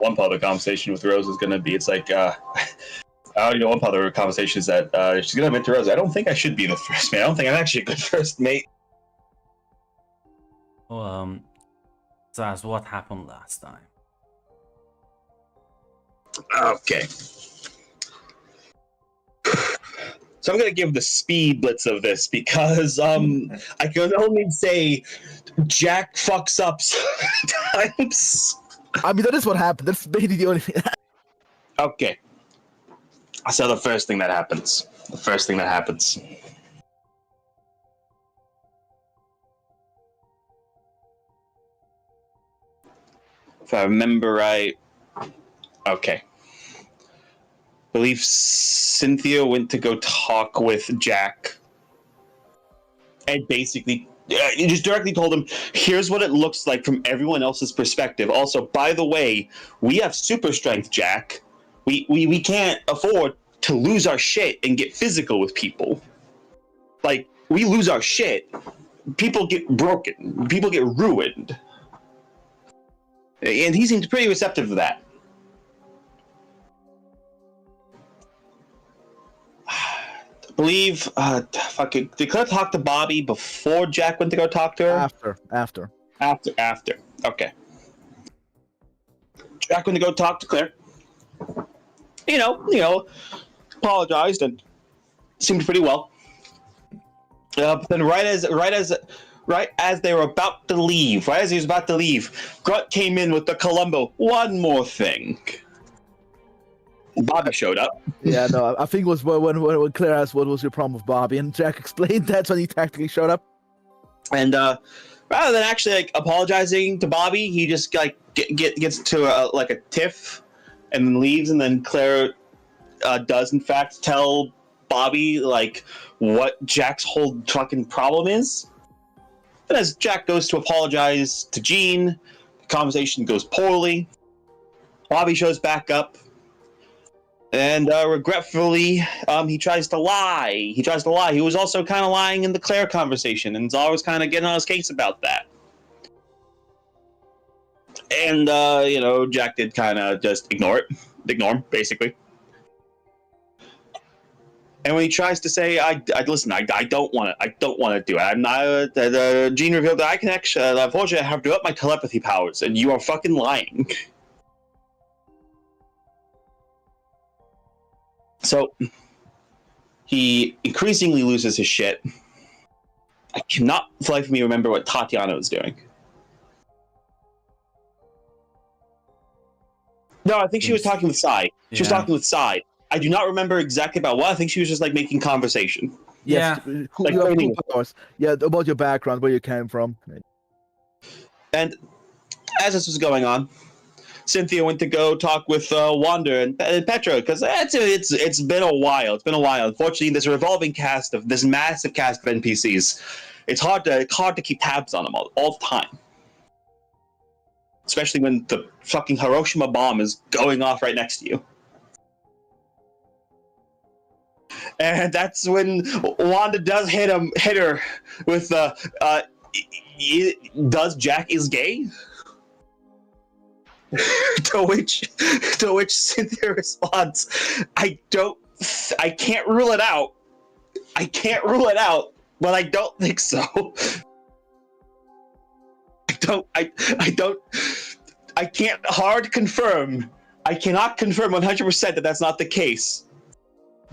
one part of the conversation with Rose is going to be, it's like, I already know one part of the conversation is that she's going to admit to Rose, I don't think I should be the first mate. I don't think I'm actually a good first mate. Well, so that's what happened last time. Okay. So I'm going to give the speed blitz of this because I can only say Jack fucks up sometimes. I mean, that is what happened. That's basically the only thing. Okay. So the first thing that happens. If I remember right. Okay. I believe Cynthia went to go talk with Jack. And basically, you just directly told him, here's what it looks like from everyone else's perspective. Also, by the way, we have super strength, Jack. We can't afford to lose our shit and get physical with people. Like, we lose our shit, people get broken, people get ruined. And he seemed pretty receptive to that. I believe, did Claire talk to Bobby before Jack went to go talk to her? After. Okay. Jack went to go talk to Claire. You know, apologized and seemed pretty well. But then right as they were about to leave, Grunt came in with the Columbo. One more thing. Bobby showed up. Yeah, no, I think it was when Claire asked what was your problem with Bobby, and Jack explained that's when he tactically showed up. And rather than actually apologizing to Bobby, he just gets to a tiff and then leaves. And then Claire does in fact tell Bobby what Jack's whole fucking problem is. And as Jack goes to apologize to Jean, the conversation goes poorly. Bobby shows back up. And regretfully, he tries to lie. He was also kind of lying in the Claire conversation, and is always kind of getting on his case about that. And, Jack did kind of just ignore him, basically. And when he tries to say, I don't want to do it. I'm not, Jean revealed that I can actually, unfortunately, I have to up my telepathy powers, and you are fucking lying. So, he increasingly loses his shit. I cannot, for the life of me, remember what Tatiana was doing. No, I think she was talking with Sai. She was talking with Sai. I do not remember exactly about what. I think she was just, making conversation. Yes, yeah, about your background, where you came from. And as this was going on, Cynthia went to go talk with Wanda and Petra because it's been a while. Unfortunately, this massive cast of NPCs, it's hard to keep tabs on them all the time. Especially when the fucking Hiroshima bomb is going off right next to you. And that's when Wanda does hit her with does Jack is gay? to which Cynthia responds, I can't rule it out. But I don't think so. I can't confirm. I cannot confirm 100% that that's not the case.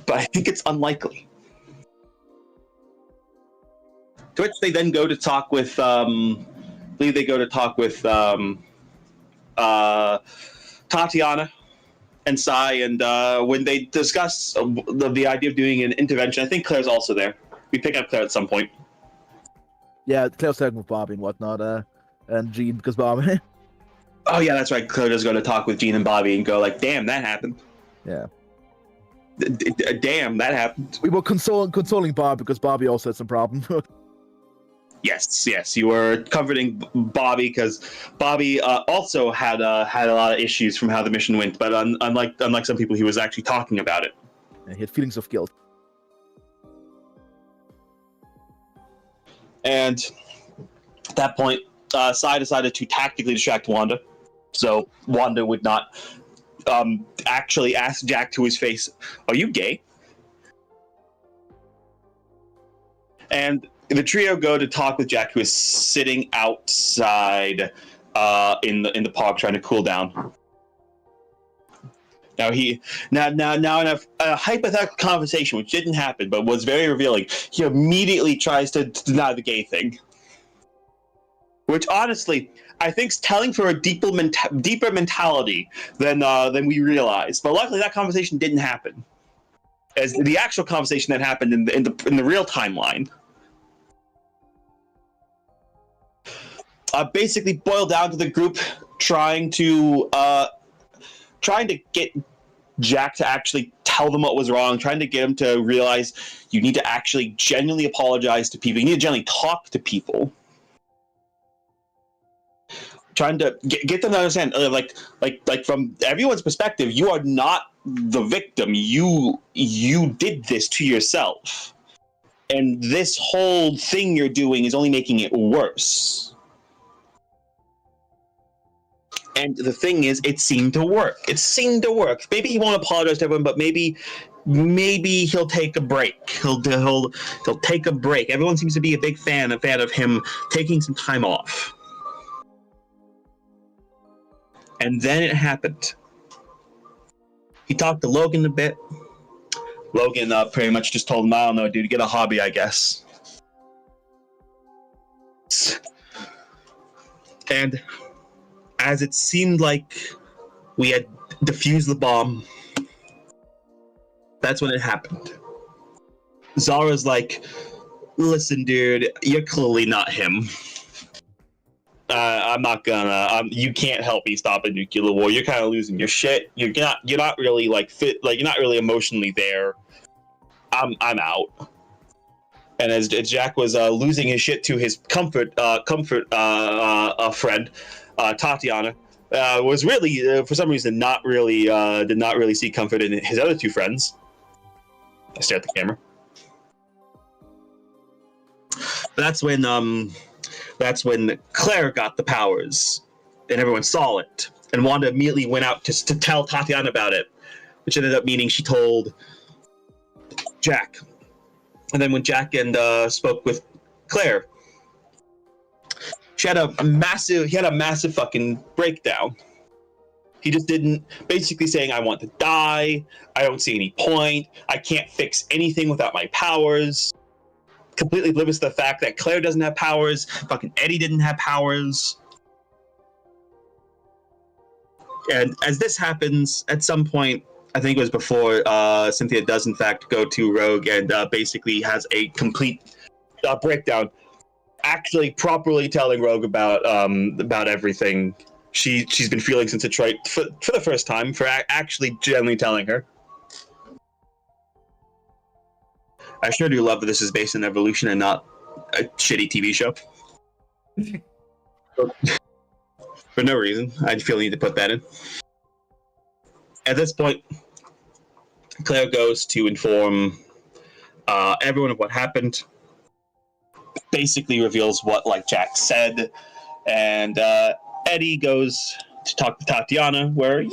But I think it's unlikely. To which they then go to talk with, Tatiana and Sai, and when they discuss the idea of doing an intervention, I think Claire's also there. We pick up Claire at some point. Yeah, Claire's talking with Bobby and whatnot, and Jean, because Bobby. Oh yeah, that's right. Claire does go to talk with Jean and Bobby and go damn, that happened. Yeah. Damn, that happened. We were consoling Bobby because Bobby also had some problem. Yes, you were comforting Bobby because Bobby also had a lot of issues from how the mission went, but unlike some people, he was actually talking about it. Yeah, he had feelings of guilt. And at that point, Sai decided to tactically distract Wanda. So Wanda would not actually ask Jack to his face, "Are you gay?" And the trio go to talk with Jack, who is sitting outside in the park trying to cool down. Now in a hypothetical conversation, which didn't happen but was very revealing, he immediately tries to deny the gay thing, which honestly I think is telling for a deeper mentality than we realized. But luckily, that conversation didn't happen, as the actual conversation that happened in the real timeline. Basically boiled down to the group trying to get Jack to actually tell them what was wrong, trying to get him to realize you need to actually genuinely apologize to people. You need to genuinely talk to people. Trying to get them to understand, like from everyone's perspective, you are not the victim. You did this to yourself, and this whole thing you're doing is only making it worse. And the thing is, it seemed to work. Maybe he won't apologize to everyone, but maybe he'll take a break. He'll take a break. Everyone seems to be a fan of him taking some time off. And then it happened. He talked to Logan a bit. Logan pretty much just told him, "I don't know, dude, get a hobby, I guess." And as it seemed like we had defused the bomb, that's when it happened. Zara's like, "Listen, dude, you're clearly not him. I'm not gonna. You can't help me stop a nuclear war. You're kind of losing your shit. You're not really like fit. Like, you're not really emotionally there. I'm out." And as Jack was losing his shit to his comfort friend, Tatiana, was really for some reason did not really see comfort in his other two friends. I stare at the camera. That's when Claire got the powers, and everyone saw it. And Wanda immediately went out to tell Tatiana about it, which ended up meaning she told Jack. And then when Jack spoke with Claire, he had a massive fucking breakdown. He just didn't, basically saying, "I want to die. I don't see any point. I can't fix anything without my powers." Completely oblivious to the fact that Claire doesn't have powers, fucking Eddie didn't have powers. And as this happens, at some point, I think it was before Cynthia does in fact go to Rogue and basically has a complete breakdown, actually properly telling Rogue about everything she's been feeling since Detroit for the first time, for actually genuinely telling her. I sure do love that this is based on evolution and not a shitty TV show. For no reason. I feel the need to put that in. At this point, Claire goes to inform everyone of what happened. Basically reveals what Jack said. And Eddie goes to talk to Tatiana, where,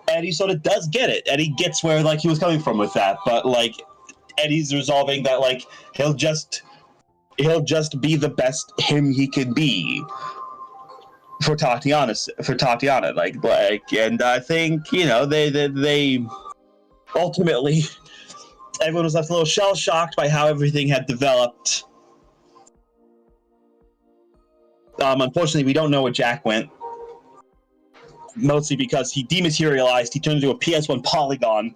Eddie sort of does get it. Eddie gets where he was coming from with that, but Eddie's resolving that he'll just be the best him he could be for Tatiana. And I think they ultimately, everyone was left a little shell shocked by how everything had developed. Unfortunately, we don't know where Jack went. Mostly because he dematerialized. He turned into a PS1 polygon,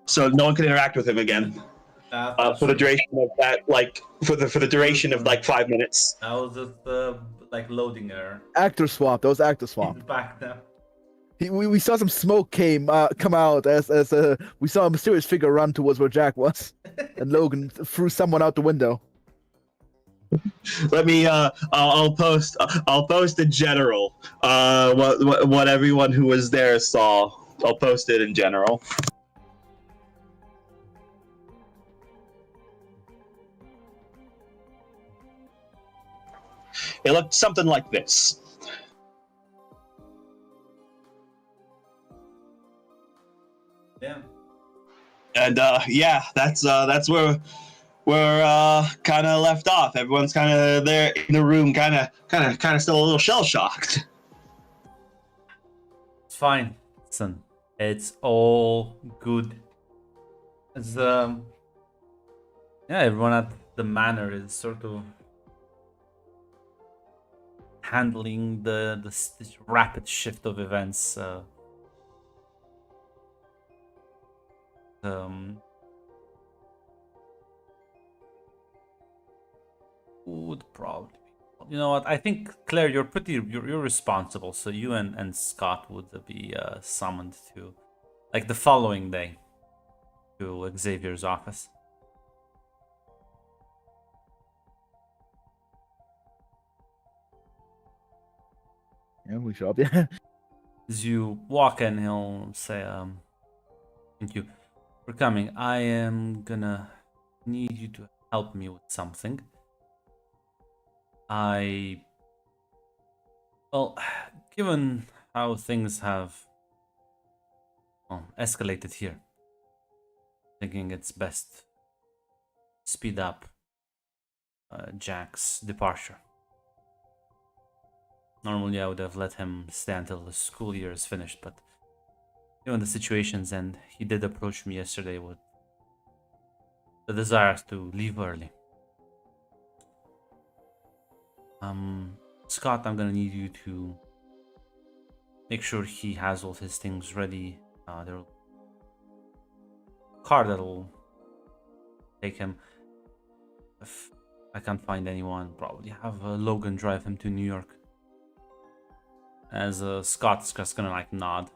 so no one could interact with him again for the duration of that. For the duration of 5 minutes. That was just loading error. Actor swap. That was actor swap. He's back now. We saw some smoke come out as we saw a mysterious figure run towards where Jack was, and Logan threw someone out the window. Let me. I'll post in general. What everyone who was there saw. I'll post it in general. I'll post it in general. It looked something like this. Yeah. And yeah, that's where we're kind of left off. Everyone's kind of there in the room, kind of still a little shell shocked. It's fine, son. It's all good. It's yeah, everyone at the manor is sort of handling this rapid shift of events. Um, would probably be. You know what? I think Claire, you're responsible. So you and Scott would be summoned to, like, the following day, to Xavier's office. Yeah, we shop. Yeah. As you walk in, he'll say, "Thank you for coming. I am gonna need you to help me with something. Well, given how things have escalated here, thinking it's best speed up Jack's departure. Normally, I would have let him stay until the school year is finished, but given the situations, and he did approach me yesterday with the desire to leave early. Scott, I'm gonna need you to make sure he has all his things ready. There'll car that'll take him. If I can't find anyone, probably have Logan drive him to New York. As Scott's just gonna like nod.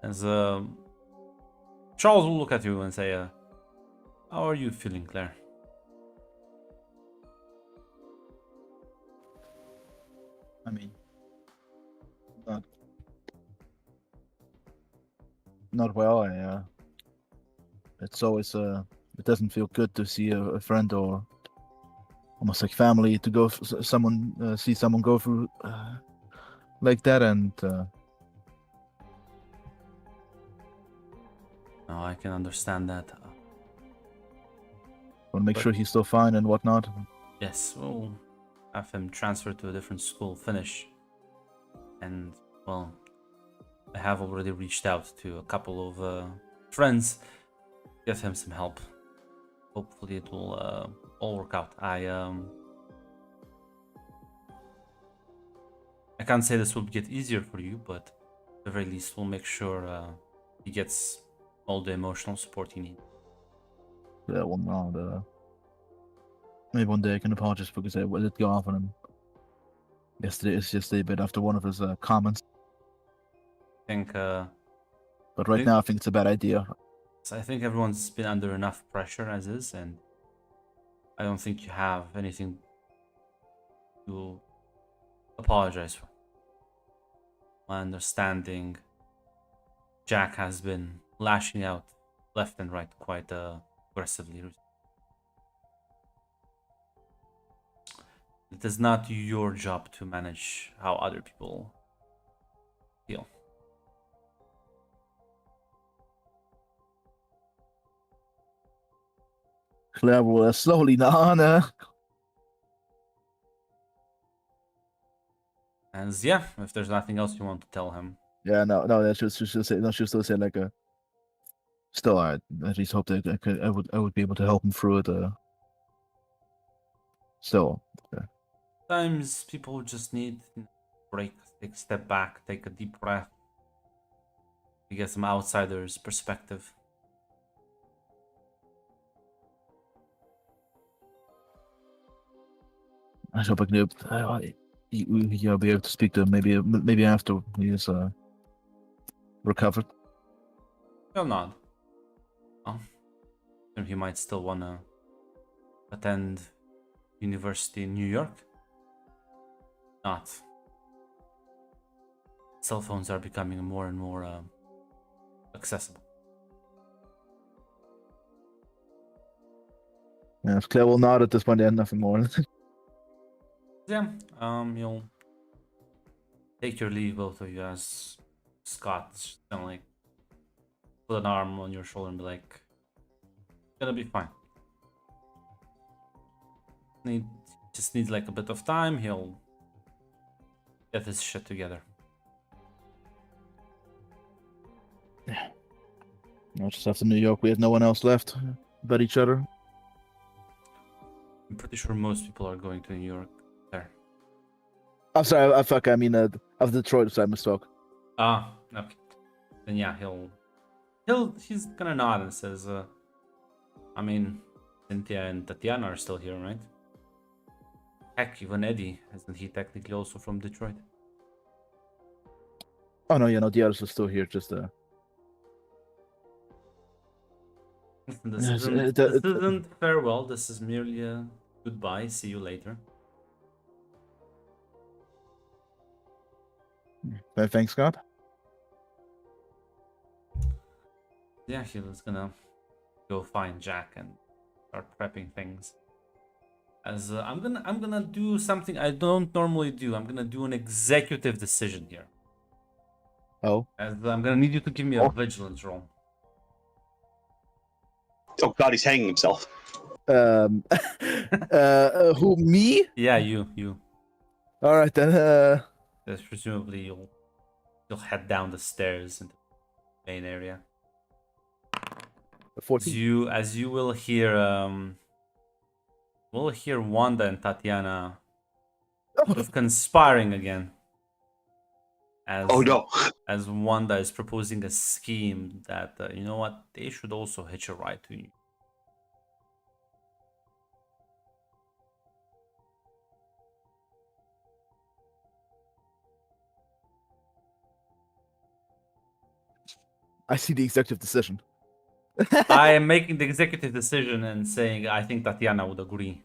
As Charles will look at you and say, "How are you feeling, Claire?" I mean, not well. It's always it doesn't feel good to see a friend or almost like family to go see someone go through like that, and No, I can understand that. want to make But- sure he's still fine and whatnot. Yes, we'll have him transferred to a different school, finish. And, well, I have already reached out to a couple of friends, give him some help. Hopefully it will all work out. I can't say this will get easier for you, but at the very least we'll make sure he gets all the emotional support he needs. Yeah, well, no, maybe one day I can apologize because I did go off on him yesterday, but after one of his comments. I think But right now, I think it's a bad idea. I think everyone's been under enough pressure as is, and I don't think you have anything to apologize for. My understanding, Jack has been lashing out left and right quite aggressively. It is not your job to manage how other people feel. Claire will slowly nod. And yeah, if there's nothing else you want to tell him. Yeah, no, that's just say no. She'll still say like a. Still, I at least hope that I would be able to help him through it. Still, Sometimes people just need a break, take a step back, take a deep breath, to get some outsider's perspective. I hope I can you'll be able to speak to him maybe after he is recovered. He'll nod. Oh, he might still wanna attend university in New York. Not. Cell phones are becoming more and more accessible. Yeah, if Claire will nod at this point, and nothing more. Yeah, you'll take your leave, both of you, as Scott's kind of like put an arm on your shoulder and be like, "Gonna be fine. Just needs like a bit of time. He'll get his shit together." I'll just after New York, we have no one else left but each other. I'm pretty sure most people are going to New York there. I'm sorry, I mean, of Detroit, so I misspoke. Ah, okay. Then yeah, he's gonna nod and says, I mean, Cynthia and Tatiana are still here, right? Heck, even Eddie, isn't he technically also from Detroit? Oh no, the others are still here. Just Listen, Yes, this isn't farewell. This is merely a goodbye. See you later. thanks, Scott. Yeah, he was gonna go find Jack and start prepping things. As I'm gonna do something I don't normally do. I'm gonna do an executive decision here. Oh, As I'm gonna need you to give me a vigilance roll. Oh God, he's hanging himself. who, me? Yeah, you. All right then. Yes, presumably you'll head down the stairs into the main area. 14. As you will hear we'll hear Wanda and Tatiana sort of conspiring again. As Oh no. as Wanda is proposing a scheme that you know what, they should also hitch a ride to you. I see the executive decision. I am making the executive decision and saying I think Tatiana would agree.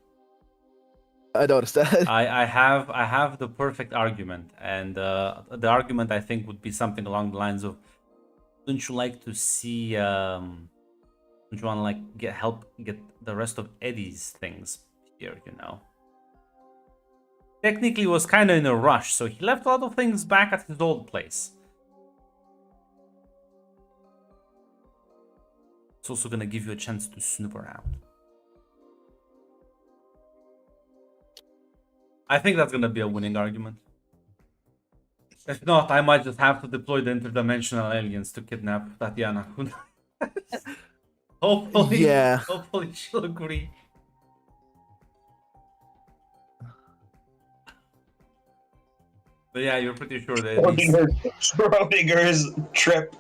I noticed that. I have the perfect argument, and the argument I think would be something along the lines of, don't you like to see don't you want to like help get the rest of Eddie's things here, you know? Technically was kind of in a rush, so he left a lot of things back at his old place. It's also gonna give you a chance to snoop around. I think that's gonna be a winning argument. If not, I might just have to deploy the interdimensional aliens to kidnap Tatiana. Hopefully, Yeah. hopefully she'll agree. But yeah, you're pretty sure that Schrodinger's trip.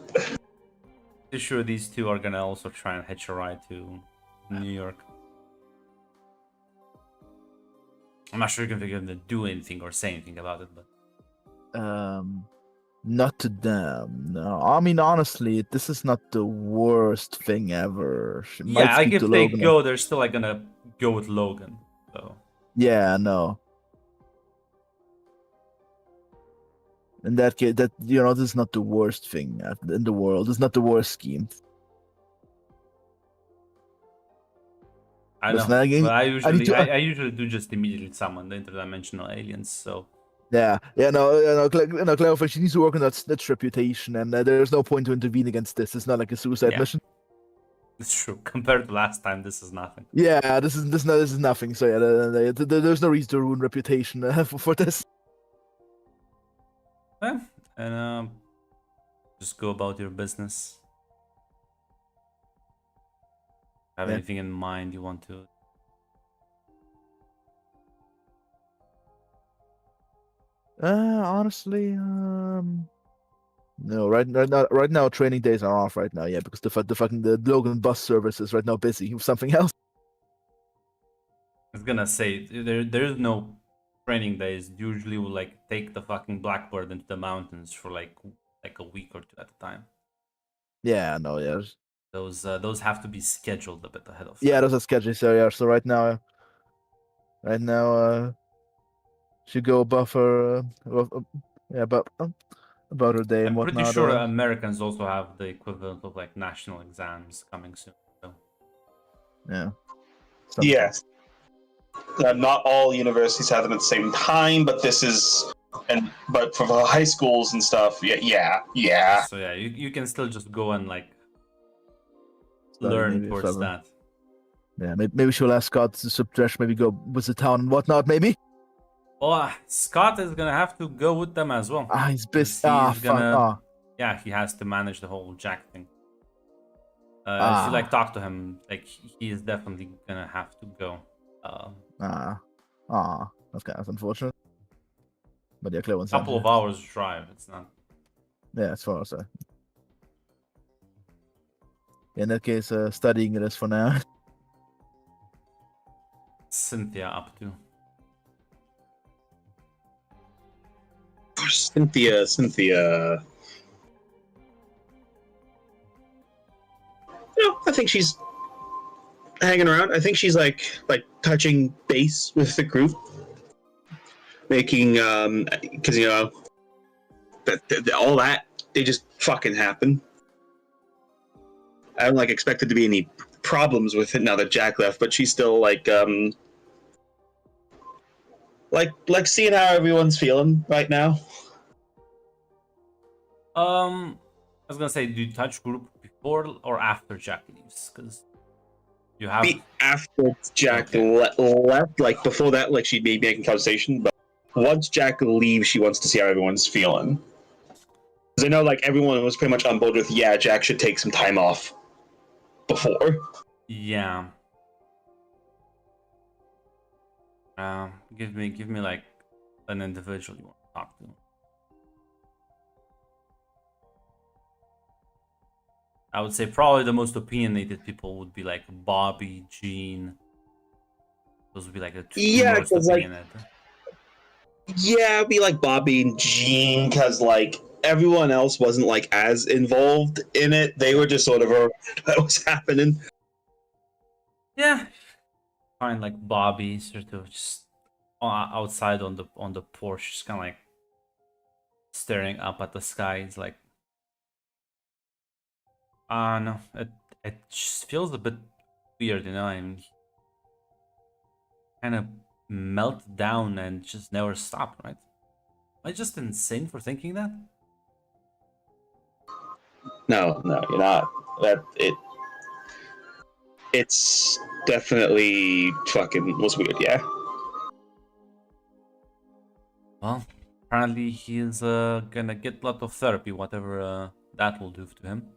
pretty sure these two are gonna also try and hitch a ride to New York. I'm not sure if you're gonna do anything or say anything about it, but Not to them. No, I mean honestly, this is not the worst thing ever. She might yeah, like speak if to they Logan. go, they're still like gonna go with Logan. So Yeah, no. In that case, that this is not the worst thing in the world. It's not the worst scheme. I Listen, know, but I I usually do just immediately summon the interdimensional aliens. So Clarify. She needs to work on that's reputation, and there's no point to intervene against this. It's not like a suicide Yeah. mission. it's true. Compared to last time, this is nothing. Yeah, this is nothing. So yeah, there's no reason to ruin reputation for this. Yeah, and just go about your business. Have Yeah. anything in mind you want to? Honestly, no. Right now, training days are off right now. Yeah, because the Logan bus service is right now busy with something else. I was gonna say there's no training days. Usually we'll like take the fucking Blackbird into the mountains for like a week or two at a time. Yeah, no, yeah, Those have to be scheduled a bit ahead of time. yeah. Those are scheduled. So yeah, so right now, she go above her, yeah, about her day and I'm pretty whatnot. sure Americans also have the equivalent of like national exams coming soon. So Yeah. Yes. Not all universities have them at the same time, but this is, but for the high schools and stuff, yeah. So yeah, you can still just go and like Study learn maybe towards further. that. Yeah, maybe she'll ask Scott to subtract, maybe go visit town and whatnot, maybe. Well, Scott is gonna have to go with them as well. He's 'Cause busy. he's Fuck. gonna, yeah, he has to manage the whole Jack thing. If you like talk to him, like he is definitely gonna have to go. That's unfortunate. But yeah, Claire wants Couple of hours drive. It's not. Yeah, as far as in that case, studying it is for now. Cynthia up to. Cynthia. I think she's hanging around. I think she's like touching base with the group, making because that all that they just fucking happen. I don't expect there to be any problems with it now that Jack left, but she's still like seeing how everyone's feeling right now. I was gonna say, do you touch group before or after Jack leaves? Because you have after Jack left, like before that, like she'd be making conversation, but once Jack leaves, she wants to see how everyone's feeling. Because I know everyone was pretty much on board with Jack should take some time off before. Yeah. Give me like an individual you want to talk to. I would say probably the most opinionated people would be like Bobby, Gene. Those would be like the two most opinionated. It'd be like Bobby and Gene, because everyone else wasn't as involved in it. They were just sort of what was happening. Yeah. Find like Bobby sort of just outside on the porch, just kind of like staring up at the sky. It's like, no, it just feels a bit weird, I'm kind of melt down and just never stop, right? Am I just insane for thinking that? No, you're not. It's definitely fucking was weird, yeah. Well, apparently he's gonna get a lot of therapy, whatever that will do to him.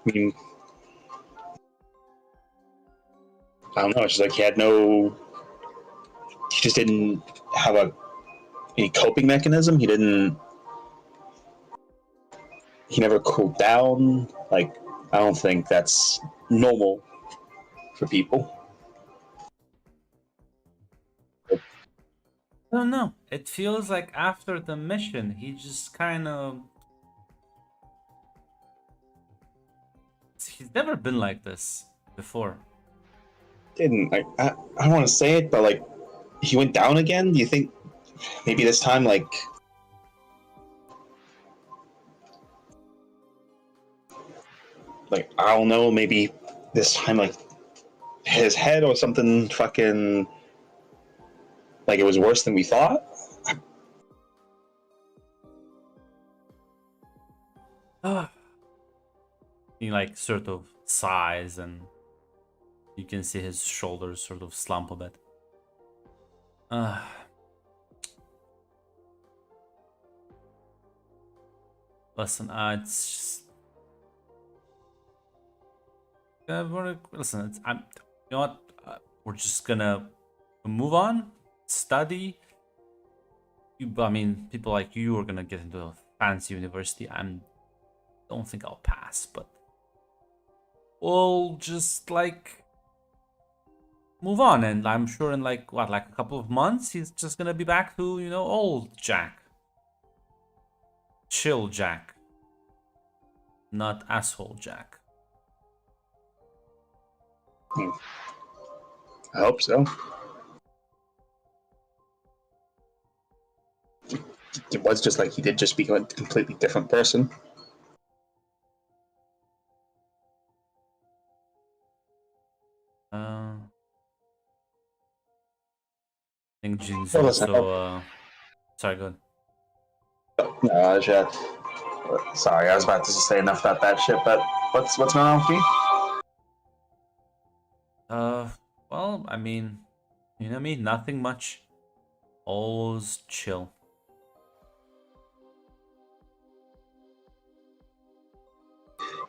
I mean, I don't know. It's just he just didn't have any coping mechanism. He never cooled down. I don't think that's normal for people. I don't know. It feels like after the mission, he just kind of... He's never been like this before. I don't want to say it, but he went down again. Do you think maybe this time I don't know, maybe this time his head or something fucking it was worse than we thought? He sort of sighs, and you can see his shoulders sort of slump a bit. Listen, it's just... listen, you know what? We're just gonna move on, study. I mean, people like you are gonna get into a fancy university. Don't think I'll pass, but we'll just move on, and I'm sure in a couple of months he's just gonna be back to old Jack, chill Jack, not asshole Jack. I hope so. It was just he did just become a completely different person. think Jin's Well, listen, also. Sorry, go ahead. No, sorry, I was about to say enough about that shit, but what's going on with you? Well, I mean, you know me, nothing much. Always chill.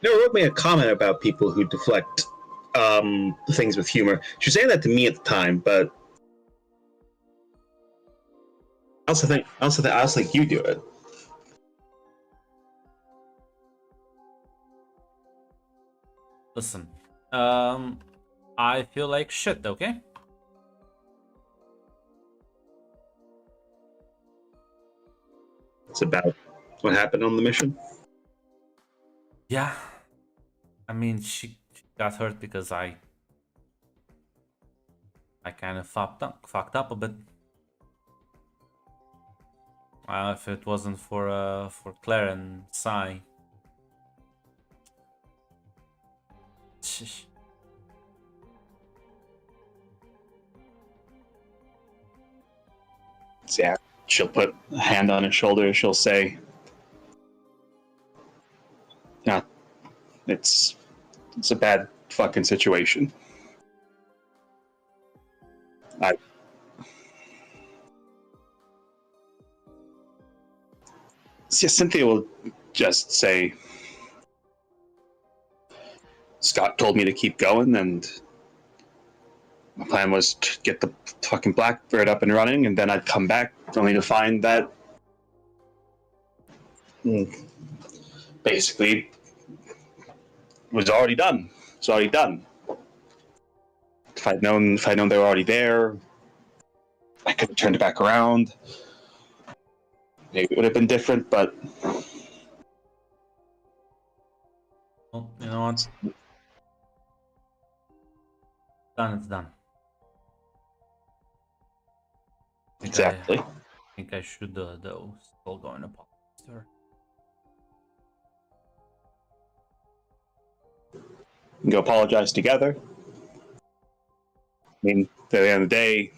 You wrote me a comment about people who deflect things with humor. She was saying that to me at the time, but I also think you do it. Listen, I feel like shit, okay? It's about what happened on the mission. Yeah. I mean, she got hurt because I kind of fucked up a bit. If it wasn't for Claire and Sai. Shish. Yeah, she'll put a hand on his shoulder. She'll say, "Yeah, it's a bad fucking situation." Cynthia will just say, "Scott told me to keep going, and my plan was to get the fucking Blackbird up and running, and then I'd come back only to find that basically it was already done. It's already done. If I'd known they were already there, I could have turned it back around. Maybe it would have been different, but Well, you know what? Done, it's done. exactly." I think I should though still go and apologize to her. And go apologize together. I mean, at the end of the day,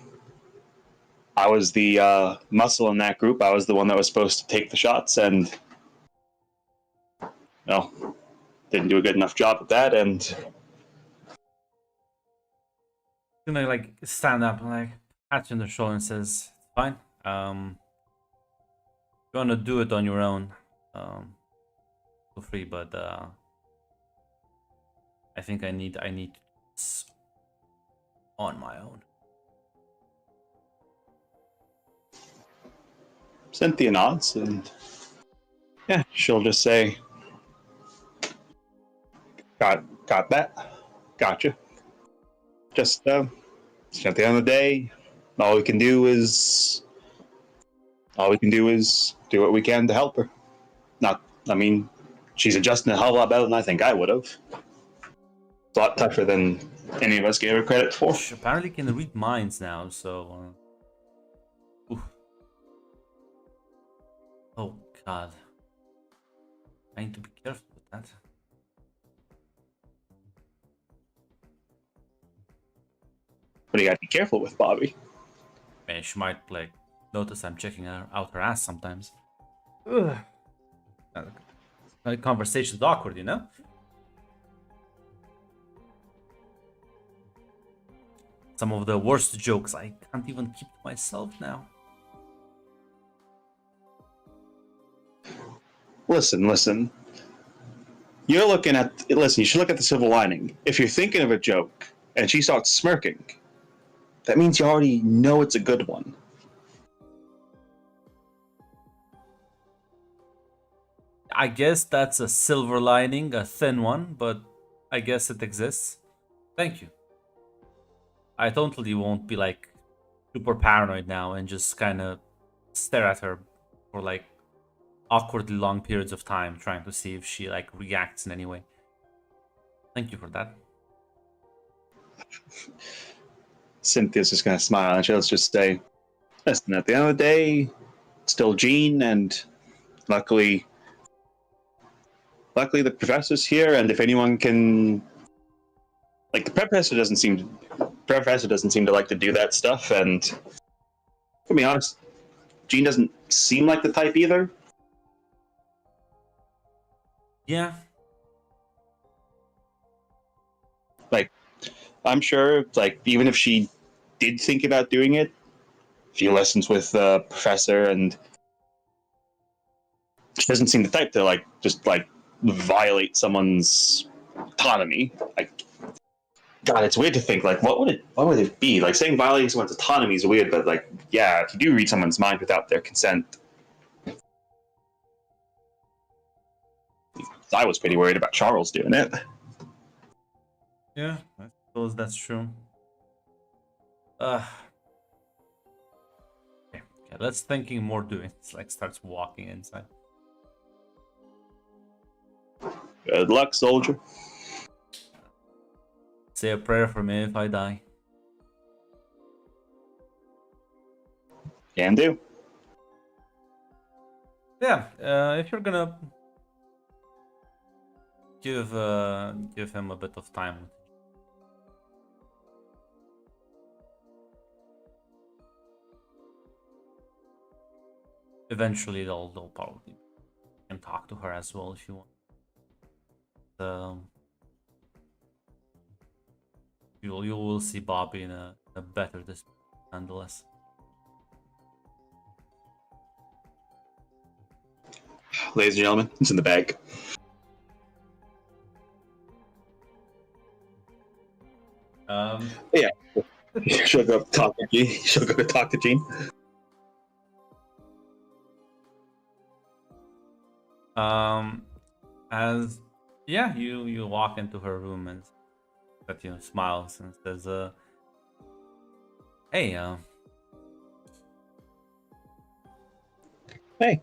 I was the muscle in that group. I was the one that was supposed to take the shots, and no, didn't do a good enough job at that. And Gonna like stand up and like pat you on the shoulder and says, "Fine. You wanna do it on your own, feel free. But I think I need this on my own." Cynthia nods, and yeah, she'll just say, "Got that? Gotcha." Just at the end of the day, all we can do is do what we can to help her. Not, I mean, she's adjusting a hell of a lot better than I think I would have. It's a lot tougher than any of us gave her credit for. She apparently can read minds now, so. Oh god. I need to be careful with that. But you gotta be careful with Bobby. Man, she might like notice I'm checking out her ass sometimes. Ugh. Conversation's awkward, you know? Some of the worst jokes I can't even keep to myself now. Listen. You're looking at. Listen, you should look at the silver lining. If you're thinking of a joke and she starts smirking, that means you already know it's a good one. I guess that's a silver lining, a thin one, but I guess it exists. Thank you. I totally won't be like super paranoid now and just kind of stare at her for like awkwardly long periods of time trying to see if she like reacts in any way. Thank you for that. Cynthia's just gonna smile and she'll just say, "Listen, at the end of the day, it's still Jean, and luckily the professor's here, and if anyone can, like, the professor doesn't seem to like to do that stuff, and To be honest, Jean doesn't seem like the type either. Yeah. Like, I'm sure, like, even if she did think about doing it, a few lessons with the professor, and she doesn't seem the type to, like, just, like, violate someone's autonomy. Like, God, it's weird to think, like, what would it be? Like, saying violating someone's autonomy is weird, but, like, yeah, if you do read someone's mind without their consent, I was pretty worried about Charles doing it. Yeah, I suppose that's true. Okay, let's thinking more doing. It's like starts walking inside. Good luck, soldier. Say a prayer for me if I die. Can do. Yeah, if you're gonna give him a bit of time. Eventually, they'll probably can talk to her as well if you want. You will see Bobby in a better display nonetheless. Ladies and gentlemen, it's in the bag. Yeah. She'll go talk to Jean. She'll go talk to Jean. As yeah, you walk into her room and that smiles and says, "Hey, Hey,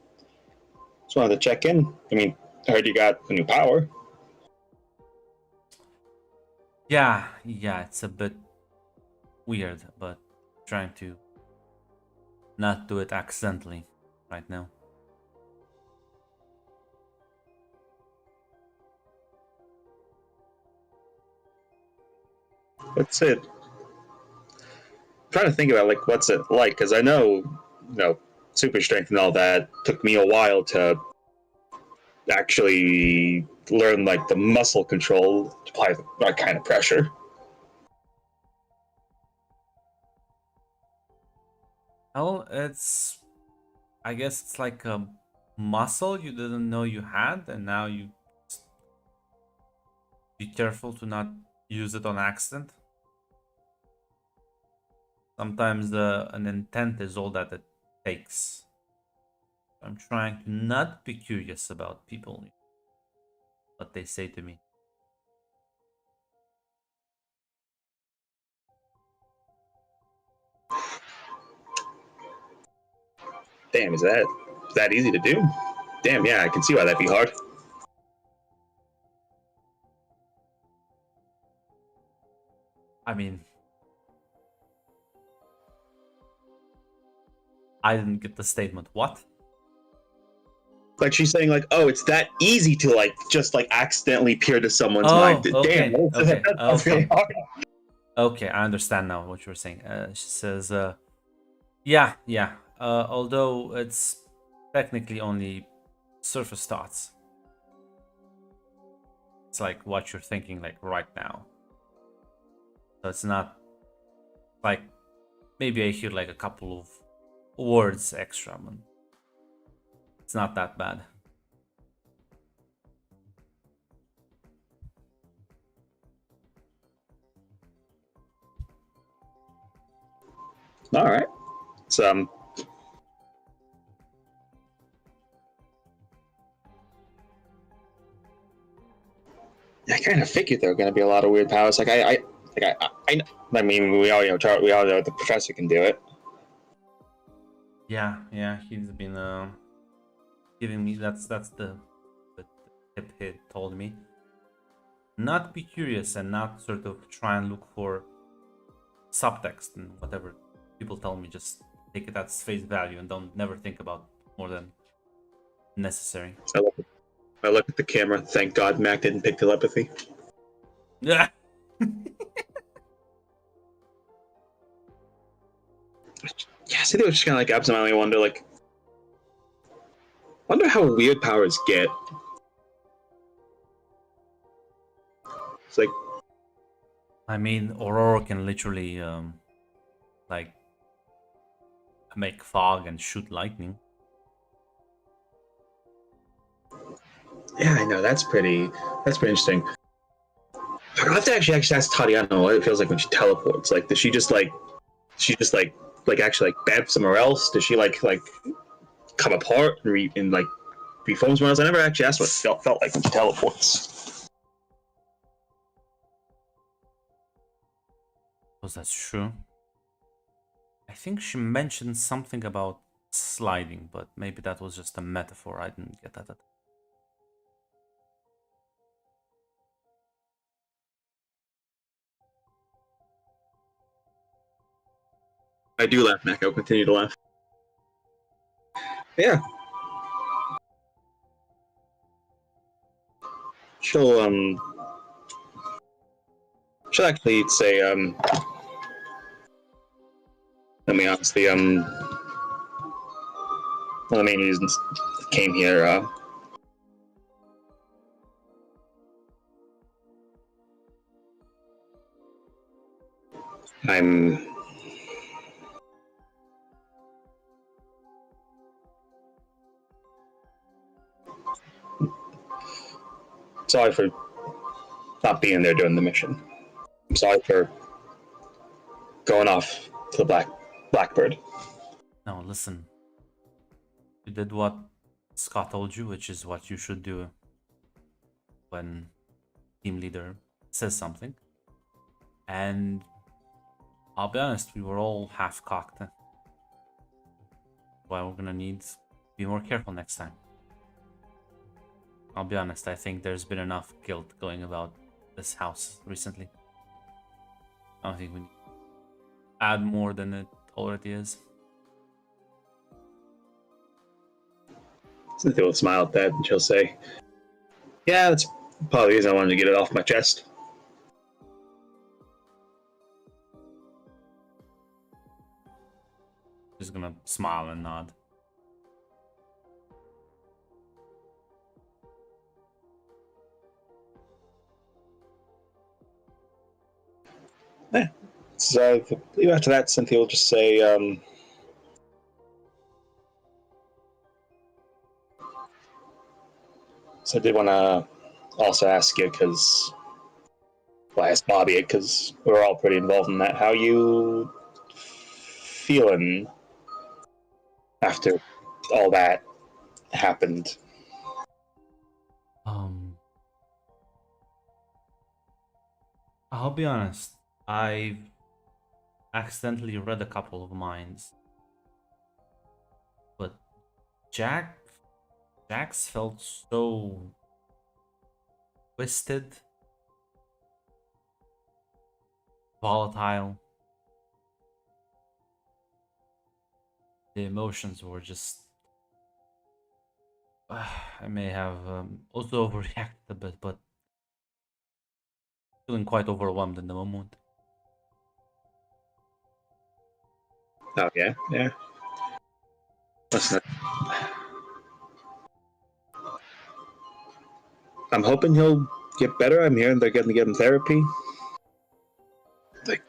just wanted to check in. I mean, I heard you got a new power. yeah, it's a bit weird, but trying to not do it accidentally right now." That's it. I'm trying to think about like what's it like, because I know, super strength and all that took me a while to actually learn like the muscle control to apply the right kind of pressure. Well, I guess it's like a muscle you didn't know you had, and now you be careful to not use it on accident. Sometimes an intent is all that it takes. I'm trying to not be curious about people, what they say to me. Damn, is that easy to do? Damn, yeah, I can see why that'd be hard. I mean, I didn't get the statement. What? Like she's saying, like, oh, it's that easy to like just like accidentally peer to someone's Oh, mind. okay, Damn, okay, that's really okay. hard. Okay, I understand now what you were saying. She says, yeah. Although it's technically only surface thoughts. It's like what you're thinking like right now. So it's not like maybe I hear like a couple of words extra, but it's not that bad. All right. So, I kind of figured there were going to be a lot of weird powers. Like I mean, we all we all know the professor can do it. Yeah, he's been giving me that's the tip he told me. Not be curious and not sort of try and look for subtext and whatever people tell me. Just take it at face value and don't never think about more than necessary. I look at the camera. Thank God Mac didn't pick telepathy. Yeah. Yeah, Cynthia was just kind of like absentmindedly wonder, like, wonder how weird powers get. It's like, I mean, Aurora can literally, like, make fog and shoot lightning. yeah, I know, that's pretty interesting. I have to actually ask Tatiana what it feels like when she teleports. Like, does she just actually like bed somewhere else? Does she like come apart and like reform somewhere else? I never actually asked what it felt like when she teleports. Was that true? I think she mentioned something about sliding, but maybe that was just a metaphor. I didn't get that. I do laugh, Mac. I'll continue to laugh. Yeah. She'll actually say let me honestly one of the main reasons I came here I'm sorry for not being there during the mission. I'm sorry for going off to the Blackbird. No, listen. You did what Scott told you, which is what you should do when team leader says something. And I'll be honest, we were all half-cocked. Well, we're gonna need to be more careful next time. I'll be honest, I think there's been enough guilt going about this house recently. I don't think we need to add more than it already is. Cynthia will smile at that and she'll say, yeah, that's probably the reason I wanted to get it off my chest. Just gonna smile and nod. Yeah. So after that, Cynthia will just say, so I did want to also ask you because, well, I asked Bobby because we're all pretty involved in that. How you feeling after all that happened? I'll be honest. I've accidentally read a couple of minds, but Jax felt so twisted, volatile. The emotions were just. I may have also overreacted a bit, but feeling quite overwhelmed in the moment. Oh yeah, yeah. Listen, I'm hoping he'll get better. I'm hearing they're going to give him therapy. Like,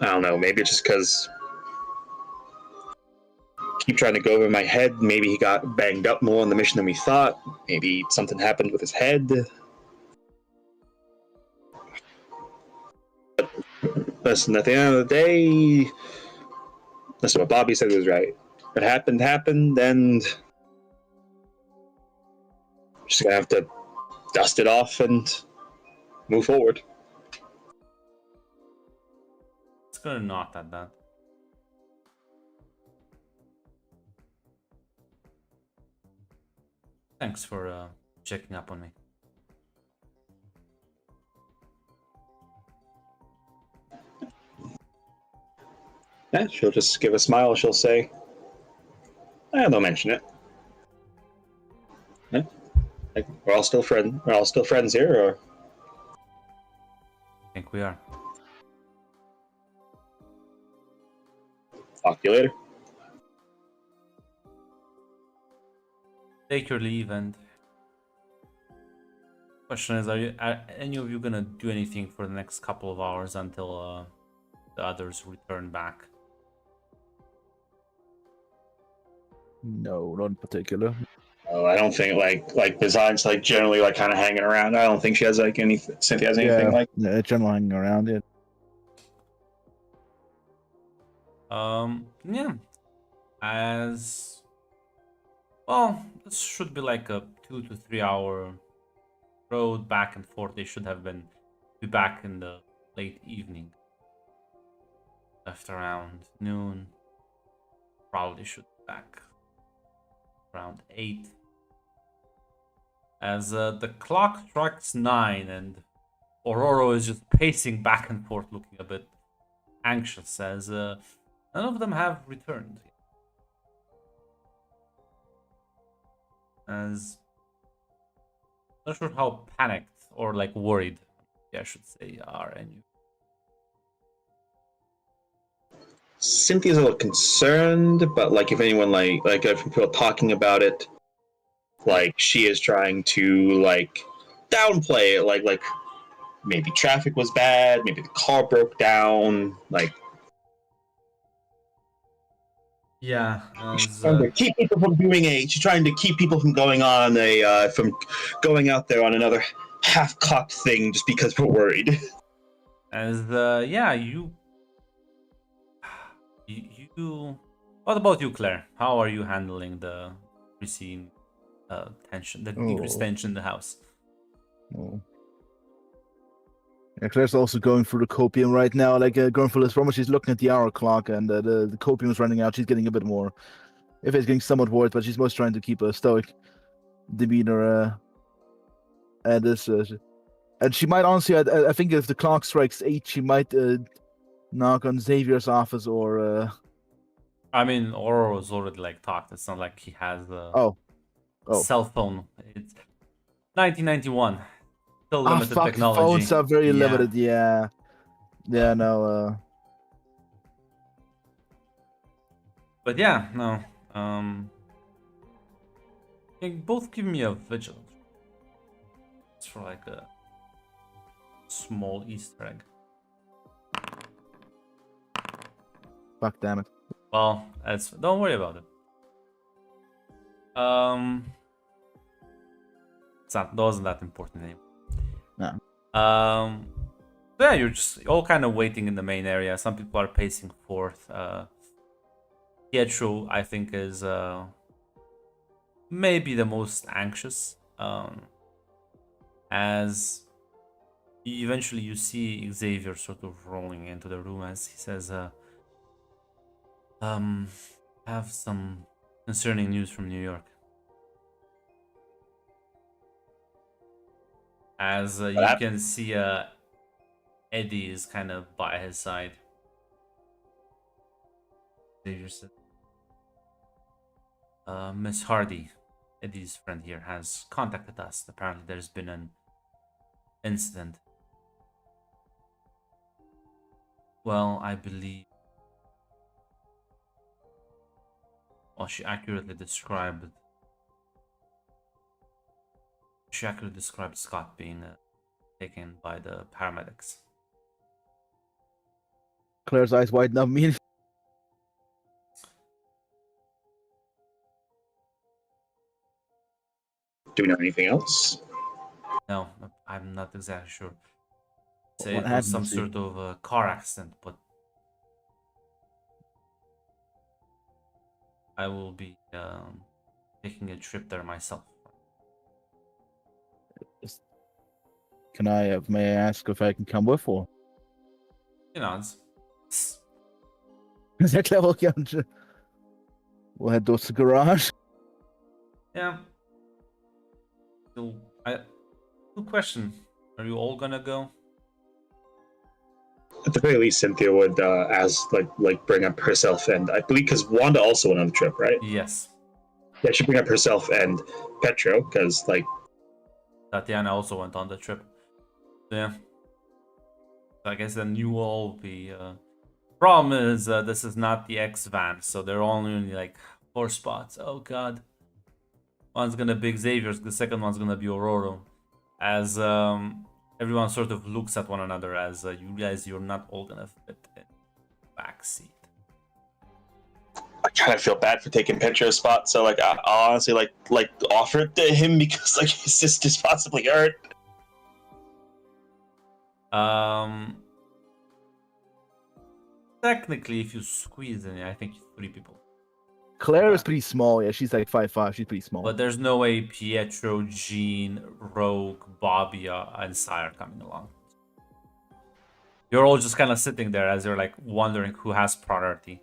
I don't know. Maybe it's just because keep trying to go over my head. Maybe he got banged up more on the mission than we thought. Maybe something happened with his head. But listen, at the end of the day, listen, what Bobby said was right. What happened, and just gonna have to dust it off and move forward. It's gonna not at that. Thanks for checking up on me. Yeah, she'll just give a smile. She'll say, don't mention it. Yeah. Like, we're all still friends here, or I think we are. talk to you later. take your leave. And question is, are any of you gonna do anything for the next couple of hours until the others return back? No, not in particular. Oh, I don't think besides like generally like kind of hanging around. I don't think she has like any. Cynthia has anything like. Yeah, general hanging around. Yeah. Yeah. As well, this should be like a 2 to 3 hour road back and forth. They should have be back in the late evening. Left around noon. Probably should be back around 8. As the clock strikes 9 and Aurora is just pacing back and forth, looking a bit anxious, as none of them have returned. As not sure how panicked or like worried, I should say, are any. Cynthia's a little concerned, but like if anyone like if people are talking about it, like she is trying to like downplay it, like maybe traffic was bad, maybe the car broke down, like Yeah, she's trying to keep people from doing she's trying to keep people from going on from going out there on another half-cocked thing just because we're worried. as yeah, you. What about you, Claire? How are you handling the increasing tension, the increased tension in the house? Oh. Yeah, Claire's also going through the copium right now, like going for this promo. She's looking at the hour clock, and the copium is running out. She's getting a bit more. If it's getting somewhat worried, but she's most trying to keep a stoic demeanor. And this, and she might honestly, I think if the clock strikes 8, she might knock on Xavier's office or. I mean, Aurora's already like talked. It's not like he has a Oh. cell phone. It's 1991. Still limited Fuck, technology. phones are very Yeah. limited. Yeah. Yeah. No. But yeah, no. You can both give me a vigilance. It's for like a small Easter egg. Fuck, damn it. Well, don't worry about it. That wasn't that important anymore. No. So yeah, you're just all kind of waiting in the main area. Some people are pacing forth. Pietro, I think, is maybe the most anxious. As eventually you see Xavier sort of rolling into the room as he says, have some concerning news from New York. As you can see, Eddie is kind of by his side. Xavier said, Miss Hardy, Eddie's friend here, has contacted us. Apparently there's been an incident. Well, I believe... Well, she accurately described Scott being taken by the paramedics. Claire's eyes widen up. Me. Do we know anything else? No, I'm not exactly sure. Say What it was some happened, sort of car accident, but I will be taking a trip there myself. Can I? May I ask if I can come with, or? You know, Is that clever? We'll head towards the garage. yeah. So, good question. Are you all gonna go? At the very least, Cynthia would ask like bring up herself, and I believe because Wanda also went on the trip, right? Yes. Yeah, she bring up herself and Petro because like Tatiana also went on the trip. Yeah. So I guess then you all be. Problem is, this is not the X van, so there are only like 4 spots. Oh god. One's gonna be Xavier's, the second one's gonna be Aurora. As everyone sort of looks at one another as you realize you're not all gonna fit in the backseat. I kind of feel bad for taking Petra's spot, so like I honestly like offer it to him because like his sister's possibly hurt. Technically, if you squeeze in, I think 3 people. Claire is pretty small. Yeah, she's like 5'5". She's pretty small. But there's no way Pietro, Jean, Rogue, Bobby, and Sai are coming along. You're all just kind of sitting there as you're like wondering who has priority.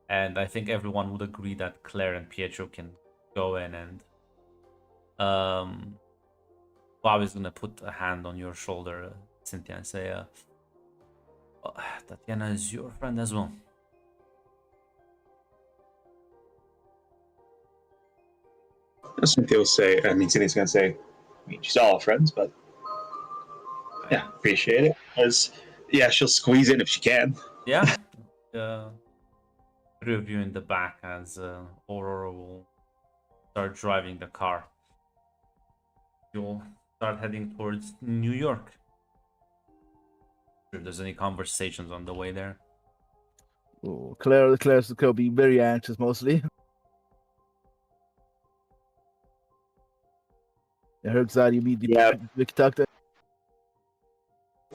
And I think everyone would agree that Claire and Pietro can go in, and Bobby's gonna put a hand on your shoulder, Cynthia, and say, Tatiana is your friend as well. Cynthia will say, Cynthia's gonna say, she's all friends, but yeah, appreciate it. Because yeah, she'll squeeze in if she can. Yeah. Three of you in the back as Aurora will start driving the car. You'll start heading towards New York. If there's any conversations on the way there. Oh, Claire's gonna be very anxious mostly. Her anxiety immediately. Yeah. We talked.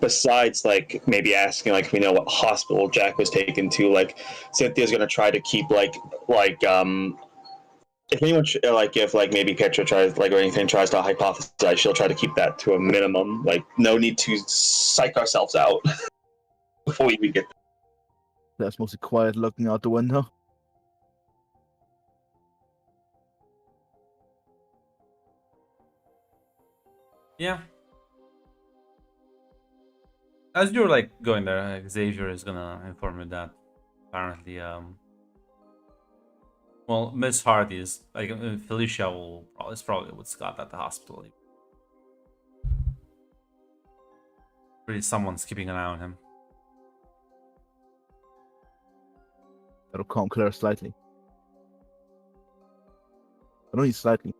Besides, like maybe asking, like we know what hospital Jack was taken to. Like Cynthia's gonna try to keep if anyone if maybe Petra tries or anything tries to hypothesize, she'll try to keep that to a minimum. Like no need to psych ourselves out before we get there. That's mostly quiet, looking out the window. Yeah. As you're like going there, Xavier is gonna inform you that apparently, well, Miss Hardy is like Felicia is probably with Scott at the hospital. Really, someone's keeping an eye on him. That'll calm Claire slightly. But only slightly.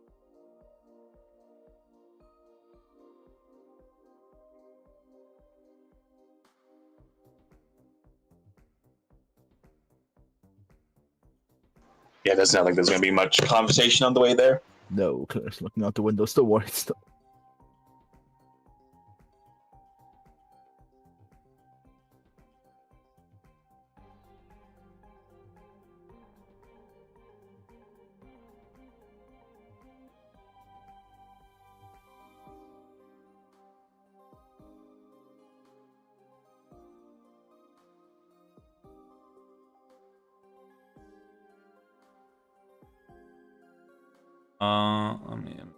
Yeah, it doesn't sound like there's gonna be much conversation on the way there. No, Claire's looking out the window, still worried. Still. I mean,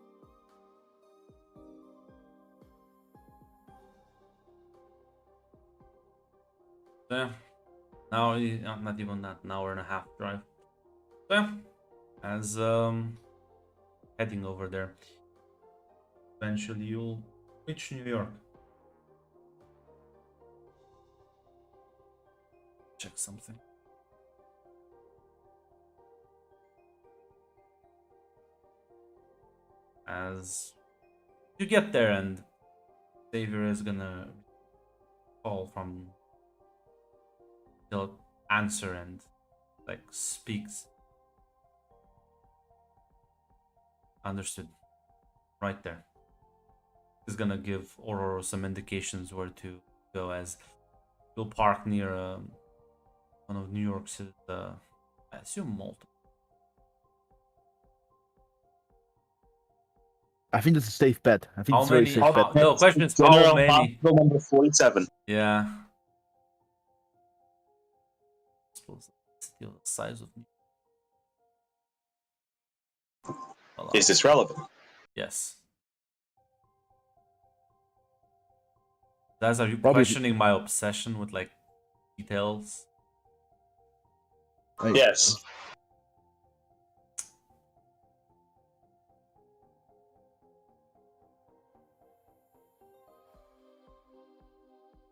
yeah. Now, not even that, an hour and a half drive. So, yeah, as heading over there, eventually you'll reach New York. Check something. As you get there, and Xavier is gonna call from, he'll answer and like speaks. Understood. Right there. He's gonna give Aurora some indications where to go, as you'll park near one of New York's I assume multiple. I think it's a safe bet. I think How it's a very many? safe bet. No, question is how General many? Hospital number 47. Yeah. I suppose it's still the size of me. Is this relevant? Yes. Guys, are you Probably- questioning my obsession with like details? Right. Yes.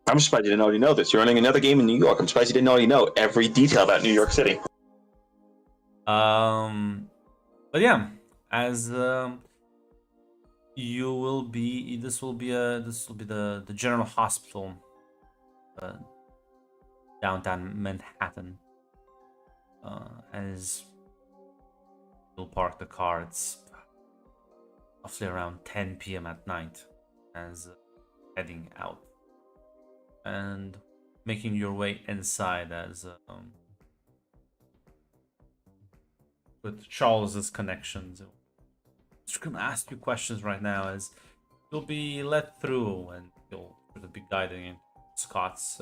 I'm surprised you didn't already know this. You're running another game in New York. I'm surprised you didn't already know every detail about New York City. But yeah, as you will be. This will be the general hospital, uh, downtown Manhattan. As you'll park the car, it's roughly around 10 p.m. at night, as heading out and making your way inside as with Charles's connections. Just gonna ask you questions right now as you'll be let through and you'll sort of be guiding in Scott's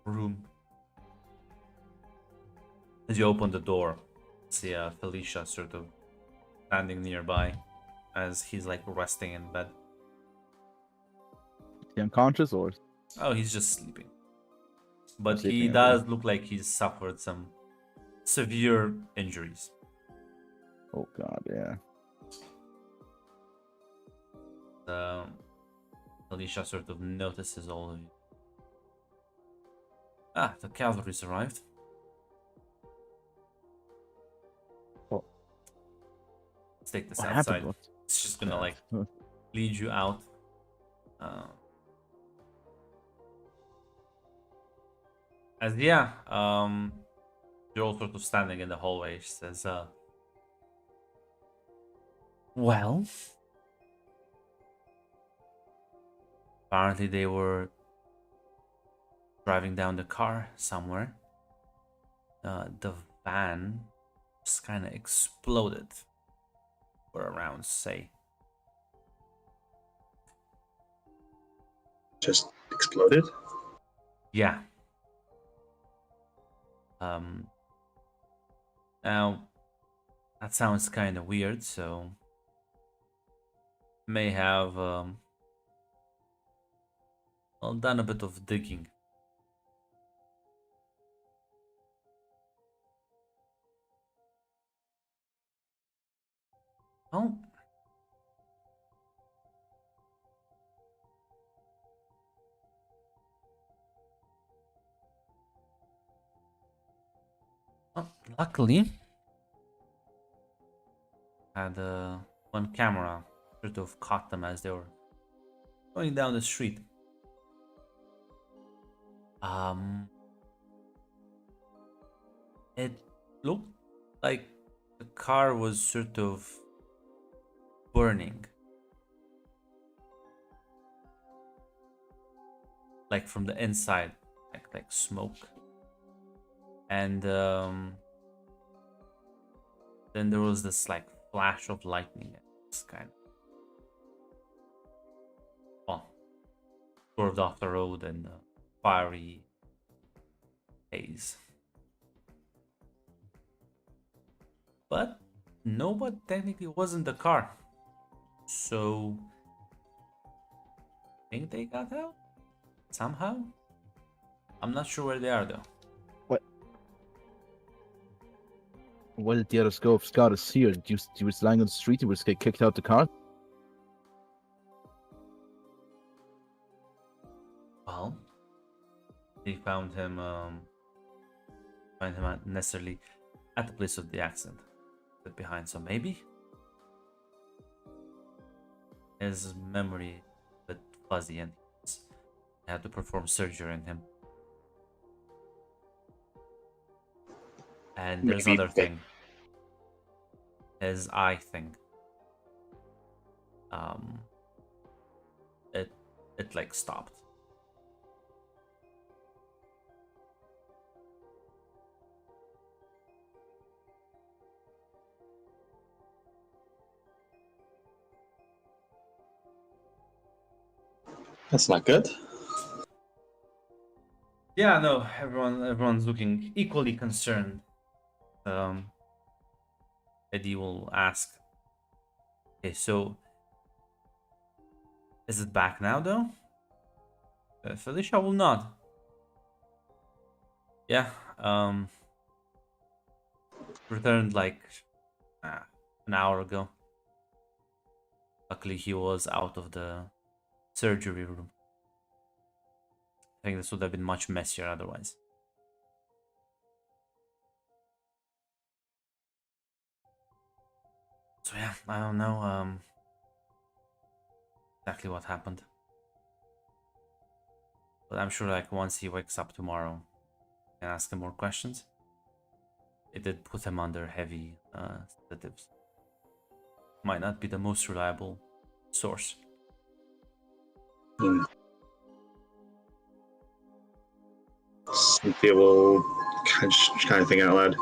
room. As you open the door, see Felicia sort of standing nearby as he's like resting in bed. Is he unconscious or? Oh, he's just sleeping. But he Sleeping, okay. does look like he's suffered some severe injuries. Oh God, yeah. Alicia sort of notices all of you. Ah, the cavalry's arrived. What? Let's take this What outside. happened? What? It's just gonna like lead you out. As yeah, you're all sort of standing in the hallway. She says, well, apparently they were driving down the car somewhere. The van just kind of exploded for around, say. Just exploded? Yeah. Now, that sounds kind of weird, so may have well, done a bit of digging. Oh. Well, luckily, had one camera sort of caught them as they were going down the street. It looked like the car was sort of burning, like from the inside, like smoke. And then there was this like flash of lightning. It's kind of, well, swerved off the road in fiery haze. But nobody technically was in the car, so I think they got out somehow. I'm not sure where they are though. Where did the others go? If Scott is here, you was lying on the street, you was get kicked out the car? Well, they found him not necessarily at the place of the accident, but behind, so maybe his memory a bit fuzzy and they had to perform surgery on him. And there's Maybe another thing. His eye thing. It like stopped. That's not good. Yeah, no, everyone's looking equally concerned. Eddie will ask, okay, so is it back now though? Felicia will nod. Yeah, returned like an hour ago. Luckily he was out of the surgery room. I think this would have been much messier otherwise. So yeah, I don't know exactly what happened. But I'm sure like once he wakes up tomorrow, I can ask him more questions. It did put him under heavy sedatives. Might not be the most reliable source. Cynthia will kind of think out loud.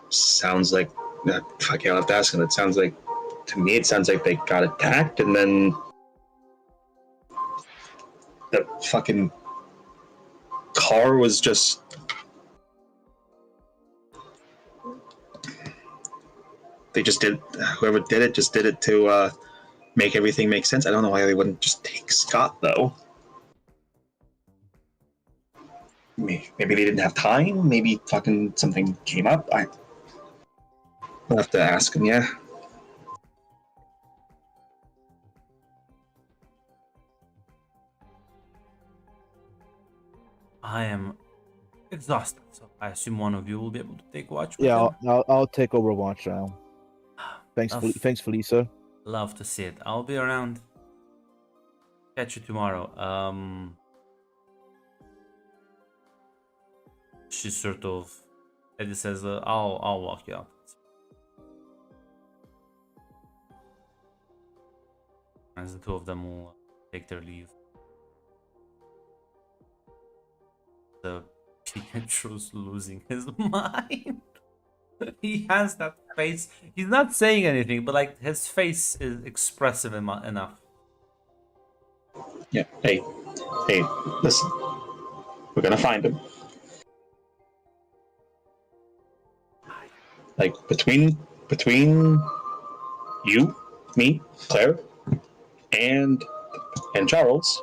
Sounds like fuck, I'll have to ask him. It sounds like, to me, it sounds like they got attacked, and then the fucking car was just. They just did. Whoever did it just did it to make everything make sense. I don't know why they wouldn't just take Scott though. Maybe they didn't have time. Maybe fucking something came up. I'll have to ask him. Yeah. I am exhausted, so I assume one of you will be able to take watch with Yeah, him. I'll take Overwatch now. Thanks, Love, thanks, Felisa. love to see it. I'll be around. Catch you tomorrow. She's sort of. Eddie says, "I'll walk you up." As the two of them will take their leave. The Pikachu's losing his mind. He has that face. He's not saying anything, but like his face is expressive enough. Yeah. Hey, listen. We're gonna find him. Like between you, me, Claire, and Charles,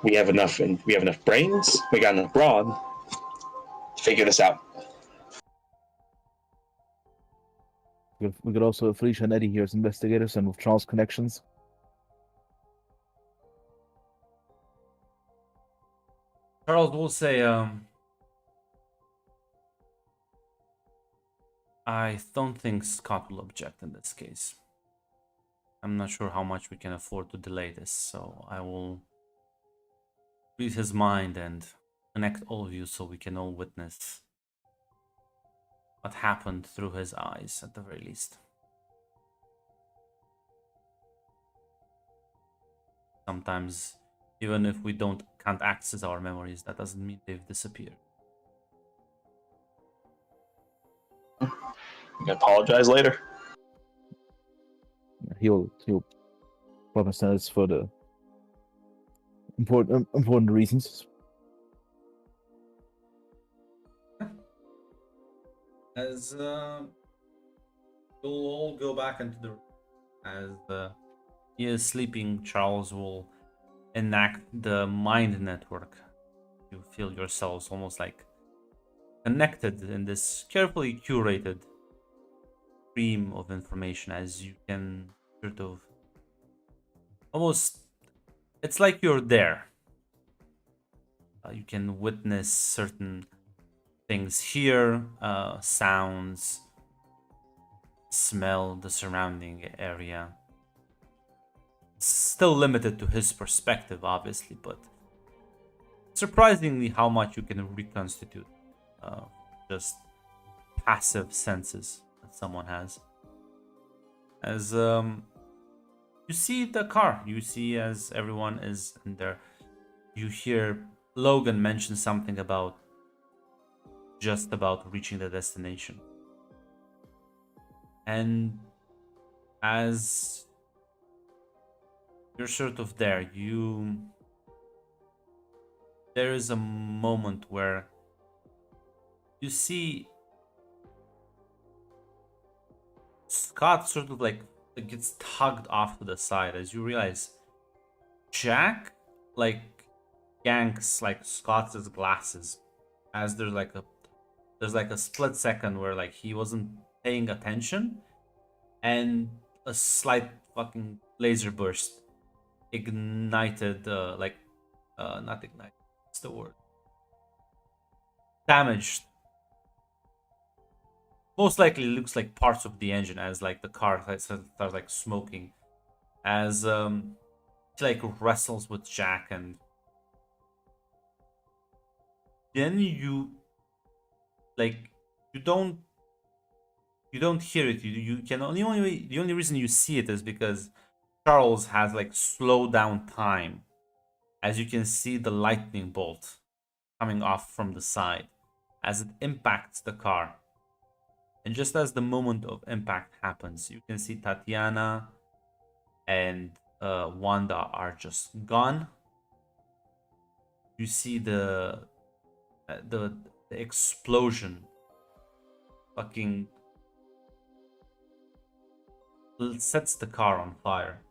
we have enough, and we have enough brains. We got enough brawn to figure this out. We could also Felicia and Eddie here as investigators and with Charles' connections. Charles will say, I don't think Scott will object in this case. I'm not sure how much we can afford to delay this, so I will read his mind and connect all of you so we can all witness what happened through his eyes at the very least. Sometimes, even if we can't access our memories, that doesn't mean they've disappeared. You can apologize later. He'll promise that it's for the important reasons. As you'll all go back into the room, as he is sleeping, Charles will enact the mind network. You feel yourselves almost like connected in this carefully curated stream of information, as you can sort of almost, it's like you're there. You can witness certain things, hear sounds, smell the surrounding area. Still limited to his perspective, obviously, but surprisingly how much you can reconstitute just passive senses that someone has. As you see the car, you see as everyone is in there, you hear Logan mention something about just about reaching the destination. And as you're sort of there, there is a moment where you see Scott sort of like gets tugged off to the side as you realize Jack like yanks like Scott's glasses as there's like a split second where like he wasn't paying attention and a slight fucking laser burst ignited not ignited, what's the word, damaged most likely looks like parts of the engine as like the car starts like smoking as he like wrestles with Jack, and then you like you don't hear it. You can only the only reason you see it is because Charles has like slowed down time, as you can see the lightning bolt coming off from the side as it impacts the car. And just as the moment of impact happens, you can see Tatiana and Wanda are just gone. You see the explosion fucking sets the car on fire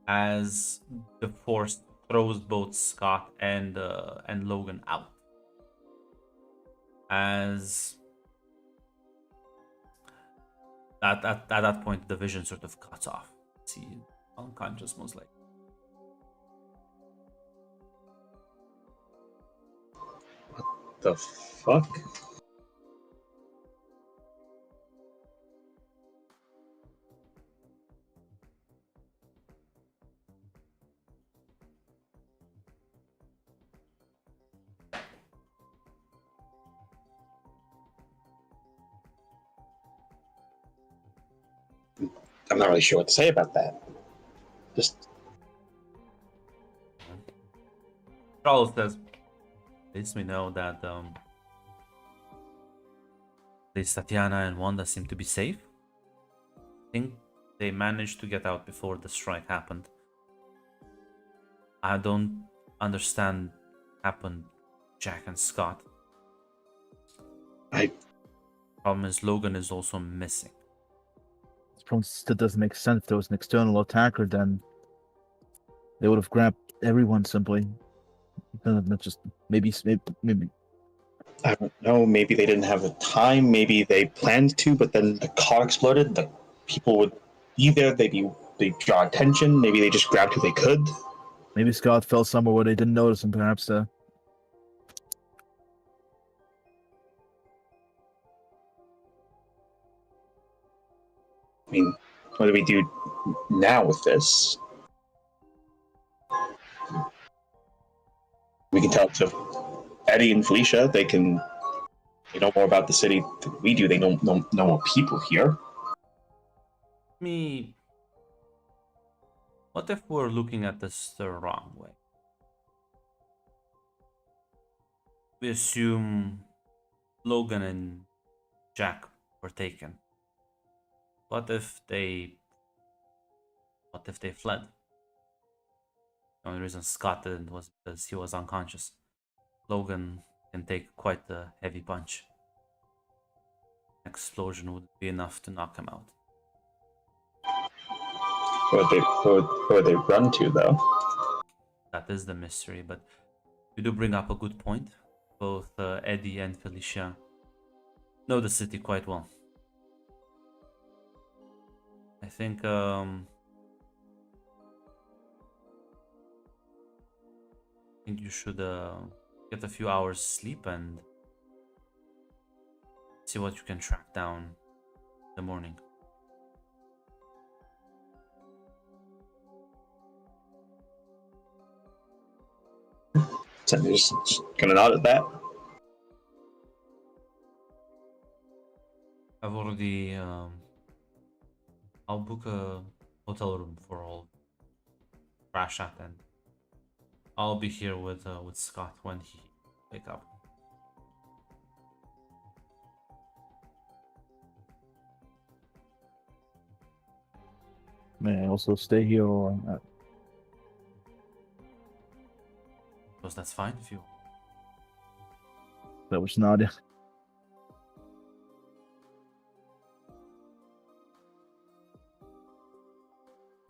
as the force throws both Scott and Logan out. As at that point, the vision sort of cuts off. See, unconscious most likely. The fuck? I'm not really sure what to say about that. Just Charles says, lets me know that this Tatiana and Wanda seem to be safe. I think they managed to get out before the strike happened. I don't understand what happened, Jack and Scott. Problem is Logan is also missing. That doesn't make sense. If there was an external attacker, then they would have grabbed everyone simply. Not just maybe. I don't know. Maybe they didn't have the time. Maybe they planned to, but then the car exploded. The people would be there. They draw attention. Maybe they just grabbed who they could. Maybe Scott fell somewhere where they didn't notice him. Perhaps. I mean, what do we do now with this? We can tell to Eddie and Felicia. They know more about the city than we do. They know more people here. What if we're looking at this the wrong way? We assume Logan and Jack were taken. What if they fled? The only reason Scott didn't was because he was unconscious. Logan can take quite a heavy punch. Explosion would be enough to knock him out. Where would they run to, though? That is the mystery, but you do bring up a good point. Both Eddie and Felicia know the city quite well. I think you should get a few hours sleep and see what you can track down in the morning. So I'm just gonna nod at that. I've already I'll book a hotel room for all crash at, and I'll be here with Scott when he wake up. May I also stay here, or Because that's fine if you. that was not it.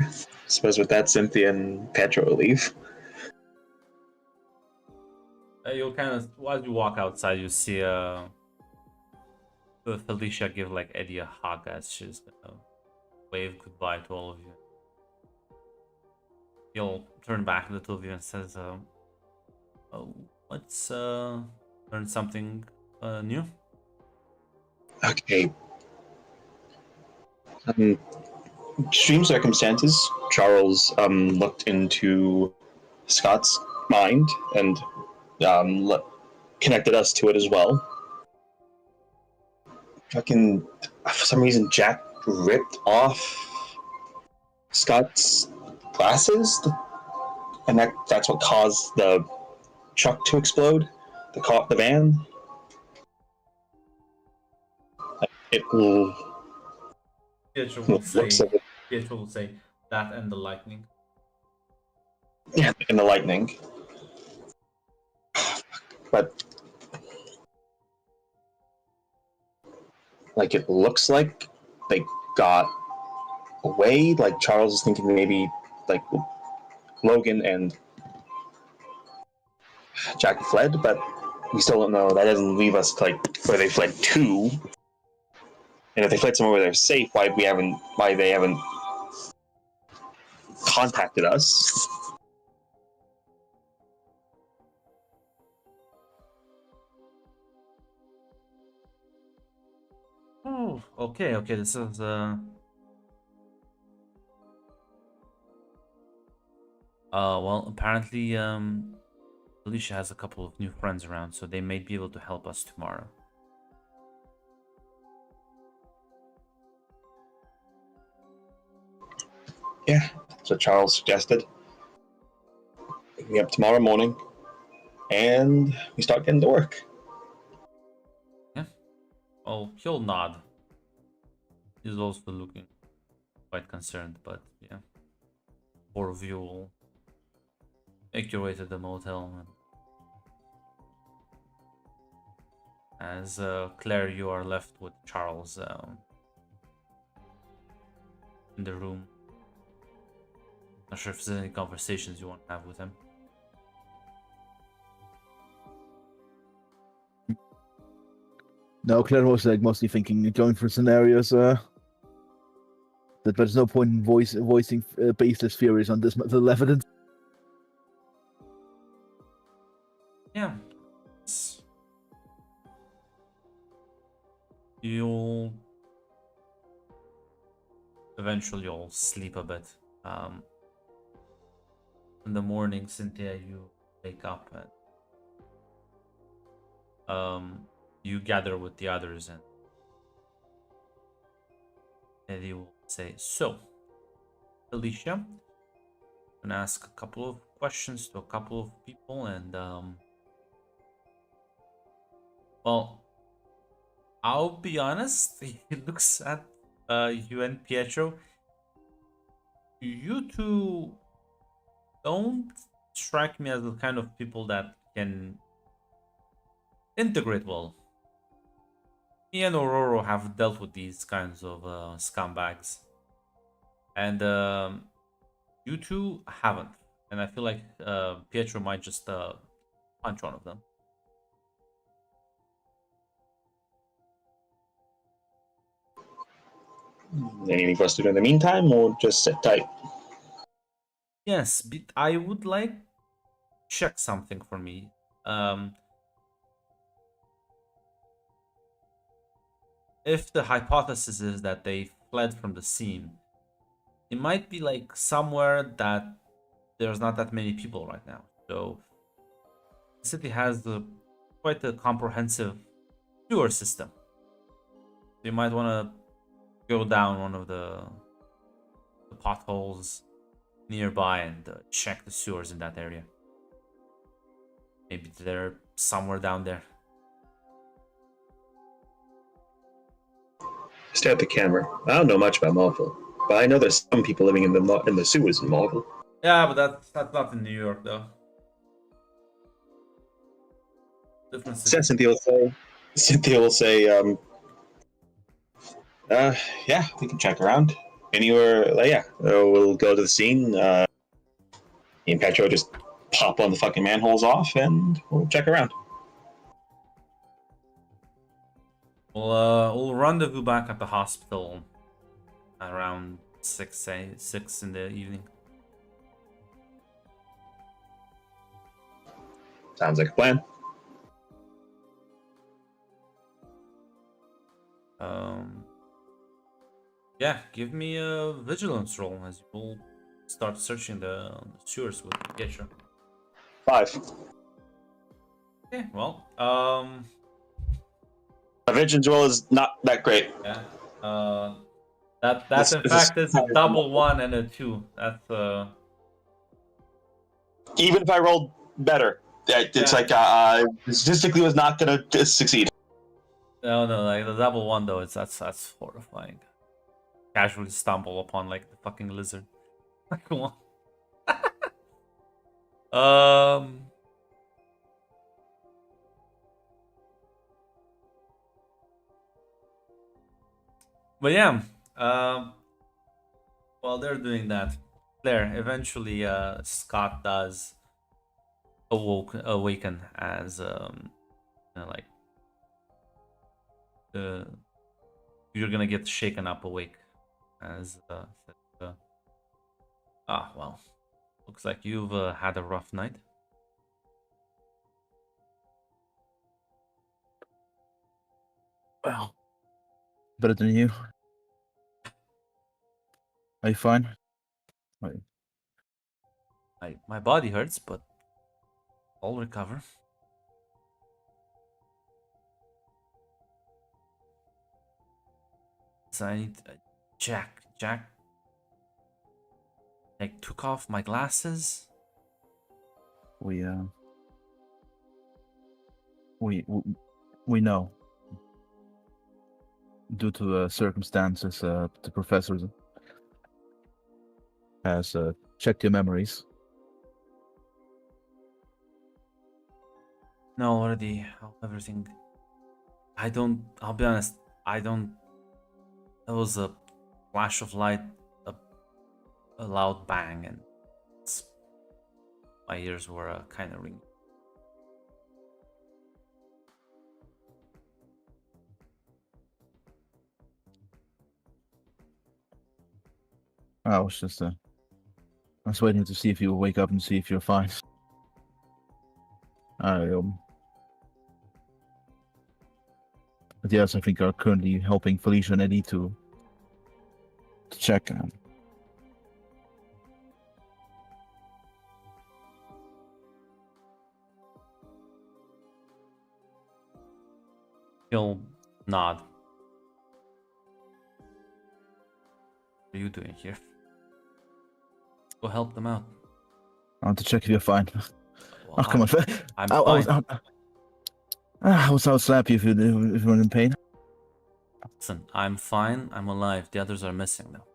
I suppose with that, Cynthia and Pedro will leave. You'll kind of, as you walk outside, you see Felicia give like Eddie a hug as she's gonna wave goodbye to all of you. He'll turn back to the two of you and says, "Oh, let's learn something new." Okay. Um, Extreme circumstances. Charles looked into Scott's mind and connected us to it as well. Fucking, for some reason, Jack ripped off Scott's glasses, and that's what caused the truck to explode. The van. It Pietro will looks say, like it, Pietro will say that and the lightning. yeah, in the lightning, but like it looks like they got away. Like Charles is thinking maybe like Logan and Jack fled, but we still don't know. That doesn't leave us like where they fled to. And if they fled somewhere where they're safe, why they haven't contacted us? Oh, okay, okay. This is well, apparently Alicia has a couple of new friends around, so they may be able to help us tomorrow. Yeah, that's what Charles suggested. Pick me up tomorrow morning, and we start getting to work. Yeah. Oh, he'll nod. He's also looking quite concerned, but yeah. Four of you will make your way to the motel. As Claire, you are left with Charles in the room. Not sure if there's any conversations you want to have with him. No, Claire was like mostly thinking, going through scenarios. That there's no point in voicing baseless theories on this little evidence. Yeah. You'll eventually you'll sleep a bit. In the morning, Cynthia, you wake up and you gather with the others and you will say, so, Alicia, I'm gonna ask a couple of questions to a couple of people and well, I'll be honest, he looks at you and Pietro. You two don't strike me as the kind of people that can integrate well. Me and Aurora have dealt with these kinds of scumbags, and you two haven't. And I feel like Pietro might just punch one of them. Anything for us to do in the meantime, or just sit tight? Yes, but I would like check something for me. If the hypothesis is that they fled from the scene, it might be like somewhere that there's not that many people right now. So the city has quite a comprehensive sewer system. You might want to go down one of the potholes nearby and check the sewers in that area. Maybe they're somewhere down there. Stare at the camera. I don't know much about Marvel, but I know there's some people living in the sewers in Marvel. Yeah, but that's not in New York though. Different city. Cynthia will say, yeah, we can check around anywhere. Yeah, we'll go to the scene. Me and Petro just pop on the fucking manholes off, and we'll check around. We'll rendezvous back at the hospital around 6 in the evening. Sounds like a plan. Yeah, give me a vigilance roll as you will start searching the sewers with Pietro. 5. Okay, well, My vigilance roll is not that great. yeah, that This in is fact is a double 1 and a 2. That's even if I rolled better, it's yeah. like statistically was not gonna succeed. No, like the double 1 though, that's horrifying. Casually stumble upon like the fucking lizard. Like come on. But yeah, while they're doing that, Claire, eventually Scott does awaken as like you're gonna get shaken up awake as well, looks like you've had a rough night. Well, better than you. Are you fine? Wait. My body hurts, but I'll recover. So I need Jack. I took off my glasses. We know. Due to circumstances, the professor has checked your memories. No, already everything. I'll be honest. There was a flash of light, a loud bang, and my ears were kind of ringing. I was just I was waiting to see if you will wake up and see if you're fine. But yes, I think are currently helping Felicia and Eddie to check. He'll nod. What are you doing here? Go help them out. I want to check if you're fine. Well, Oh, come on. I'm fine. I'll slap you if you're in pain. Listen, I'm fine. I'm alive. The others are missing though.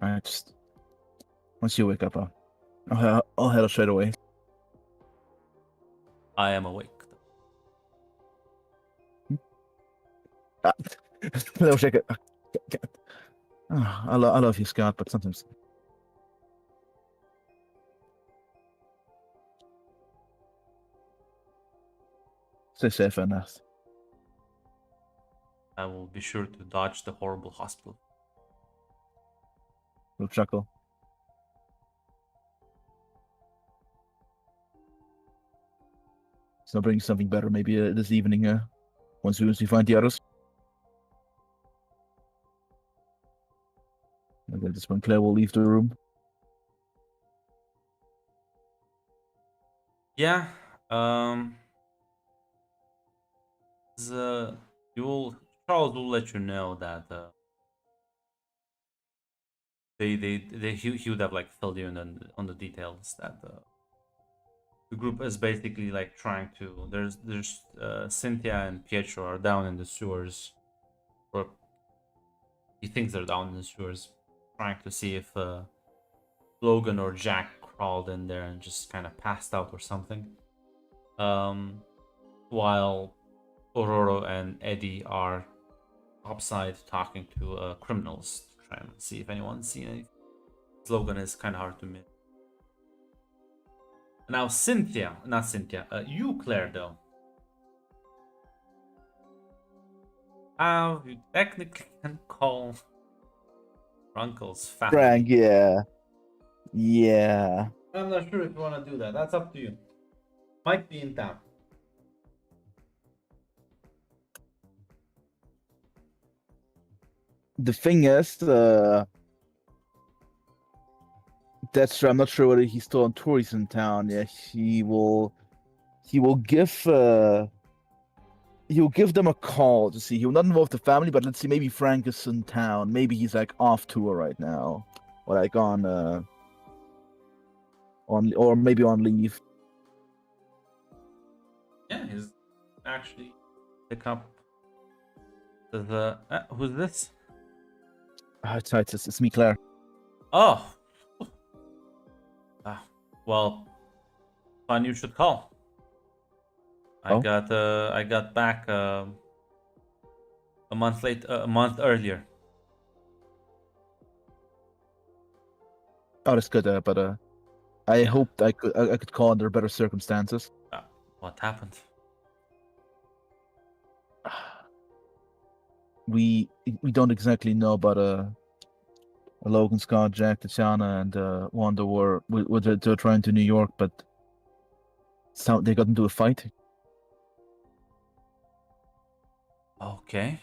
Alright, just once you wake up, I'll head straight away. I am awake. Little shake it. I love you, Scott, but sometimes. Stay safe, enough. I will be sure to dodge the horrible hospital. Little chuckle. So I'll bring something better maybe this evening. Once we find the others. And then just when Claire will leave the room. Yeah. Charles will let you know that he would have like filled you in on the details that the group is basically like trying to there's Cynthia and Pietro are down in the sewers, or he thinks they're down in the sewers, trying to see if Logan or Jack crawled in there and just kind of passed out or something. While Aurora and Eddie are upside talking to criminals to try and see if anyone's seen anything. Logan is kind of hard to miss. Now not Cynthia, you Claire though. You technically can call your uncle's family. Frank, yeah. Yeah. I'm not sure if you want to do that. That's up to you. Might be in town. The thing is, that's true. I'm not sure whether he's still on tour. He's in town. Yeah, he will give he'll give them a call to see. He will not involve the family, but let's see. Maybe Frank is in town. Maybe he's like off tour right now, or like on or maybe on leave. Yeah, he's actually pick up the who's this? It's me, Claire. Oh, well, fun. You should call. Oh? I got back a month earlier. Oh, that's good. But I Yeah. hoped I could call under better circumstances. What happened? We don't exactly know, but Logan, Scott, Jack, Tatiana, and Wanda they're trying to New York, but they got into a fight, Okay.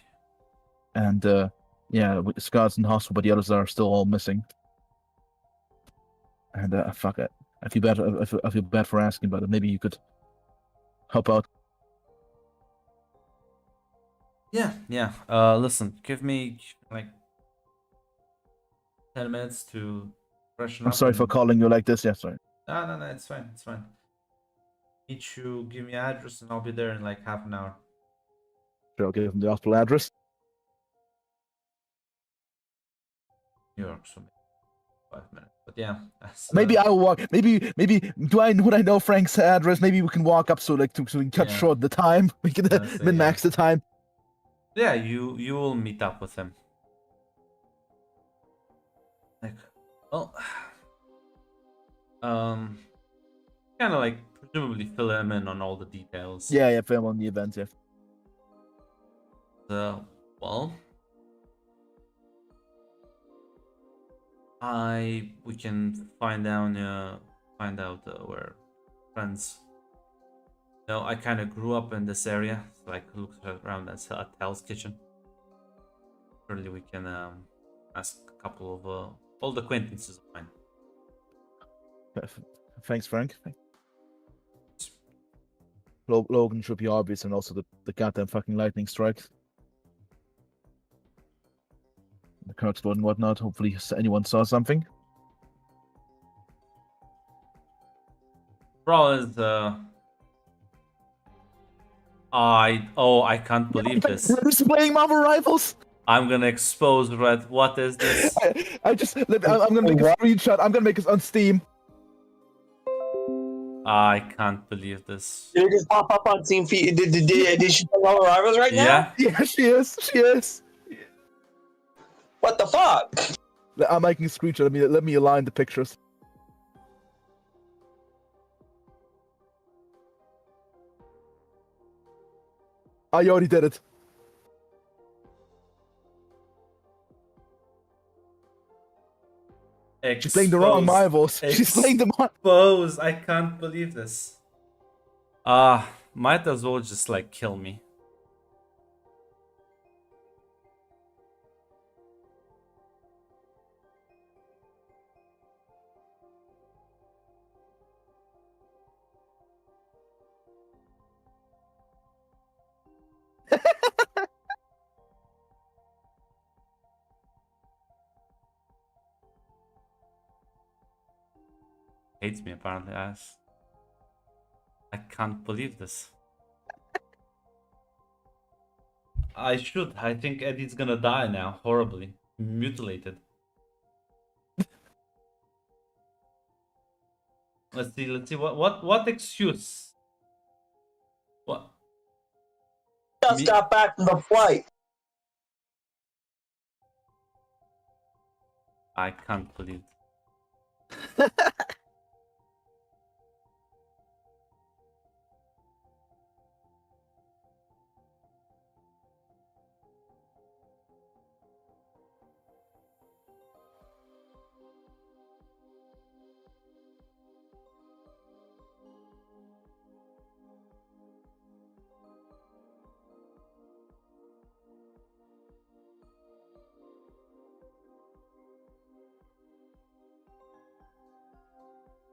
and yeah, Scott's in hospital, but the others are still all missing. And fuck it, I feel bad. I feel bad for asking, but maybe you could help out. Yeah, yeah. Listen, give me like 10 minutes to freshen I'm up. sorry for calling you like this. Yeah, sorry. No, it's fine. It's fine. Each you give me address and I'll be there in like half an hour. Sure, I'll give him the hospital address. New York, so maybe 5 minutes. But yeah, that's, Maybe I will walk. Maybe would I know Frank's address? Maybe we can walk up so we can cut Yeah. short the time. We can Let's say, min max the time. yeah. You will meet up with him. Like, well, kind of like presumably fill him in on all the details. Yeah, film on the event. Yeah. Well, we can find out where friends. You know, I kind of grew up in this area, so I looked around at Hell's Kitchen. Surely we can ask a couple of old acquaintances of mine. Thanks, Frank. Logan should be obvious, and also the goddamn fucking lightning strikes, the car explode and whatnot. Hopefully, anyone saw something. Problem is, I can't believe this. Who's playing Marvel Rivals? I'm gonna expose Red. What is this? I'm gonna make a screenshot. I'm gonna make it on Steam. I can't believe this. Did it just pop up on Team Feed? Did she play all her rivals right now? Yeah. Yeah, she is. She is. What the fuck? I'm making a screenshot. Let me align the pictures. I already did it. She's playing the wrong Marvels. She's playing the Expose. I can't believe this. Might as well just like kill me. Hates me apparently, as I can't believe this. I should. I think Eddie's gonna die now, horribly mutilated. Let's see. What excuse? What? Just got back from the flight. I can't believe.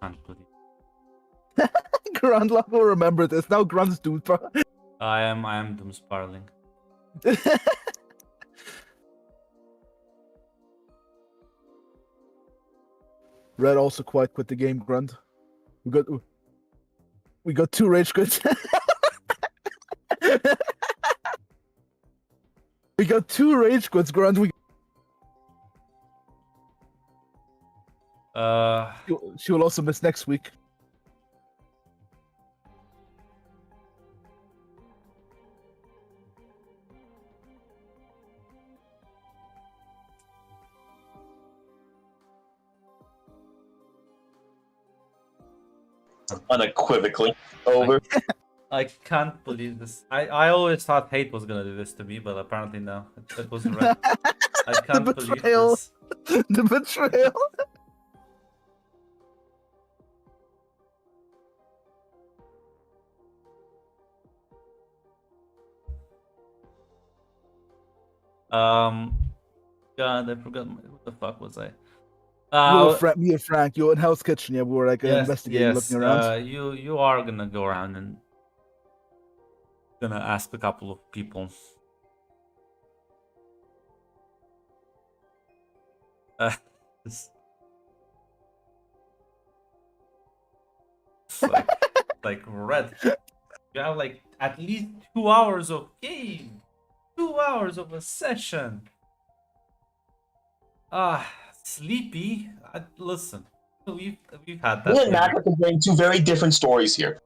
Can't believe. Grundlock will remember this. Now Grund's dude. I am doom spiraling. Red also quite quit the game, Grunt. We got 2 rage quits. We got 2 rage quits, Grunt. She will also miss next week. Unequivocally over. I can't believe this. I always thought hate was gonna do this to me, but apparently no. It was red. I can't believe betrayal. this. The betrayal. God, I forgot what the fuck was I? Me and Frank, you in Hell's Kitchen, yeah, we were like investigating, yes. looking around. You are gonna go around and gonna ask a couple of people. This, it's like red. You have like at least 2 hours of game, 2 hours of a session. Sleepy. Listen, we've had that. Me and Matt are comparing 2 very different stories here.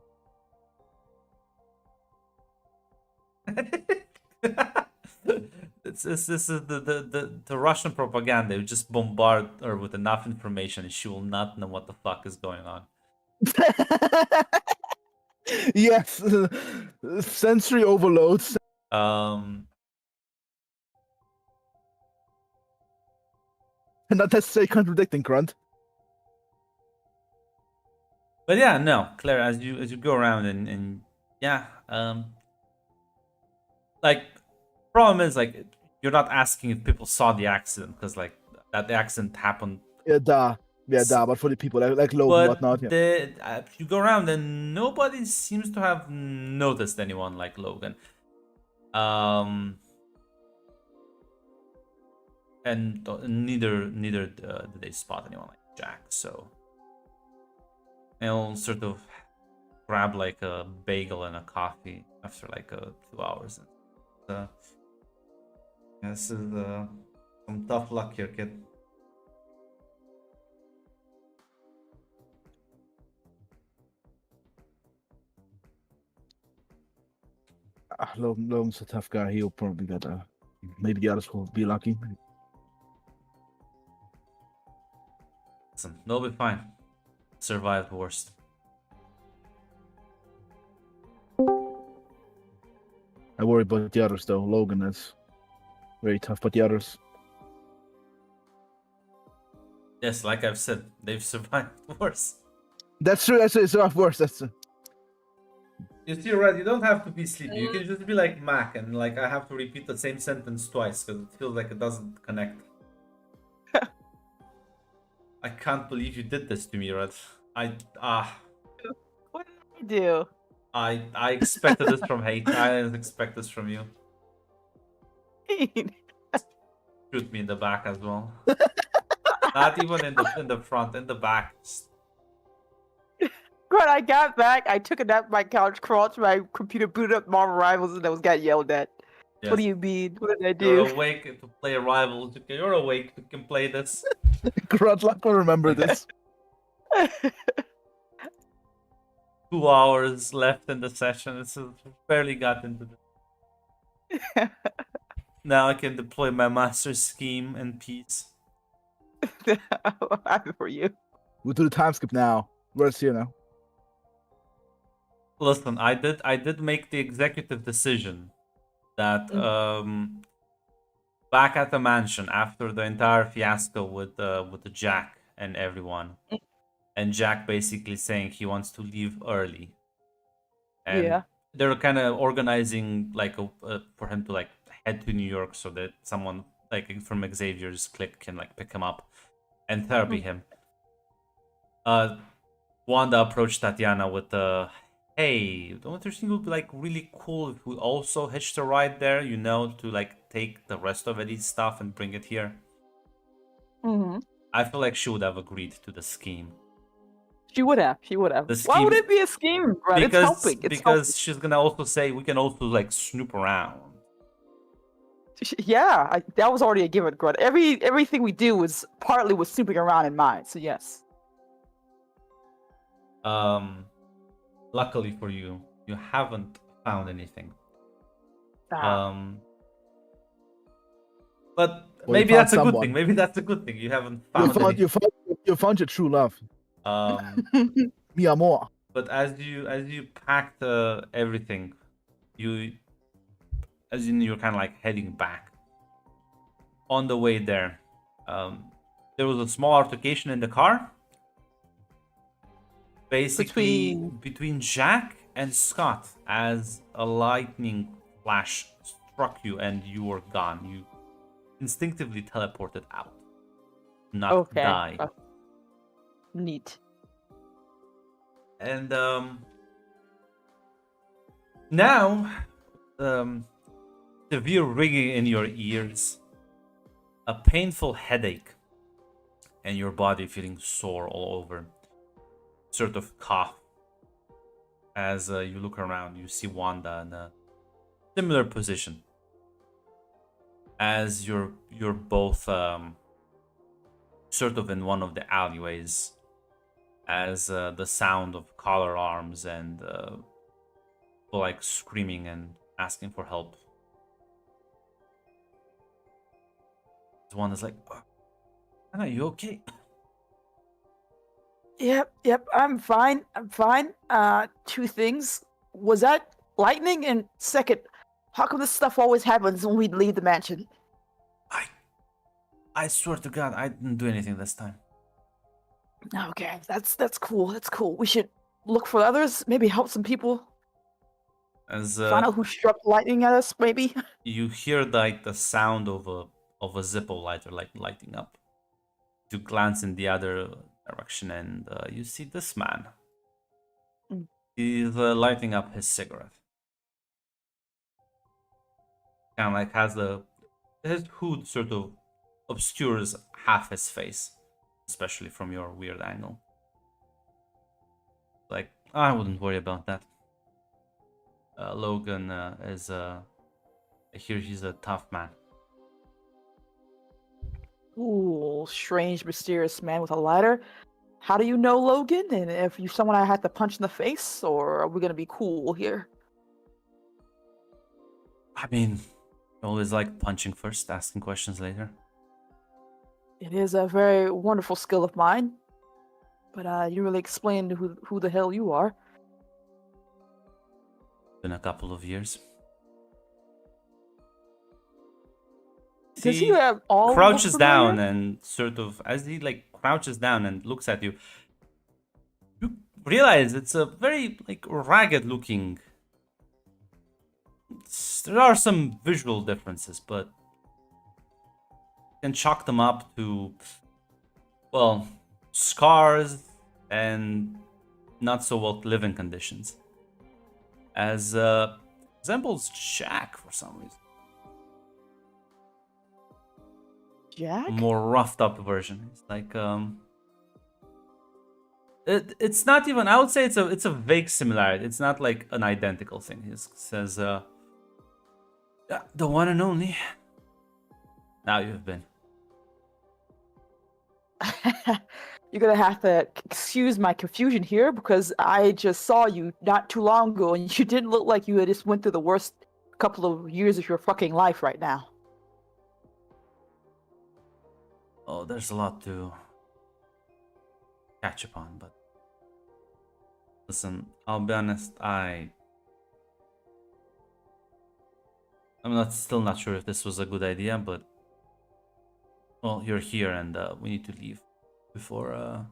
This is the Russian propaganda. You just bombard her with enough information, and she will not know what the fuck is going on. Yes, sensory overloads. Not necessarily contradicting, Grunt. But yeah, no, Claire, as you go around and yeah, like problem is like you're not asking if people saw the accident because like that the accident happened. Yeah, but for the people like Logan, But whatnot. Yeah. you go around and nobody seems to have noticed anyone like Logan. And neither did they spot anyone like Jack. So they'll sort of grab like a bagel and a coffee after like 2 hours. This is some tough luck here, kid. Logan's a tough guy. He'll probably get maybe the others will be lucky. Listen, they'll be fine. Survive the worst. I worry about the others though. Logan is very tough, but the others. Yes, like I've said, they've survived the worst. That's true. That's it's not worse. That's You see, Red, you don't have to be sleepy. You can just be like Mac, and like I have to repeat the same sentence twice because it feels like it doesn't connect. I can't believe you did this to me, Red. What did I do? I expected this from hate. I didn't expect this from you. Shoot me in the back as well. Not even in the front, in the back. When I got back, I took a nap on my couch, crawled to my computer, booted up Marvel Rivals, and I was got yelled at. Yes. What do you mean? What did I do? You're awake to play Rivals. You're awake. You can play this. Grudlock will remember this. 2 hours left in the session. It's barely got into the... Now I can deploy my master scheme in peace. I'm happy for you. We'll do the time skip now. Where's here now? Listen, I did make the executive decision that back at the mansion after the entire fiasco with the Jack and everyone, and Jack basically saying he wants to leave early. And Yeah. they're kind of organizing like for him to like head to New York so that someone like from Xavier's clique can like pick him up and therapy him. Wanda approached Tatiana with the, "Hey, don't you think it would be like really cool if we also hitched a ride there? You know, to like take the rest of Eddie's stuff and bring it here." Hmm. I feel like she would have agreed to the scheme. She would have. She would have. The Why would scheme it be a scheme, Brad? It's because helping. It's helping. because she's gonna also say we can also like snoop around. Yeah, that was already a given, Grunt. Everything we do is partly with snooping around in mind. So yes. Luckily for you, you haven't found anything. Ah, But Well, you maybe found that's a good someone. thing. Maybe that's a good thing. You haven't You found found any. you found your true love. Um, Mi amor. but as you packed everything, you as you you're kind of like heading back. On the way there, there was a small altercation in the car. Basically, Between between Jack and Scott, as a lightning flash struck you and you were gone. You instinctively teleported out, not okay, die. neat. And now, um, severe ringing in your ears, a painful headache, and your body feeling sore all over. Sort of cough. As you look around, you see Wanda in a similar position. As you're both sort of in one of the alleyways, as the sound of collar arms and people like screaming and asking for help. Wanda's like, "Oh, Anna, you okay?" Yep, I'm fine. I'm fine. Two things. Was that lightning? And second, how come this stuff always happens when we leave the mansion? I swear to God, I didn't do anything this time. Okay, that's cool. That's cool. We should look for others. Maybe help some people. As Find out who struck lightning at us. Maybe. you hear like the sound of a Zippo lighter like lighting up. You glance in the other direction and you see this man. Mm. He's lighting up his cigarette. Kind of like has his hood sort of obscures half his face, especially from your weird angle. Like, I wouldn't worry about that. Logan is I hear he's a tough man. Ooh, strange, mysterious man with a lighter. How do you know Logan? And if you're someone I had to punch in the face, or are we gonna be cool here? I mean, always like punching first, asking questions later. It is a very wonderful skill of mine, but you really explained who the hell you are. Been a couple of years. Does he have all crouches look down familiar? and sort of as he like crouches down and looks at you, you realize it's a very like ragged looking. There are some visual differences, but you can chalk them up to, well, scars and not so well living conditions. As resembles Jack for some reason. Jack? A more roughed up version. It's like it's not even, I would say it's a vague similarity. It's not like an identical thing. It says yeah, the one and only. Now you've been. You're gonna have to excuse my confusion here because I just saw you not too long ago and you didn't look like you had just went through the worst couple of years of your fucking life right now. Oh, there's a lot to catch up on, but listen, I'll be honest, I'm still not sure if this was a good idea, but well, you're here and we need to leave before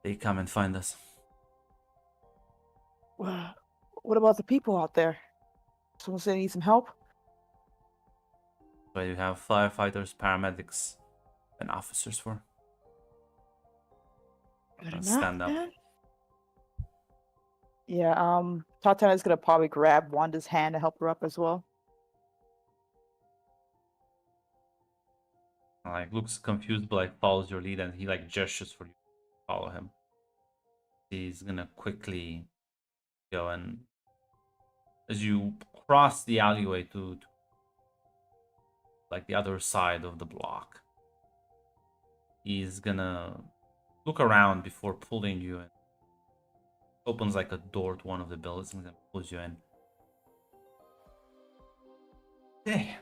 they come and find us. What about the people out there? Someone say they need some help? But you have firefighters, paramedics, and officers for. Good enough, stand up. man. Yeah, Tatana's gonna probably grab Wanda's hand to help her up as well. Like looks confused, but like follows your lead, and he like gestures for you to follow him. He's gonna quickly go, and as you cross the alleyway to like the other side of the block, he's gonna look around before pulling you in. Opens like a door to one of the buildings and pulls you in. Okay.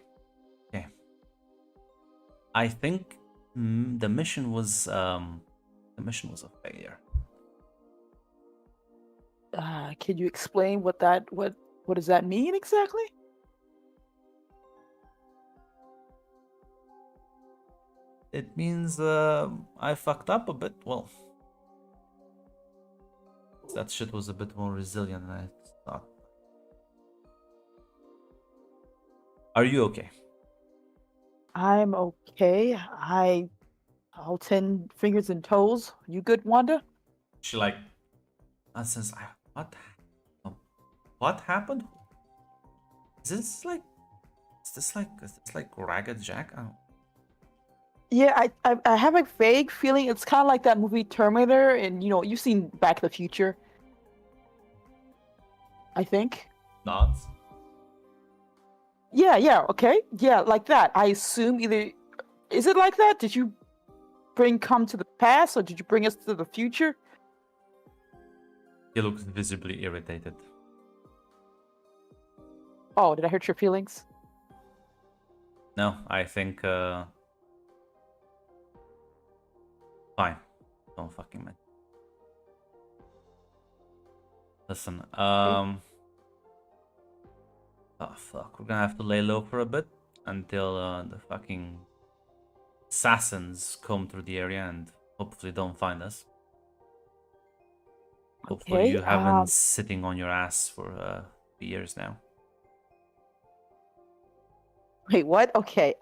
I think the mission was a failure. Can you explain what does that mean exactly? It means I fucked up a bit. Well, that shit was a bit more resilient than I thought. Are you okay? I'm okay. All 10 fingers and toes. You good, Wanda? She like, since what happened? Is this like Ragged Jack? I don't... Yeah, I have a vague feeling it's kind of like that movie Terminator, and you've seen Back to the Future. I think. Nods. Yeah, okay. Yeah, like that. I assume either is it like that? Did you come to the past or did you bring us to the future? He looks visibly irritated. Oh, did I hurt your feelings? No, I think fine. Don't fucking mind. Listen, oh fuck, we're gonna have to lay low for a bit until the fucking assassins come through the area and hopefully don't find us. Hopefully Okay, you haven't been sitting on your ass for years now. Wait, what? Okay,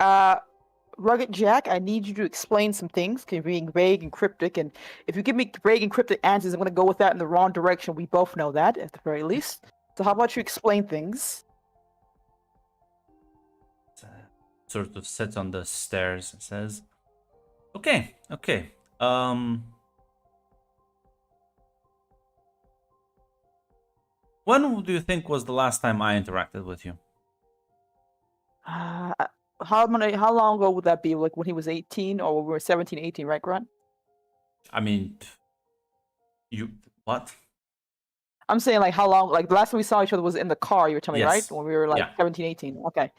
Rugged Jack, I need you to explain some things. You're being vague and cryptic, and if you give me vague and cryptic answers, I'm gonna go with that in the wrong direction. We both know that, at the very least. So how about you explain things? Sort of sits on the stairs and says, okay. When do you think was the last time I interacted with you? How long ago would that be? Like when he was 18 or when we were 17, 18, right, Grunt? I mean, you what? I'm saying like how long, like the last time we saw each other was in the car, you were telling me, right? Yes. When we were like Yeah. 17, 18. Okay.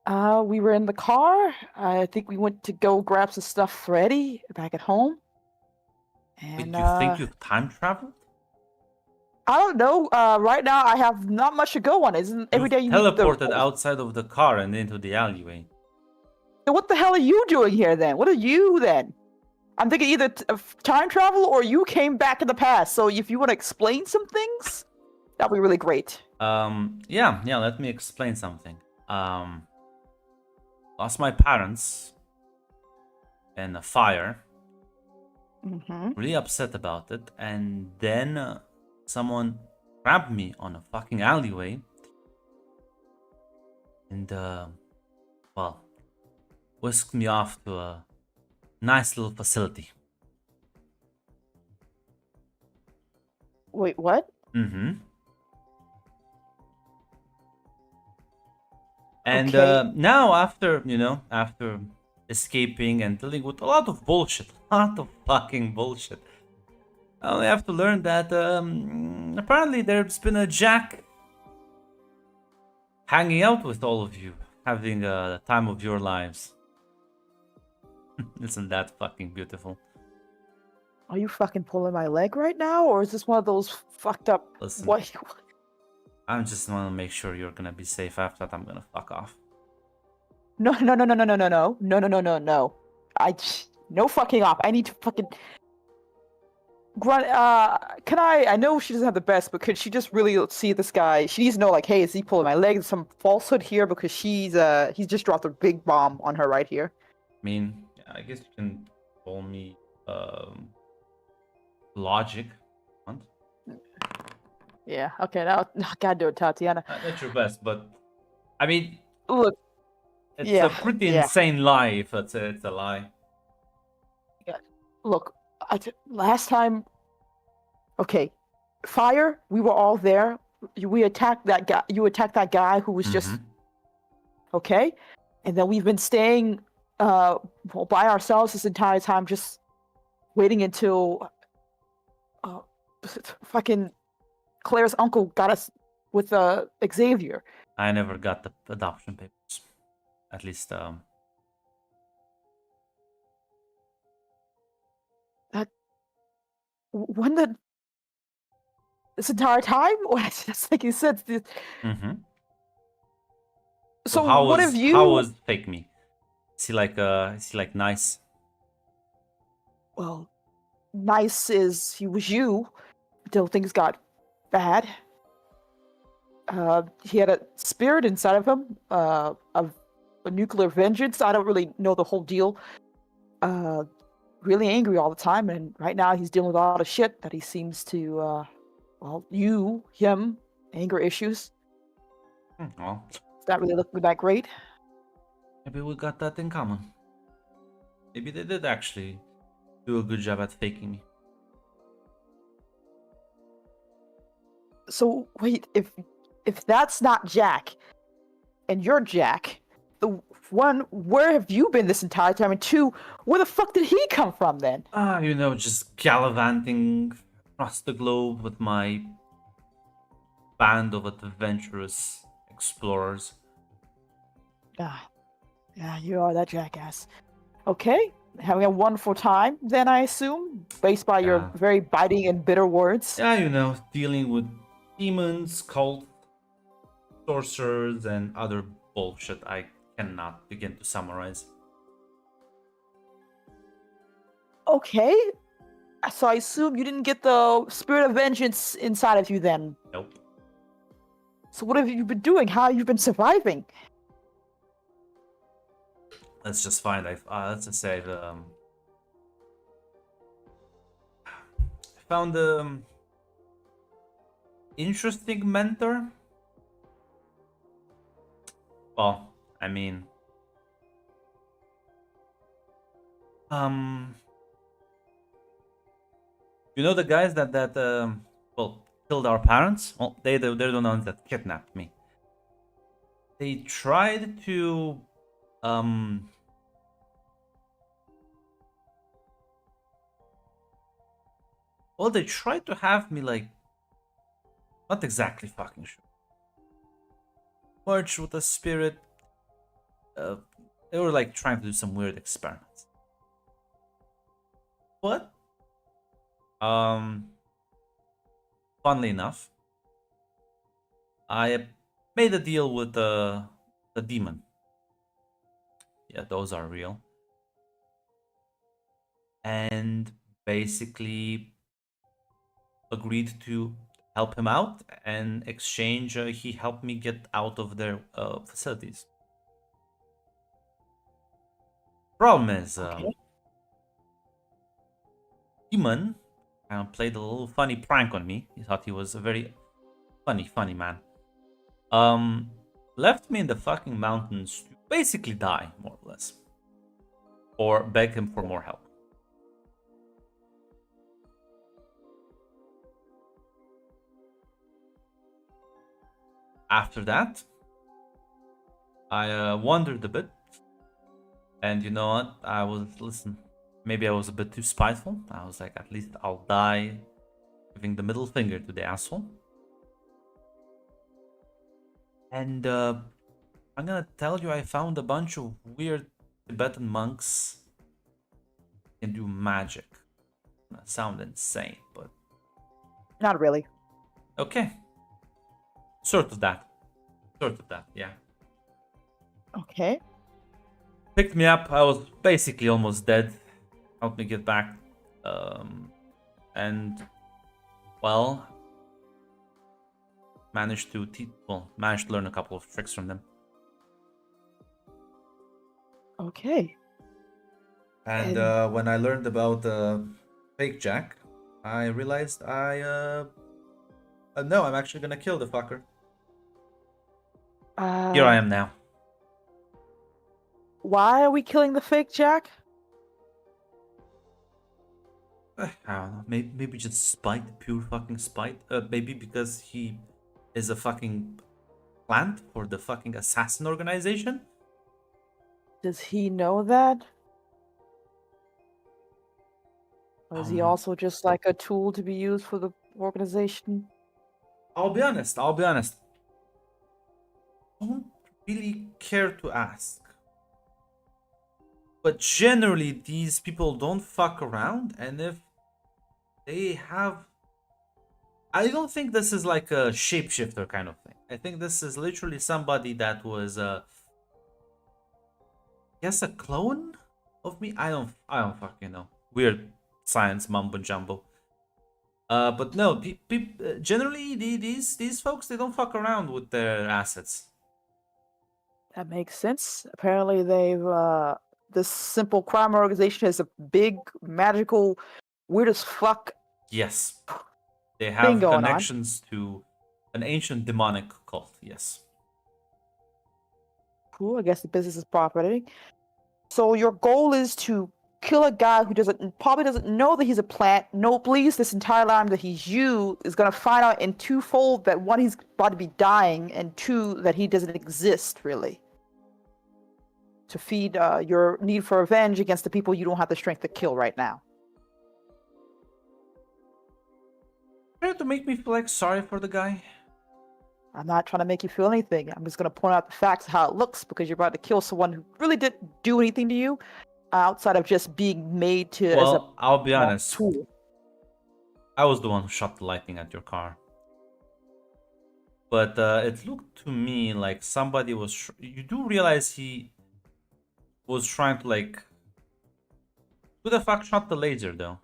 We were in the car. I think we went to go grab some stuff for Eddie back at home. And Wait, you think you've time traveled? I don't know. Right now I have not much to go on. Isn't every day you teleported outside of the car and into the alleyway. What the hell are you doing here then? What are you then? I'm thinking either time travel or you came back in the past. So if you want to explain some things, that'd be really great. Yeah, let me explain something. Lost my parents in a fire. Mm-hmm. Really upset about it, and then someone grabbed me on a fucking alleyway and well, whisked me off to a nice little facility. Wait, what? Mm-hmm. And Okay. now after escaping and dealing with a lot of fucking bullshit, I only have to learn that apparently there's been a Jack hanging out with all of you, having the time of your lives. Isn't that fucking beautiful? Are you fucking pulling my leg right now, or is this one of those fucked up? Listen, What? I just want to make sure you're gonna be safe. After that, I'm gonna fuck off. No. No fucking off. I need to fucking. Grunt, can I know she doesn't have the best, but could she just really see this guy? She needs to know, like, hey, is he pulling my leg? There's some falsehood here because he's just dropped a big bomb on her right here. I mean, I guess you can call me logic. What? Yeah. Okay. Now I gotta do it, Tatiana. Not your best, but I mean, Look. it's a Yeah. pretty Yeah. insane lie if it's a lie. Look. Last time. Okay. Fire. We were all there. We attacked that guy. You attacked that guy who was just Mhm. okay, and then we've been staying well, by ourselves this entire time, just waiting until uh, fucking Claire's uncle got us with Xavier. I never got the adoption papers. At least, When did this entire time? Just like you said. mhm. So how what was have you? how was fake me? Is he like nice? Well, nice is he was you until things got bad. He had a spirit inside of him, of a nuclear vengeance. I don't really know the whole deal. Really angry all the time, and right now he's dealing with a lot of shit that he seems to, him, anger issues. Well, It's not really looking that great. maybe we got that in common. Maybe they did actually do a good job at faking me. So wait, if that's not Jack, and you're Jack, the one, where have you been this entire time? And two, where the fuck did he come from then? Just gallivanting across the globe with my band of adventurous explorers. Ah, yeah, you are that jackass. Okay, having a wonderful time, then I assume, based by your Yeah. very biting and bitter words. Yeah, dealing with demons, cults, sorcerers, and other bullshit I cannot begin to summarize. Okay, so I assume you didn't get the spirit of vengeance inside of you then. Nope. So what have you been doing? How have you been surviving? Let's just find. Let's just say I found interesting mentor. Well, I mean, the guys that killed our parents. Well, they're the ones that kidnapped me. They tried to well, they tried to have me like not exactly fucking sure. Merge with a spirit. They were like trying to do some weird experiments. But funnily enough, I made a deal with the demon. Yeah, those are real. And basically agreed to help him out, and exchange he helped me get out of their facilities. Problem is, Okay. demon played a little funny prank on me. He thought he was a very funny man. Left me in the fucking mountains to basically die, more or less, or beg him for more help. After that, I wondered a bit, and you know what? Maybe I was a bit too spiteful. I was like, at least I'll die giving the middle finger to the asshole. And I'm gonna tell you, I found a bunch of weird Tibetan monks who can do magic. That sound insane, but Not really. okay. Sort of that, yeah. Okay. Picked me up. I was basically almost dead. Helped me get back. And well, managed to learn a couple of tricks from them. Okay. And when I learned about fake Jack, I realized no, I'm actually gonna kill the fucker. Here I am now. Why are we killing the fake Jack? I don't know. Maybe just spite, pure fucking spite. Maybe because he is a fucking plant for the fucking assassin organization. Does he know that? Or I is don't he know. also just like a tool to be used for the organization? I'll be honest. I don't really care to ask. But generally, these people don't fuck around, and if they have, I don't think this is like a shapeshifter kind of thing. I think this is literally somebody that was, guess a clone of me. I don't fucking know. Weird science mumbo jumbo. But no, generally these folks, they don't fuck around with their assets. That makes sense. Apparently, this simple crime organization has a big, magical, weird as fuck Yes, they thing have going on. connections to an ancient demonic cult. Yes. Cool. I guess the business is profiting. So your goal is to kill a guy who probably doesn't know that he's a plant. No, believes this entire time that he's you. Is gonna find out in twofold that one, he's about to be dying, and two, that he doesn't exist really. To feed your need for revenge against the people you don't have the strength to kill right now. Try to make me feel like sorry for the guy. I'm not trying to make you feel anything. I'm just going to point out the facts of how it looks, because you're about to kill someone who really didn't do anything to you outside of just being made to as a Well, I'll be honest. tool. I was the one who shot the lightning at your car. But it looked to me like somebody was. You do realize he was trying to like. Who the fuck shot the laser though?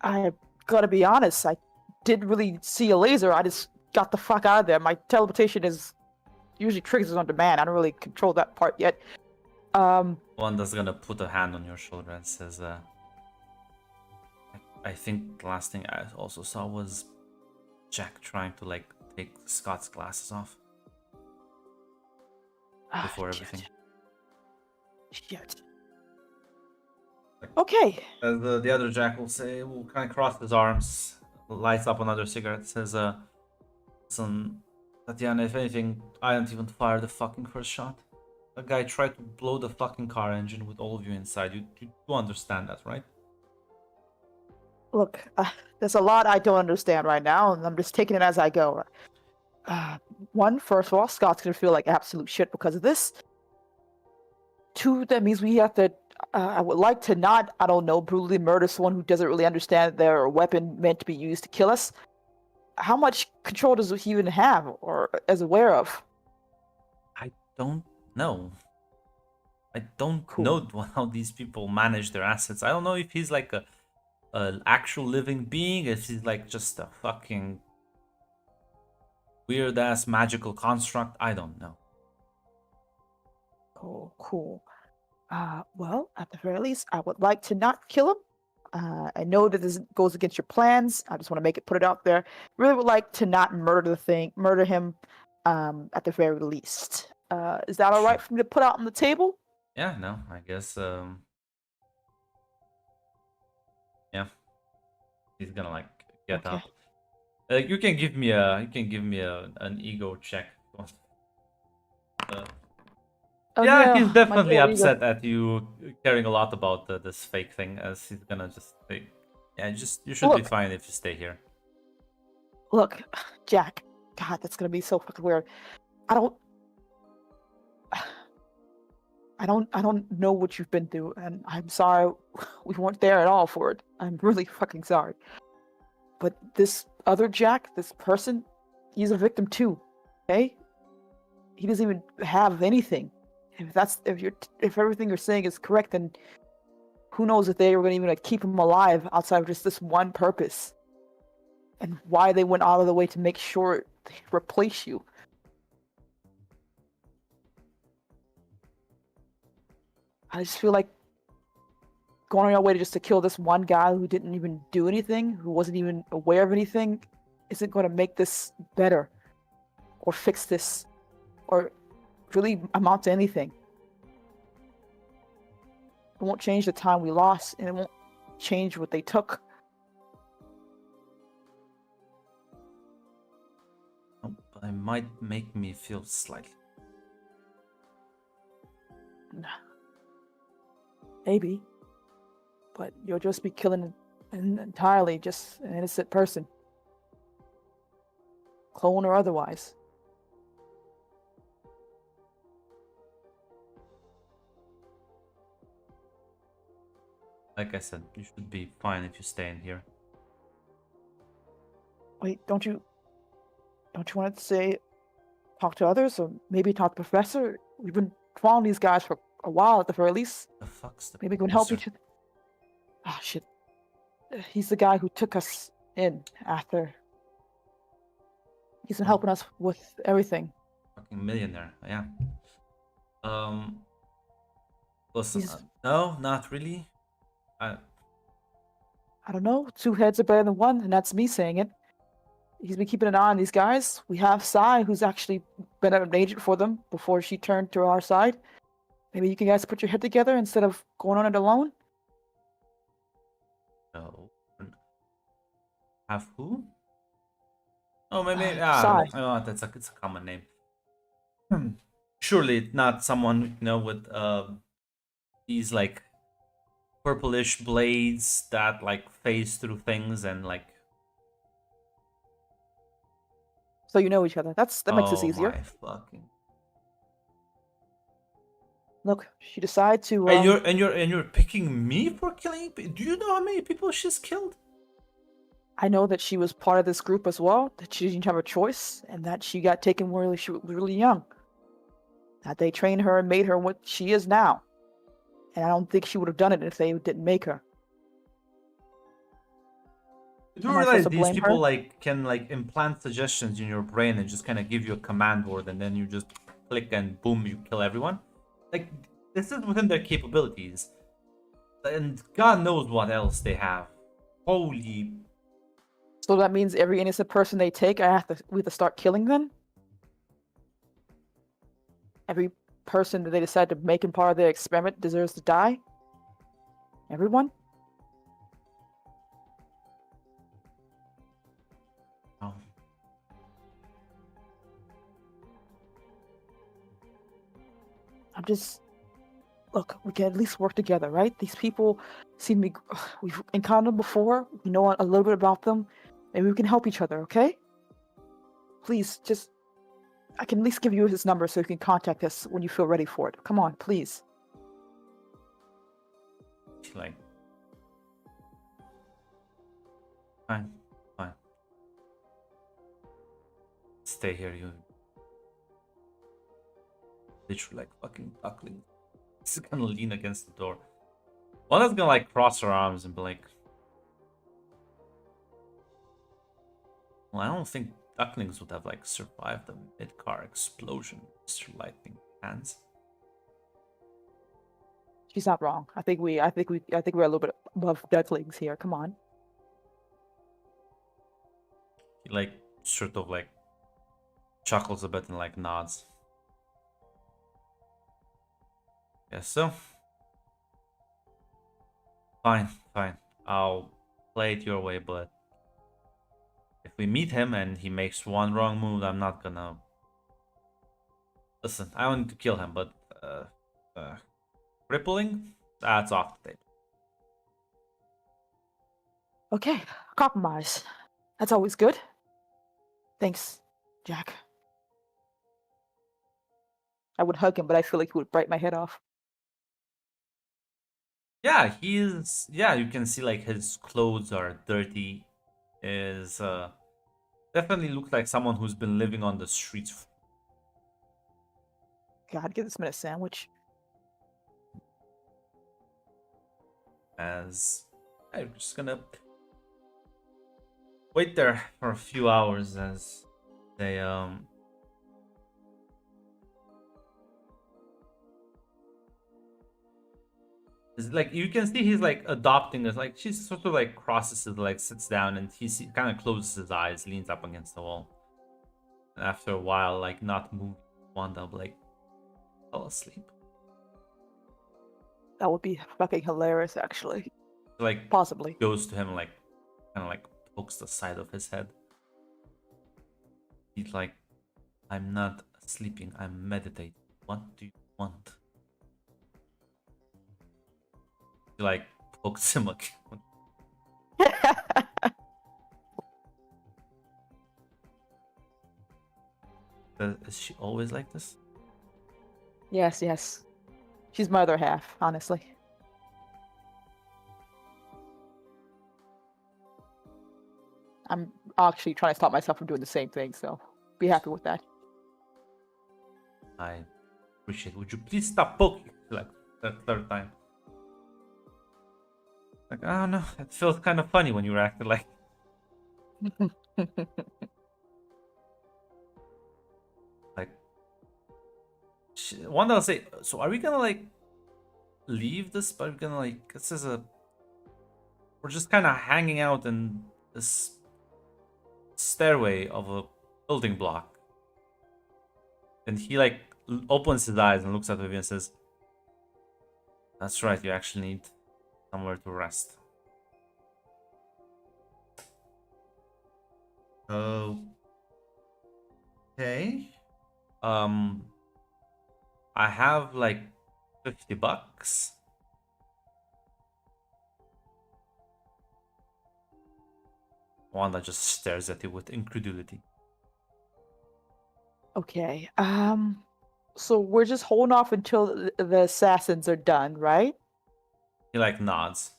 I gotta be honest, I didn't really see a laser. I just got the fuck out of there. My teleportation is usually triggers on demand. I don't really control that part yet. One that's gonna put a hand on your shoulder and says, I think the last thing I also saw was Jack trying to like take Scott's glasses off before everything. Shit. Okay. As the other Jack will say, will kind of cross his arms, lights up another cigarette, says, listen, Tatiana, if anything, I didn't even fire the fucking first shot. That guy tried to blow the fucking car engine with all of you inside. You do understand that, right? Look, there's a lot I don't understand right now, and I'm just taking it as I go. First of all, Scott's gonna feel like absolute shit because of this. Two, that means we have to. I would like to not, I don't know, brutally murder someone who doesn't really understand their weapon meant to be used to kill us. How much control does he even have, or is aware of? I don't know. I don't Cool. know how these people manage their assets. I don't know if he's like an actual living being, if he's like just a fucking weird ass magical construct. I don't know. Cool. Well, at the very least, I would like to not kill him. I know that this goes against your plans. I just want to put it out there. Really would like to not murder him, at the very least. Is that all right for me to put out on the table? Yeah, no, I guess yeah. He's gonna like get Okay. up. You can give me an ego check. Yeah, he's definitely upset at you caring a lot about this fake thing. As he's gonna just like, yeah, you should be fine if you stay here. Look, Jack. God, that's gonna be so fucking weird. I don't know what you've been through, and I'm sorry we weren't there at all for it. I'm really fucking sorry. But this other Jack, this person, he's a victim too. Okay? He doesn't even have anything. If everything you're saying is correct, then who knows if they were going to even keep him alive outside of just this one purpose, and why they went out of the way to make sure they replace you. I just feel like going on your way just to kill this one guy who didn't even do anything, who wasn't even aware of anything, isn't going to make this better or fix this or really amount to anything. It won't change the time we lost, and it won't change what they took. But it might make me feel slightly. Maybe. But you'll just be killing an entirely just an innocent person. Clone or otherwise. Like I said, you should be fine if you stay in here. Wait, don't you want to say talk to others or maybe talk to Professor? We've been following these guys for a while at the very least. The fuck's the Maybe we can help professor? each other. Ah, shit. He's the guy who took us in after. He's been helping us with everything. Fucking millionaire, yeah. Listen, He's- no, not really. I don't know. 2 heads are better than one, and that's me saying it. He's been keeping an eye on these guys. We have Sai, who's actually been an agent for them before she turned to our side. Maybe you can guys put your head together instead of going on it alone. No. Have who? Oh, maybe. Sai. It's a common name. Surely not someone with these like purplish blades that like phase through things and like. So you know each other. That makes this Oh easier. my fucking. Look, she decided to. And you're picking me for killing. Do you know how many people she's killed? I know that she was part of this group as well. That she didn't have a choice, and that she got taken when she was really young. That they trained her and made her what she is now. And I don't think she would have done it if they didn't make her. Do you Am I realize supposed to these blame people her? like can like implant suggestions in your brain and just kind of give you a command word and then you just click and boom, you kill everyone? Like, this is within their capabilities. And God knows what else they have. Holy. So that means every innocent person they take, we have to start killing them? Every person that they decide to make in part of their experiment deserves to die? Everyone? Oh. I'm just... Look, we can at least work together, right? These people seem to be... We've encountered them before. We know a little bit about them. Maybe we can help each other, okay? Please, just... I can at least give you his number so you can contact us when you feel ready for it. Come on, please. Like. Fine. Stay here, you. Literally like fucking duckling. He's gonna lean against the door. One is gonna like cross her arms and be like, well, I don't think ducklings would have like survived a mid-car explosion, Mr. Lightning Hands. She's not wrong. I think we're a little bit above ducklings here. Come on. He like sort of like chuckles a bit and like nods. Guess so. Fine. I'll play it your way, but if we meet him and he makes one wrong move, I'm not gonna... Listen, I want to kill him, but crippling? That's off the table. Okay, compromise. That's always good. Thanks, Jack. I would hug him, but I feel like he would bite my head off. Yeah, you can see like his clothes are dirty. Is definitely looks like someone who's been living on the streets. God, give this man a sandwich. As I'm just gonna wait there for a few hours as they It's like you can see he's like adopting this. Like she sort of like crosses his legs, sits down, and he kind of closes his eyes, leans up against the wall. And after a while, like not moving, Wanda like fell asleep. That would be fucking hilarious, actually. Like Possibly. goes to him and like kind of like pokes the side of his head. He's like, I'm not sleeping, I'm meditating. What do you want? He like pokes him like. Is she always like this? Yes, yes. She's my other half, honestly. I'm actually trying to stop myself from doing the same thing, so be happy with that. I appreciate it. Would you please stop poking? Like the third time. Like, I don't know. It feels kind of funny when you acted like. Like. One day I'll say, so are we gonna like leave this? Are we gonna like. This is a. We're just kind of hanging out in this stairway of a building block. And he like opens his eyes and looks at Vivian and says, that's right, you actually need somewhere to rest. Okay. I have like $50. Wanda just stares at you with incredulity. Okay. So we're just holding off until the assassins are done, right? He like nods.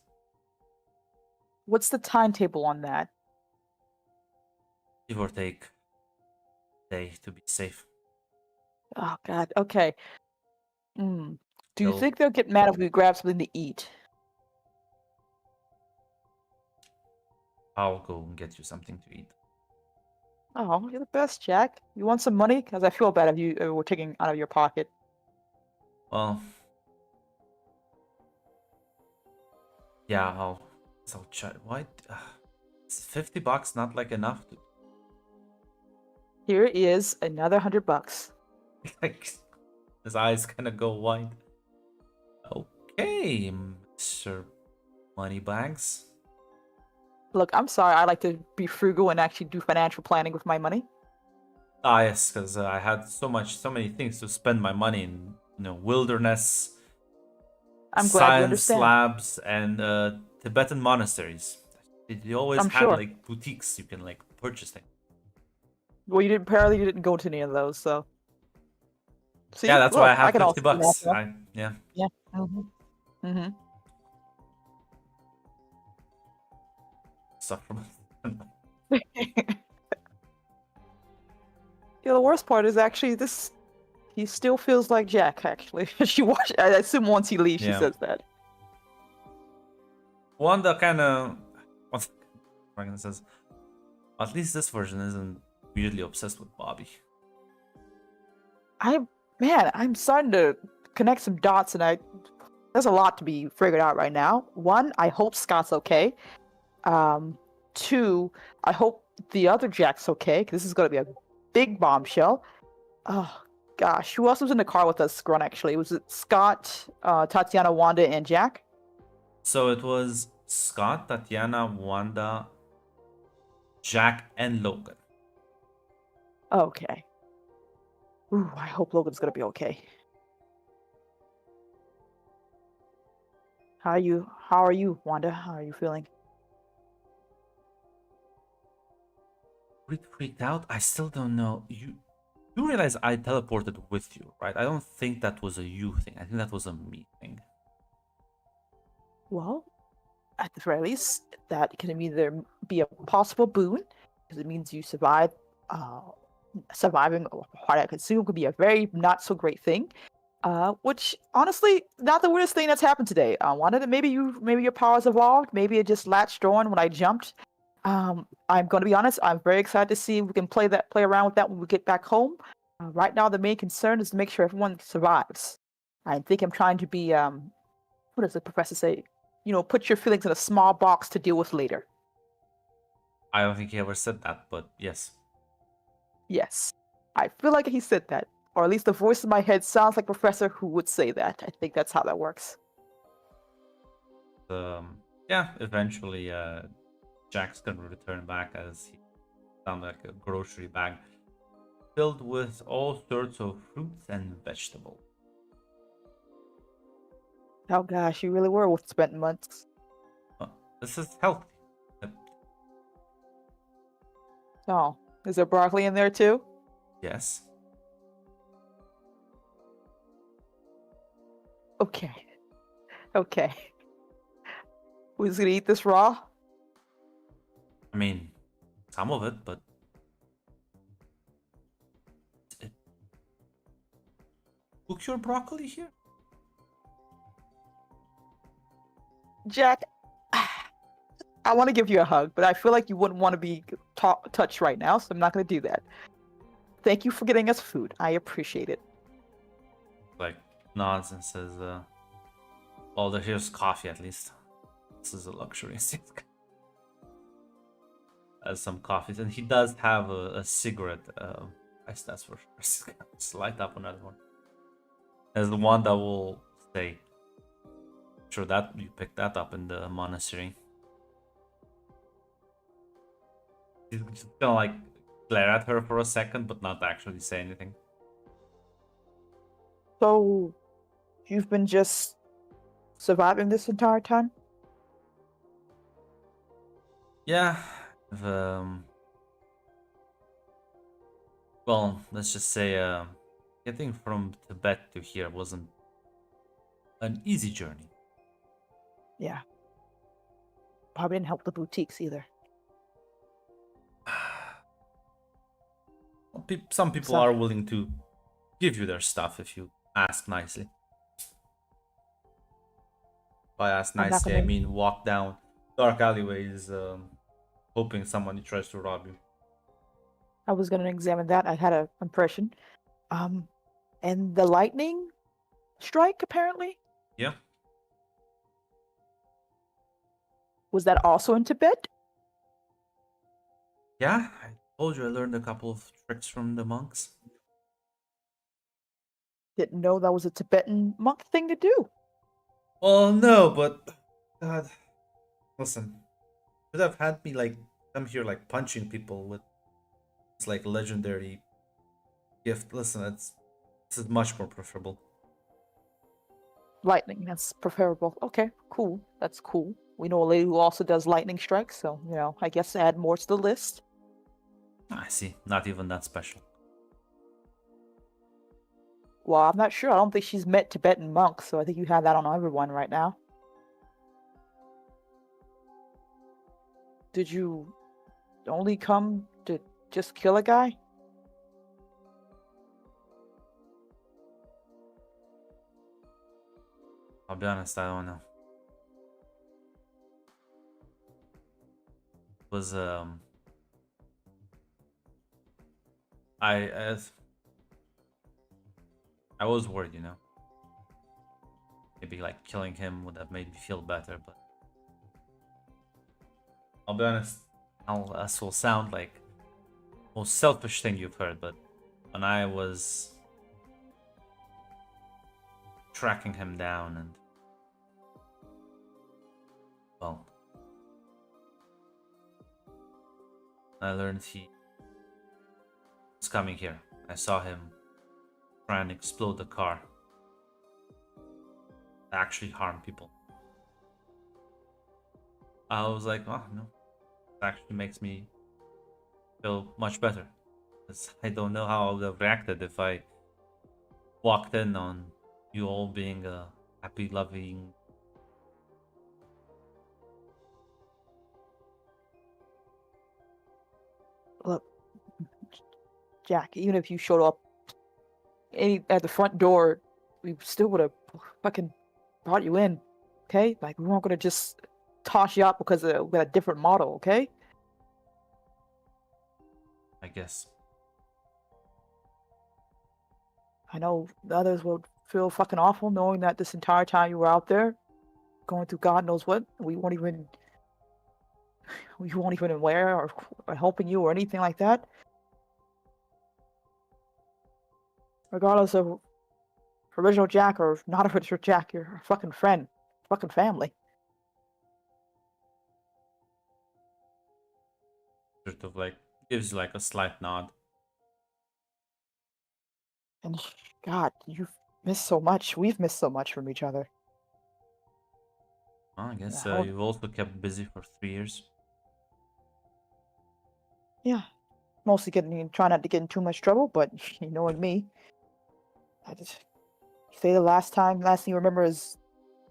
What's the timetable on that? Give or take a day to be safe. Oh God. Okay. Do you They'll- think they'll get mad if we grab something to eat? I'll go and get you something to eat. Oh, you're the best, Jack. You want some money? Because I feel bad if you were taking out of your pocket. Well, yeah, I'll try. Why? Is $50 not like enough? Here is another $100. Like his eyes kind of go wide. Okay, Mr. Moneybags. Look, I'm sorry. I like to be frugal and actually do financial planning with my money. Ah, yes, because I had so many things to spend my money in. You know, wilderness, I'm glad you science understand. labs, and Tibetan monasteries. They always I'm had sure. like boutiques you can like purchase things. Well, apparently you didn't go to any of those, so. See, Yeah, that's look, why I have can also do $50. that. Yeah. Yeah. Mm-hmm. Suffer. Yeah, the worst part is actually this. He still feels like Jack. Actually, I assume once he leaves, Yeah. she says that. Wanda kind of says, at least this version isn't weirdly obsessed with Bobby. I'm starting to connect some dots, and there's a lot to be figured out right now. One, I hope Scott's okay. Two, I hope the other Jack's okay, because this is going to be a big bombshell. Oh gosh, who else was in the car with us, Grunt? Actually, was it Scott, Tatiana, Wanda, and Jack? So it was Scott, Tatiana, Wanda, Jack, and Logan. Okay. Ooh, I hope Logan's gonna be okay. How are you, Wanda? How are you feeling? Freaked out? I still don't know. You realize I teleported with you, right? I don't think that was a you thing. I think that was a me thing. Well, at the very least, that can either be a possible boon, because it means you survive. Surviving what I consume could be a very not so great thing. Which honestly, not the weirdest thing that's happened today. I wanted to maybe your powers evolved. Maybe it just latched on when I jumped. I'm going to be honest. I'm very excited to see if we can play around with that when we get back home. Right now, the main concern is to make sure everyone survives. I think I'm trying to be what does the professor say? You know, put your feelings in a small box to deal with later. I don't think he ever said that, but yes. Yes. I feel like he said that. Or at least the voice in my head sounds like Professor who would say that. I think that's how that works. Yeah, eventually Jack's gonna return back as he found like a grocery bag filled with all sorts of fruits and vegetables. Oh gosh, you really were with spent months. This is healthy. Oh, is there broccoli in there too? Yes. Okay. Okay. Who's gonna eat this raw? I mean, some of it, but cook your broccoli here? Jack, I want to give you a hug, but I feel like you wouldn't want to be touched right now, so I'm not going to do that. Thank you for getting us food. I appreciate it. Like nods and says, well, here's coffee at least. This is a luxury. Has some coffees, and he does have a cigarette. I guess that's for sure. Let's light up another one. As the one that will stay. Sure that you picked that up in the monastery. He's just gonna like glare at her for a second, but not actually say anything. So, you've been just surviving this entire time? Yeah. Well, let's just say getting from Tibet to here wasn't an easy journey. Yeah. Probably didn't help the boutiques either. Some people are willing to give you their stuff if you ask nicely. By ask nicely, I mean walk down dark alleyways, hoping someone tries to rob you. I was going to examine that. I had an impression. And the lightning strike, apparently? Yeah. Was that also in Tibet? Yeah, I told you I learned a couple of tricks from the monks. Didn't know that was a Tibetan monk thing to do. Well, no, but God, listen, could have had me like come here like punching people with this like legendary gift. Listen, this is much more preferable. Lightning, that's preferable. Okay, cool. That's cool. We know a lady who also does lightning strikes, so, you know, I guess add more to the list. I see. Not even that special. Well, I'm not sure. I don't think she's met Tibetan monks, so I think you have that on everyone right now. Did you only come to just kill a guy? I'll be honest, I don't know. It was I was worried, you know. Maybe like killing him would have made me feel better, but I'll be honest, this will sound like the most selfish thing you've heard, but when I was tracking him down and well, I learned he was coming here. I saw him try and explode the car. Actually harm people. I was like, oh no, it actually makes me feel much better. Because I don't know how I would have reacted if I walked in on you all being a happy, loving. Look, Jack, even if you showed up at the front door, we still would have fucking brought you in, okay? Like, we weren't gonna just toss you out because we got a different model, okay? I guess. I know the others would feel fucking awful knowing that this entire time you were out there, going through God knows what. We won't even aware or helping you or anything like that. Regardless of original Jack or not original Jack, you're a fucking friend, fucking family. Sort of like gives you like a slight nod. And God, you've missed so much. We've missed so much from each other. Well, I guess How- you've also kept busy for 3 years. Yeah, mostly trying not to get in too much trouble, but you knowing me, I just say the last thing you remember is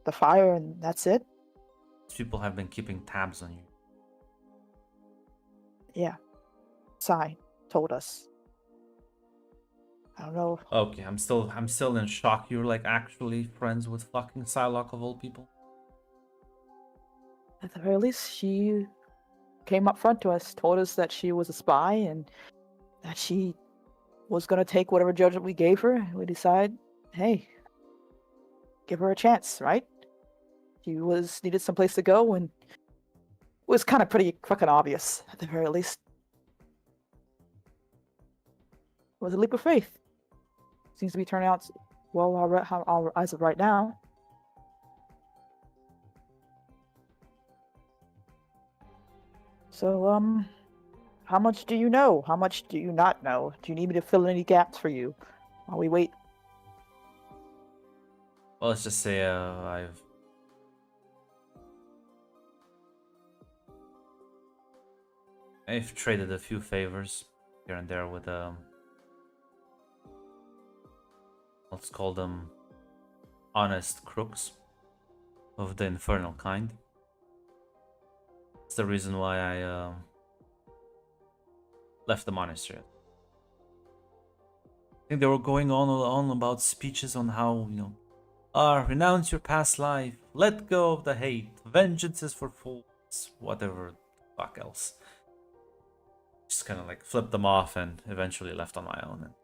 the fire, and that's it. People have been keeping tabs on you. Yeah, Sai told us. I don't know. Okay, I'm still in shock. You're like actually friends with fucking Psylocke of all people. At the very least, she came up front to us, told us that she was a spy and that she was gonna take whatever judgment we gave her. We decided, hey, give her a chance, right? She needed someplace to go, and it was kind of pretty fucking obvious at the very least. It was a leap of faith. Seems to be turning out well as of right now. So, how much do you know? How much do you not know? Do you need me to fill in any gaps for you while we wait? Well, let's just say I've traded a few favors here and there with let's call them honest crooks of the infernal kind. That's the reason why I left the monastery. I think they were going on about speeches on how, renounce your past life, let go of the hate, vengeance is for fools, whatever the fuck else. Just kind of like flipped them off and eventually left on my own. And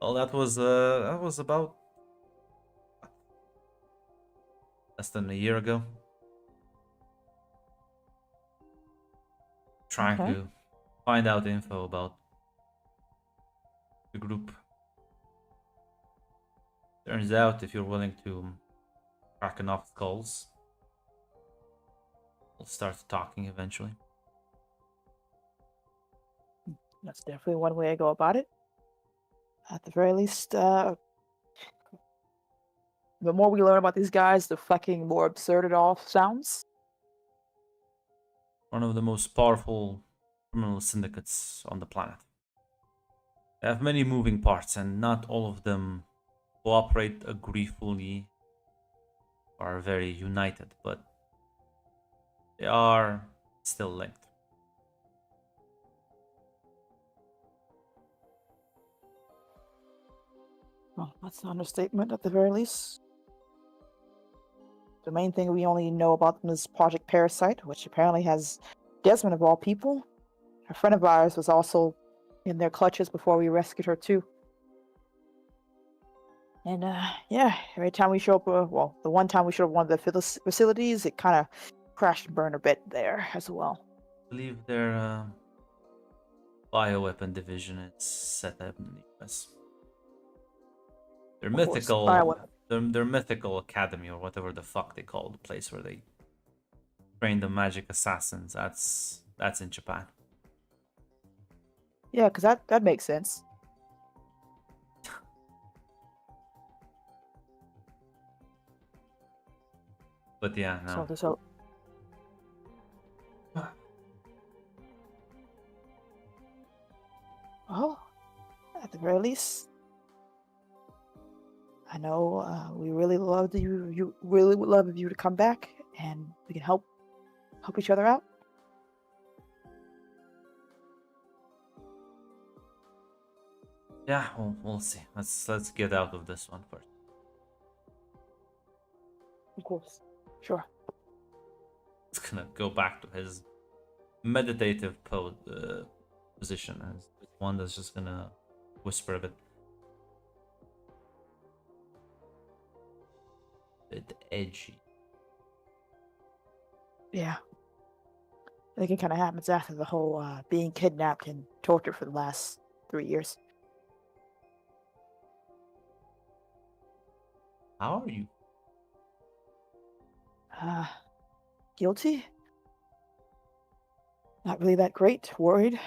well, that was about less than a year ago. Trying Okay. to find out info about the group. Turns out if you're willing to crack enough skulls, we'll start talking eventually. That's definitely one way to go about it. At the very least, the more we learn about these guys, the fucking more absurd it all sounds. One of the most powerful criminal syndicates on the planet. They have many moving parts and not all of them cooperate, agree fully, are very united, but they are still linked. Well, that's an understatement at the very least. The main thing we only know about them is Project Parasite, which apparently has Desmond of all people. A friend of ours was also in their clutches before we rescued her too. And yeah, every time we show up, the one time we showed up at one of the facilities, it kind of crashed and burned a bit there as well. I believe their bioweapon division is set up in the US. Their Of course, mythical, bioweapon. their mythical academy or whatever the fuck they call the place where they train the magic assassins. That's in Japan. Yeah, because that makes sense. But yeah, no. So well, at the very least, I know we really loved you. You really would love you to come back, and we can help each other out. Yeah, we'll see. Let's get out of this one first. Of course, sure. It's gonna go back to his meditative position as one that's just gonna whisper a bit. bit edgy. Yeah. I think it kind of happens after the whole being kidnapped and tortured for the last 3 years. How are you? Guilty? Not really that great. Worried.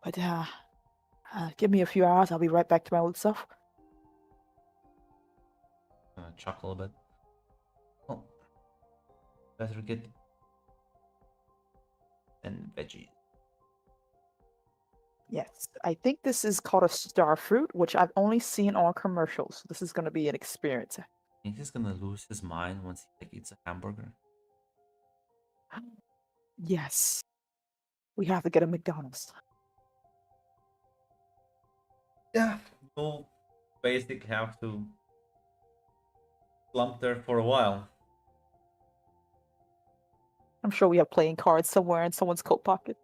But give me a few hours. I'll be right back to my old self. Gonna chuckle a bit. Oh, better get and veggies. Yes, I think this is called a star fruit, which I've only seen on commercials. This is going to be an experience. Think he's gonna lose his mind once he eats a hamburger? Yes. We have to get a McDonald's. Yeah, we'll basically have to slump there for a while. I'm sure we have playing cards somewhere in someone's coat pocket.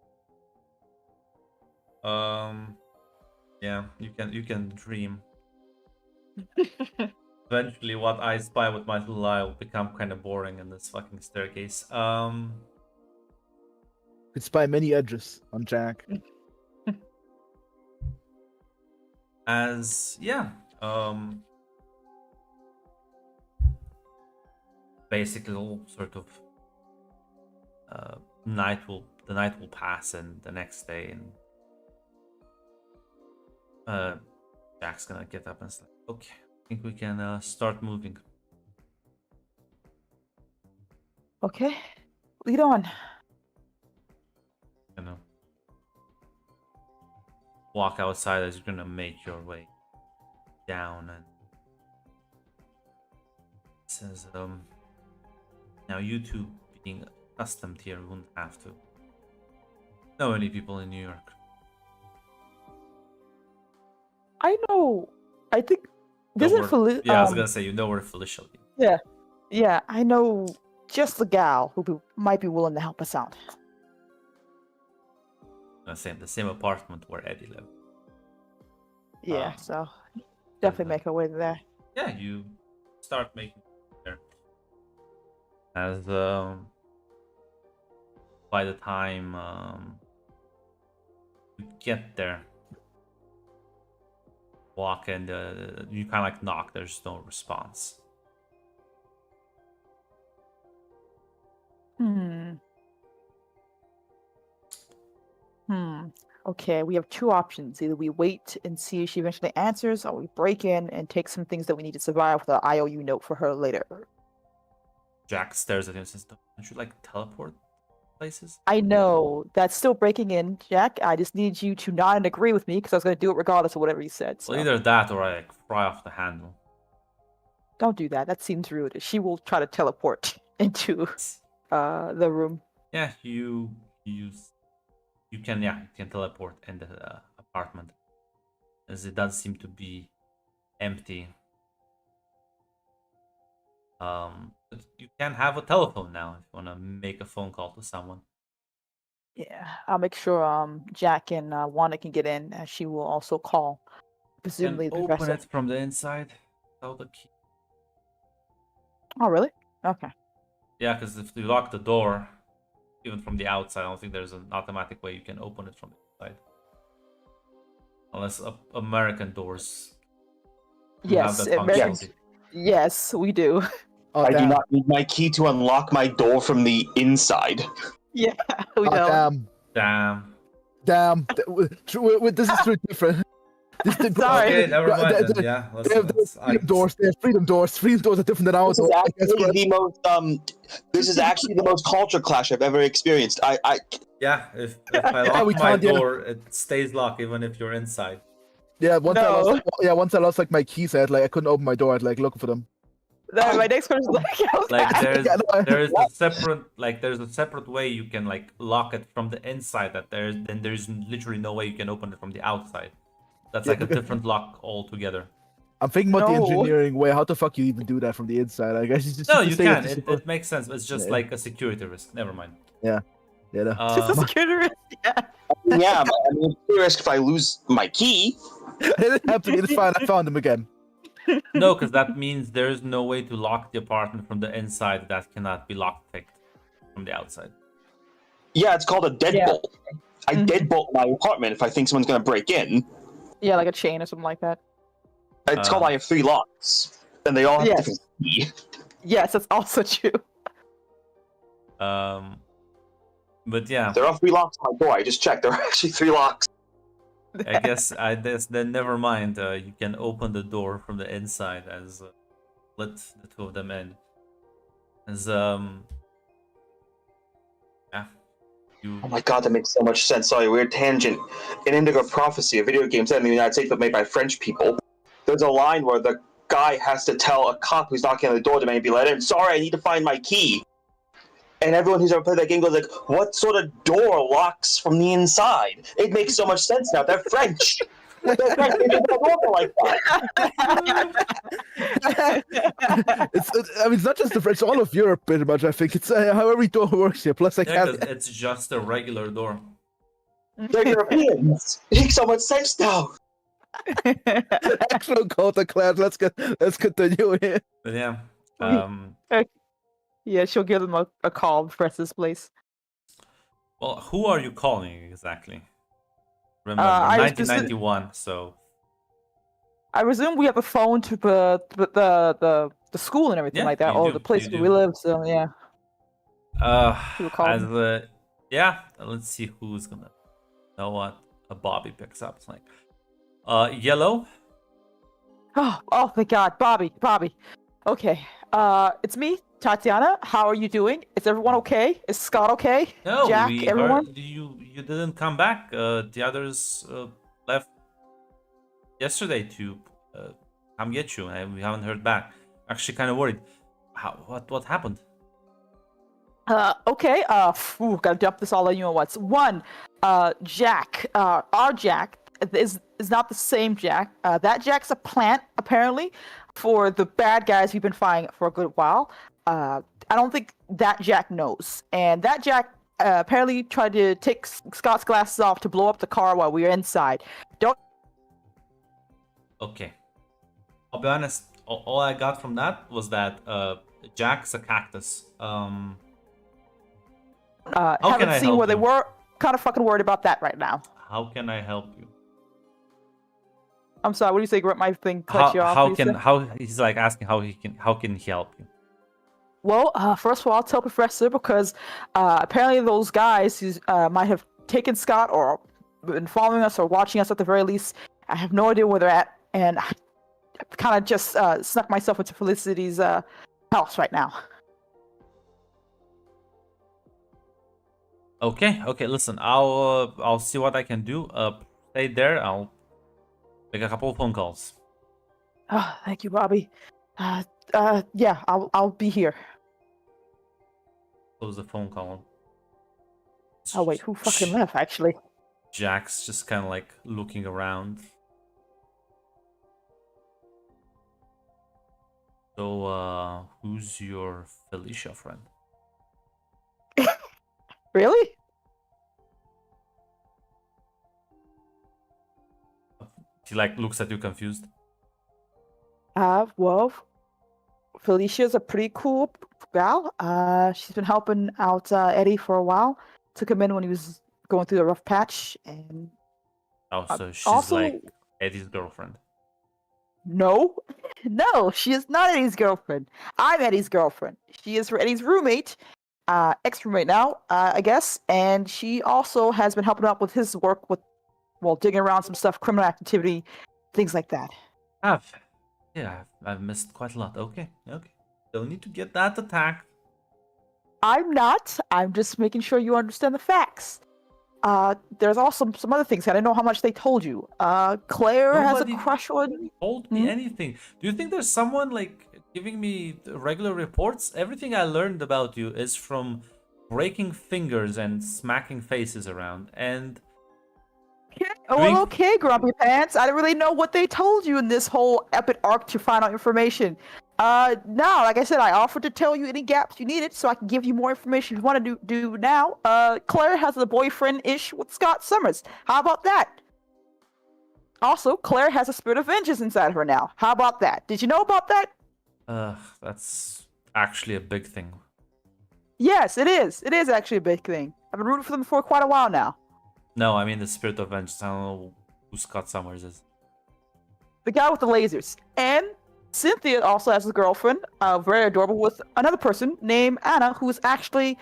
Yeah, you can dream. Eventually, what I spy with my little eye will become kind of boring in this fucking staircase. Could spy many edges on Jack. Basically all sort of the night will pass and the next day, and Jack's gonna get up and say, okay, I think we can start moving. Okay, lead on. You know, walk outside as you're gonna make your way down, and it says, now you two being accustomed here wouldn't have to know any people in New York. I know. I think this Know is where- yeah, I was gonna say you know where Felicia lives. Yeah, I know just the gal who might be willing to help us out. The same apartment where Eddie lived. Yeah, so definitely make our way there. Yeah, you start making there. As by the time you get there, walk and you kind of like knock. There's no response. Okay, we have two options. Either we wait and see if she eventually answers, or we break in and take some things that we need to survive with an IOU note for her later. Jack stares at him and says, don't you like teleport places? I know. That's still breaking in, Jack. I just need you to nod and agree with me because I was going to do it regardless of whatever you said. So. Well, either that or I like fry off the handle. Don't do that. That seems rude. She will try to teleport into the room. Yeah, you can teleport in the apartment, as it does seem to be empty. But you can have a telephone now if you want to make a phone call to someone. Yeah, I'll make sure Jack and Wanda can get in, as she will also call. Presumably, You the can open professor. it from the inside without the key. Oh, really? Okay. Yeah, because if you lock the door, even from the outside, I don't think there's an automatic way you can open it from the inside. Unless American doors Yes, have that functionality. Yes, we do. Oh, I do damn. not need my key to unlock my door from the inside. Yeah, we Oh, don't. damn. Damn. This is true different. Sorry. Okay, never mind then. They Yeah, have freedom doors. They have freedom doors. Freedom doors are different than ours. This is I guess, actually right? the most this is actually the most culture clash I've ever experienced. Yeah, if I lock we my can't, yeah. door, it stays locked even if you're inside. Yeah, once I No. lost like my keys, I couldn't open my door. I'd like looking for them. My next question is Like Yeah, no, there's a separate way you can like lock it from the inside. There's literally no way you can open it from the outside. That's Yeah, like a because- different lock altogether. I'm thinking about the No. engineering way. How the fuck you even do that from the inside? I guess it's just No, to you say can. that this is- It makes sense. It's just Yeah. like a security risk. Never mind. Yeah, no. Just a security risk. Yeah. yeah, but I mean, it's a risk if I lose my key. It didn't happen. It's fine. I found them again. No, because that means there's no way to lock the apartment from the inside that cannot be lockpicked from the outside. Yeah, it's called a deadbolt. I Mhm. deadbolt my apartment if I think someone's going to break in. Yeah, like a chain or something like that. It's called I have 3 locks, and they all have Yes. different key. Yes, that's also true. But yeah, There are 3 locks on my door. I just checked. There are actually 3 locks. I guess then never mind. You can open the door from the inside as let the two of them in. As yeah, you. Oh my god, that makes so much sense. Sorry, weird tangent. In Indigo Prophecy, a video game set in the United States but made by French people, there's a line where the guy has to tell a cop who's knocking on the door to maybe let in, sorry, I need to find my key. And everyone who's ever played that game goes like, what sort of door locks from the inside? It makes so much sense now. They're French. They're French. They don't know like that. It's not just the French, all of Europe pretty much. I think it's how every door works here. Plus, I Yeah, can't. 'cause it's just a regular door. They're Europeans. It makes so much sense now. Actual code of class. Let's continue here. But yeah, Yeah, she'll give them a call, press this place. well, who are you calling exactly? Remember, I 1991. So I presume we have a phone to the school and everything Yeah, like that, you or do, the place you where do. we live. So yeah, Who called as him? yeah, let's see who's gonna know what a Bobby picks up. It's like, yellow. oh thank God, Bobby. Okay, it's me, Tatiana. How are you doing? Is everyone okay? Is Scott okay? No, Jack, we everyone. heard you didn't come back. The others left yesterday to come get you, and we haven't heard back. Actually, kind of worried. What happened? Okay. Gotta dump this all on you at once. One, Jack. Our Jack is not the same Jack. That Jack's a plant apparently for the bad guys we've been fighting for a good while. I don't think that Jack knows, and that Jack apparently tried to take Scott's glasses off to blow up the car while we were inside. Don't. Okay, I'll be honest. All I got from that was that Jack's a cactus. Haven't can I seen help where they you? were. Kind of fucking worried about that right now. How can I help you? I'm sorry. What do you say? My thing cut you off. How what do you say? how he's like asking how can he help you? Well, first of all, I'll tell Professor because apparently those guys who might have taken Scott or been following us or watching us at the very least, I have no idea where they're at, and I kind of just snuck myself into Felicity's house right now. Okay, listen, I'll see what I can do. Stay there. I'll make a couple of phone calls. Oh, thank you, Bobby. Yeah, I'll be here. Close the phone call. Oh wait, who fucking left? Actually, Jack's just kind of like looking around. So, who's your Felicia friend? really? She like looks at you confused. Well, Felicia's a pretty cool gal. She's been helping out Eddie for a while. Took him in when he was going through the rough patch, and Oh, so she's also- like Eddie's girlfriend. no, she is not Eddie's girlfriend. I'm Eddie's girlfriend. She is Eddie's roommate, ex-roommate now, I guess, and she also has been helping out with his work with, well, digging around some stuff, criminal activity, things like that. I've missed quite a lot. Okay. Don't need to get that attacked. I'm not. I'm just making sure you understand the facts. There's also some other things. I don't know how much they told you. Claire has Nobody a crush on. Told me anything. Do you think there's someone like giving me regular reports? Everything I learned about you is from breaking fingers and smacking faces around. And Oh, Doing- well, okay, Grumpy Pants. I don't really know what they told you in this whole epic arc to find out information. No, like I said, I offered to tell you any gaps you needed so I can give you more information if you want to do now. Claire has a boyfriend-ish with Scott Summers. How about that? Also, Claire has a spirit of vengeance inside her now. How about that? Did you know about that? That's actually a big thing. Yes, it is. It is actually a big thing. I've been rooting for them for quite a while now. No, I mean the spirit of vengeance. I don't know who Scott Summers is. The guy with the lasers. And Cynthia also has a girlfriend, very adorable, with another person named Anna, who is actually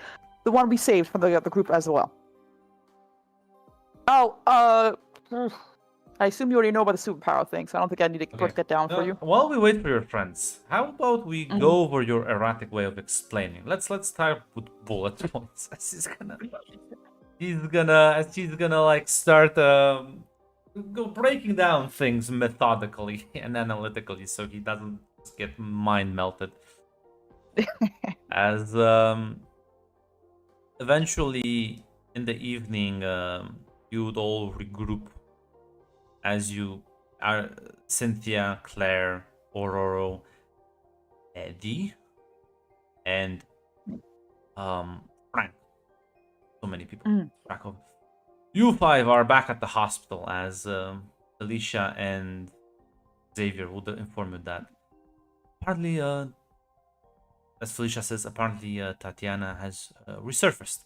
the one we saved from the group as well. Oh, I assume you already know about the superpower thing, so I don't think I need to break that down for you. While we wait for your friends, how about we go over your erratic way of explaining? Let's start with bullet points. She's gonna like start go breaking down things methodically and analytically, so he doesn't get mind melted. As eventually in the evening, you would all regroup. As you are Cynthia, Claire, Aurora, Eddie, and Frank. So many people. Back of you five are back at the hospital as Alicia and Xavier would inform you that apparently, as Felicia says, apparently Tatiana has resurfaced.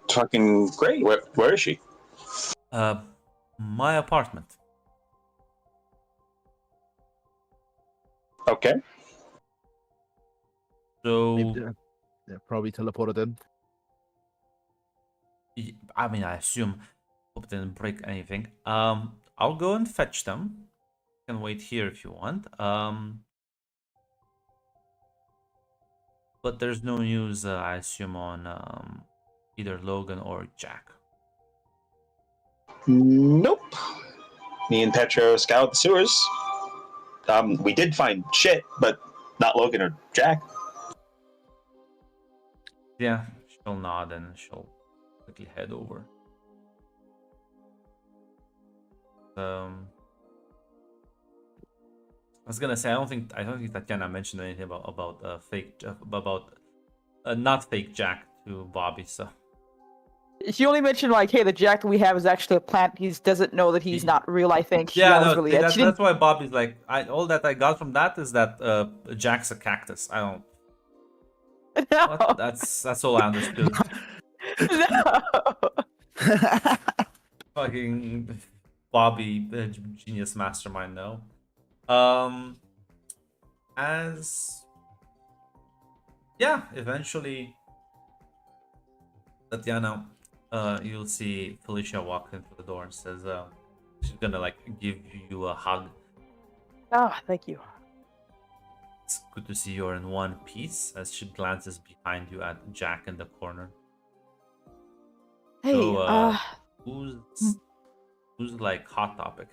Fucking great. Where is she? My apartment. Okay. So Maybe they're probably teleported in. I mean, I assume hope they didn't break anything. I'll go and fetch them. You can wait here if you want. But there's no news, I assume, on either Logan or Jack. Nope. Me and Petro scoured the sewers. We did find shit, but not Logan or Jack. Yeah, she'll nod and she'll quickly head over. I was gonna say I don't think Tatiana mentioned anything about fake about not fake Jack to Bobby. So She only mentioned like, hey, the Jack that we have is actually a plant. He doesn't know that he's not real. I think. yeah, That was no, really it. She that's why Bobby's like all that I got from that is that Jack's a cactus. I don't. No. What? That's all I understood. No. Fucking Bobby, genius mastermind. No. As yeah, eventually, Tatiana, you'll see Felicia walk into the door and says, she's gonna like give you a hug. Oh, thank you. It's good to see you're in one piece. As she glances behind you at Jack in the corner. Hey, So, who's like hot topic?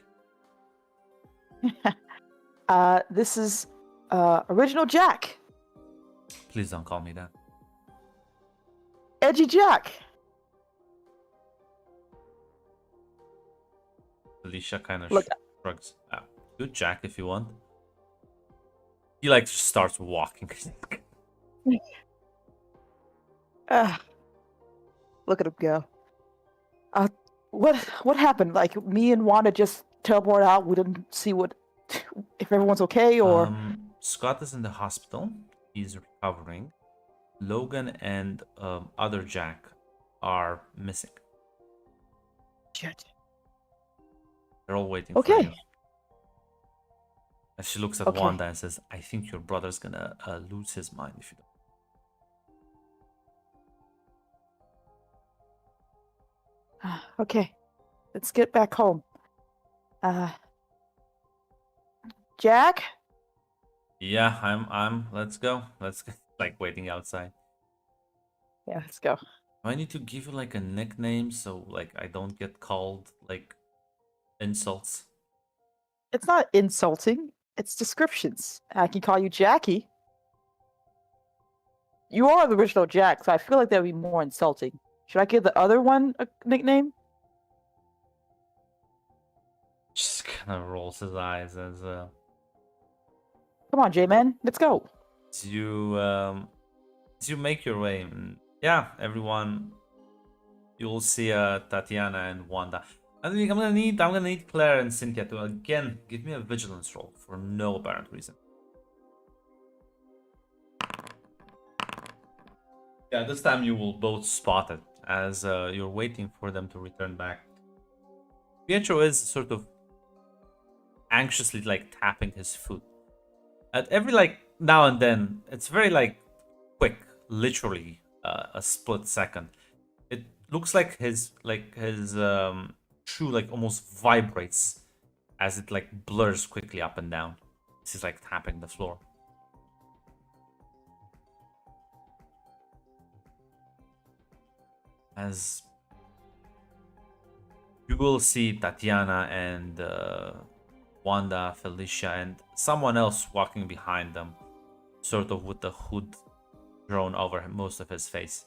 This is original Jack, Please don't call me that. Edgy Jack. Felicia kind of Look- shrugs. Good Jack if you want. He like starts walking. Look at him go. What happened? Like me and Wanda just teleport out. We didn't see if everyone's okay or. Scott is in the hospital. He's recovering. Logan and other Jack are missing. Shit. They're all waiting for Okay. you. As she looks at Okay. Wanda and says, I think your brother's gonna lose his mind if you don't. Okay, let's get back home. Jack? Yeah, I'm let's go. Let's go. Like waiting outside. Yeah, let's go. Do I need to give you like a nickname so like I don't get called like insults? It's not insulting. It's descriptions. I can call you Jackie. You are the original Jack, so I feel like that would be more insulting. Should I give the other one a nickname? Just kind of rolls his eyes as Come on, J-Man, let's go. you make your way. Yeah, everyone. You will see Tatiana and Wanda. I think I'm gonna need Claire and Cynthia to again give me a vigilance roll for no apparent reason. Yeah, this time you will both spot it as you're waiting for them to return back. Pietro is sort of anxiously like tapping his foot. At every like now and then, it's very like quick, literally a split second. It looks like his shoe like almost vibrates as it like blurs quickly up and down. This is like tapping the floor. As you will see Tatiana and Wanda, Felicia, and someone else walking behind them, sort of with the hood drawn over most of his face.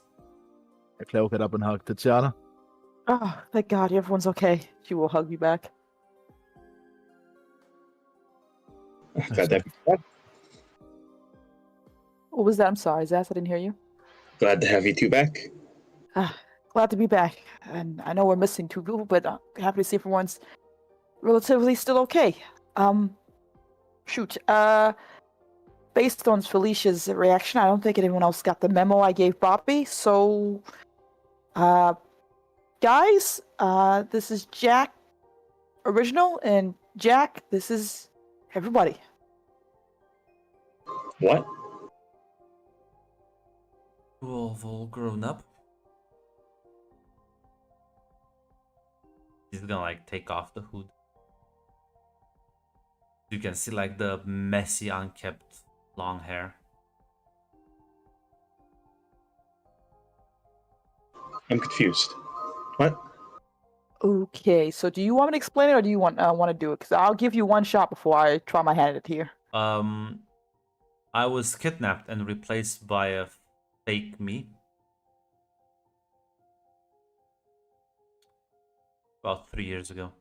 Claire will get up and hug Tatiana. Oh, thank God, everyone's okay. She will hug you back. Glad to What was that? I'm sorry, Zaz, I didn't hear you. have you two back. Glad to be back. And I know we're missing two people, but happy to see everyone's relatively still okay. Shoot. Based on Felicia's reaction, I don't think anyone else got the memo I gave Bobby. So, guys, this is Jack original, and Jack, this is everybody. What? You all grown up. He's gonna like take off the hood. You can see like the messy, unkept long hair. I'm confused. What? Okay, so do you want me to explain it, or do you want to do it? Because I'll give you one shot before I try my hand at it here. I was kidnapped and replaced by a fake me. About 3 years ago.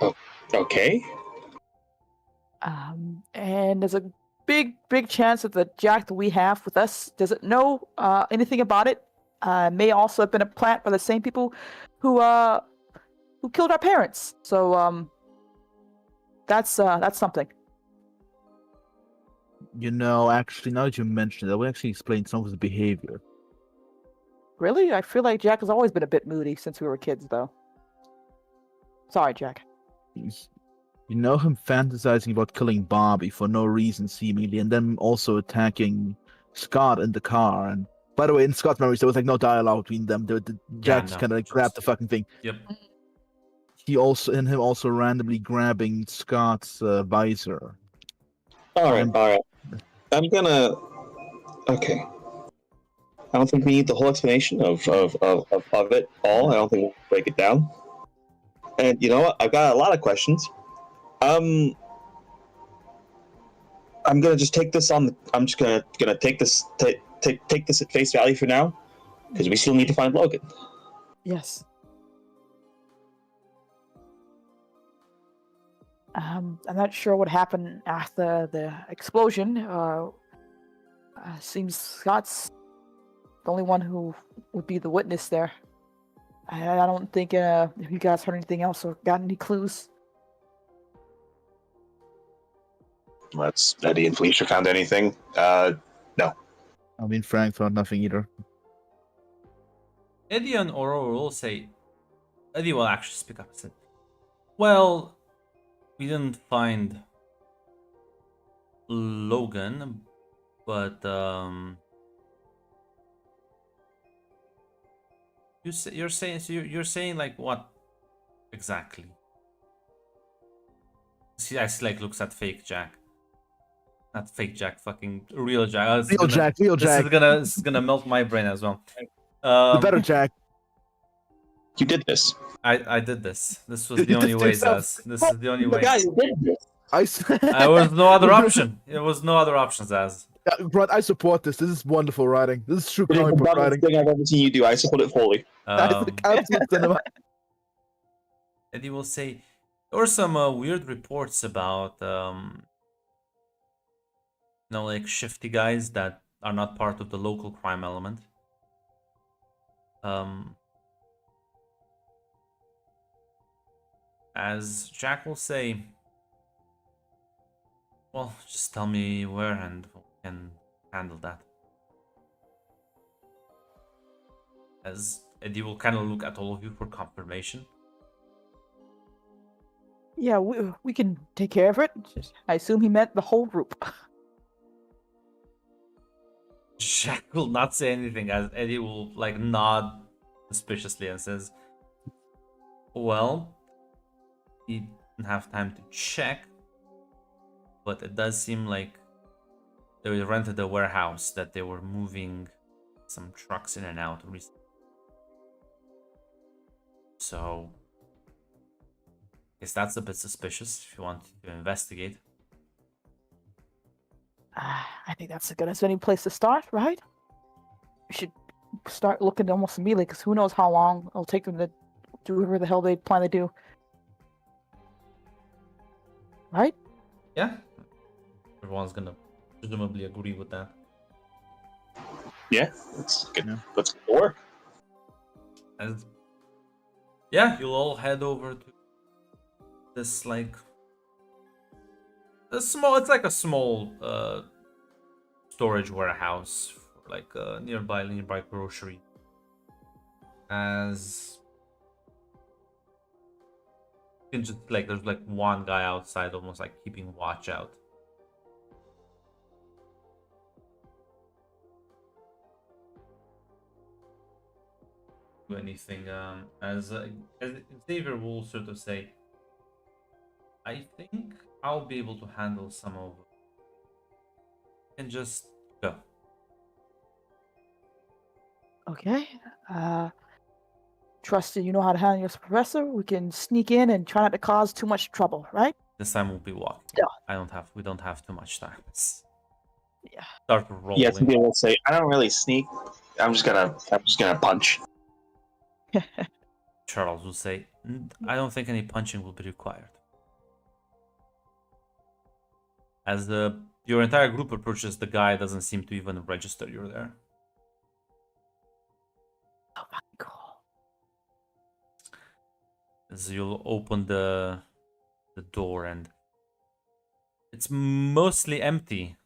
Oh, okay. And there's a big chance that the Jack that we have with us doesn't know anything about it. May also have been a plant by the same people who killed our parents. So that's something. You know, actually, now that you mention it, that would actually explain some of his behavior. Really? I feel like Jack has always been a bit moody since we were kids, though. Sorry, Jack. You know him fantasizing about killing Bobby for no reason, seemingly, and then also attacking Scott in the car. And by the way, in Scott's memories, there was like no dialogue between them. Jack just kind of like grabbed the fucking thing. Yep. Him also randomly grabbing Scott's visor. All right. I'm gonna. Okay. I don't think we need the whole explanation of it all. I don't think we'll break it down. And you know what? I've got a lot of questions. I'm gonna just take this on. I'm just gonna take this take this at face value for now, because we still need to find Logan. Yes. I'm not sure what happened after the explosion. Seems Scott's the only one who would be the witness there. I don't think if you guys heard anything else or got any clues. Let's Eddie and Felicia found anything? No. I mean, Frank found nothing either. Eddie and Aurora will say. Eddie will actually speak up and say, well, we didn't find Logan, but you're saying like what exactly? See, I see like looks at fake Jack. Not fake Jack, fucking real Jack. Real Jack. This is gonna melt my brain as well. The better Jack. You did this. I did this. This was the only way, Zaz. This is the only way. Guys, you did this. There was no other option. It was no other option, Zaz. Brad, I support this. This is wonderful writing. This is true It is comic the book dumbest writing. thing I've ever seen you do. I support it fully. Absolute cinema. Eddie will say, There were some weird reports about, like shifty guys that are not part of the local crime element. Um, as Jack will say, well, just tell me where and we can handle that. As Eddie will kind of look at all of you for confirmation. Yeah, we can take care of it. I assume he meant the whole group. Jack will not say anything as Eddie will like nod suspiciously and says, well, he didn't have time to check, but it does seem like they rented a warehouse that they were moving some trucks in and out recently. So, I guess that's a bit suspicious if you want to investigate. I think that's as good as any place to start, right? We should start looking almost immediately, because who knows how long it'll take them to do whatever the hell they plan to do. Right? Yeah. Everyone's gonna presumably agree with that. Yeah, let's get Yeah. let's get to work. And yeah, you'll all head over to this like it's like a small storage warehouse for like nearby grocery. As you can just like there's like one guy outside almost like keeping watch out. Do anything as Xavier will sort of say, I think I'll be able to handle some of it. And just go. Okay. Trust that you know how to handle your professor. We can sneak in and try not to cause too much trouble, right? This time we'll be walking. Yeah. We don't have too much time. Let's Yeah. start rolling. Yeah, some people will say, I don't really sneak. I'm just gonna punch. Charles will say, I don't think any punching will be required. As your entire group approaches, the guy doesn't seem to even register you're there. Oh my god. As you'll open the door and it's mostly empty,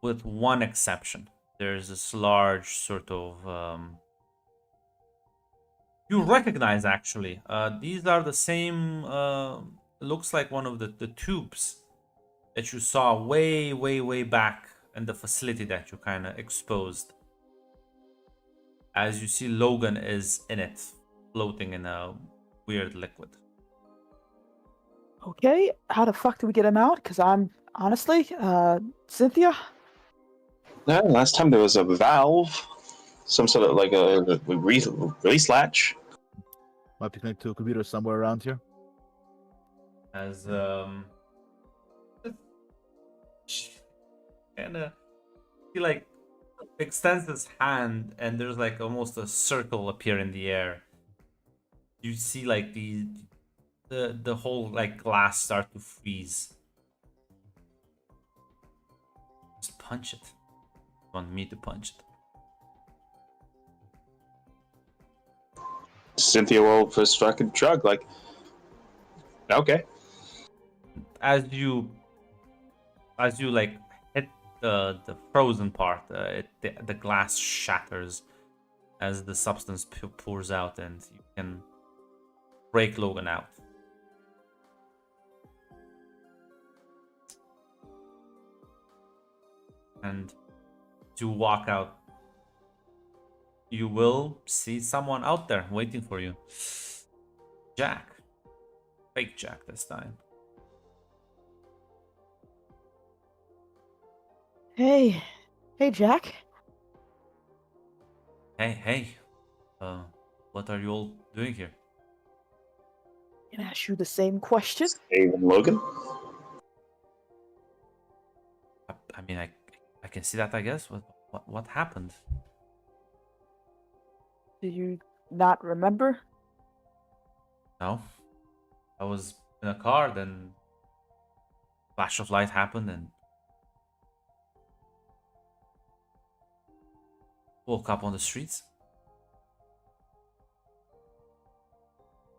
with one exception. There's this large sort of you recognize actually. These are the same. Looks like one of the tubes that you saw way back in the facility that you kind of exposed. As you see, Logan is in it, floating in a weird liquid. Okay, how the fuck do we get him out? Because I'm honestly, Cynthia. No, last time there was a valve, some sort of like a release latch. Might be connected to a computer somewhere around here. As and he like extends his hand and there's like almost a circle appear in the air. You see like the whole like glass start to freeze. Just punch it. You want me to punch it? Cynthia will just fucking shrug like, okay. As you like hit the frozen part, the glass shatters as the substance pours out, and you can break Logan out. And to walk out, you will see someone out there waiting for you. Jack. Fake Jack this time. Hey, Jack. Hey. What are you all doing here? Can I ask you the same question? Even Logan? I mean, I can see that, I guess. What happened? Do you not remember? No. I was in a car, then flash of light happened and woke up on the streets.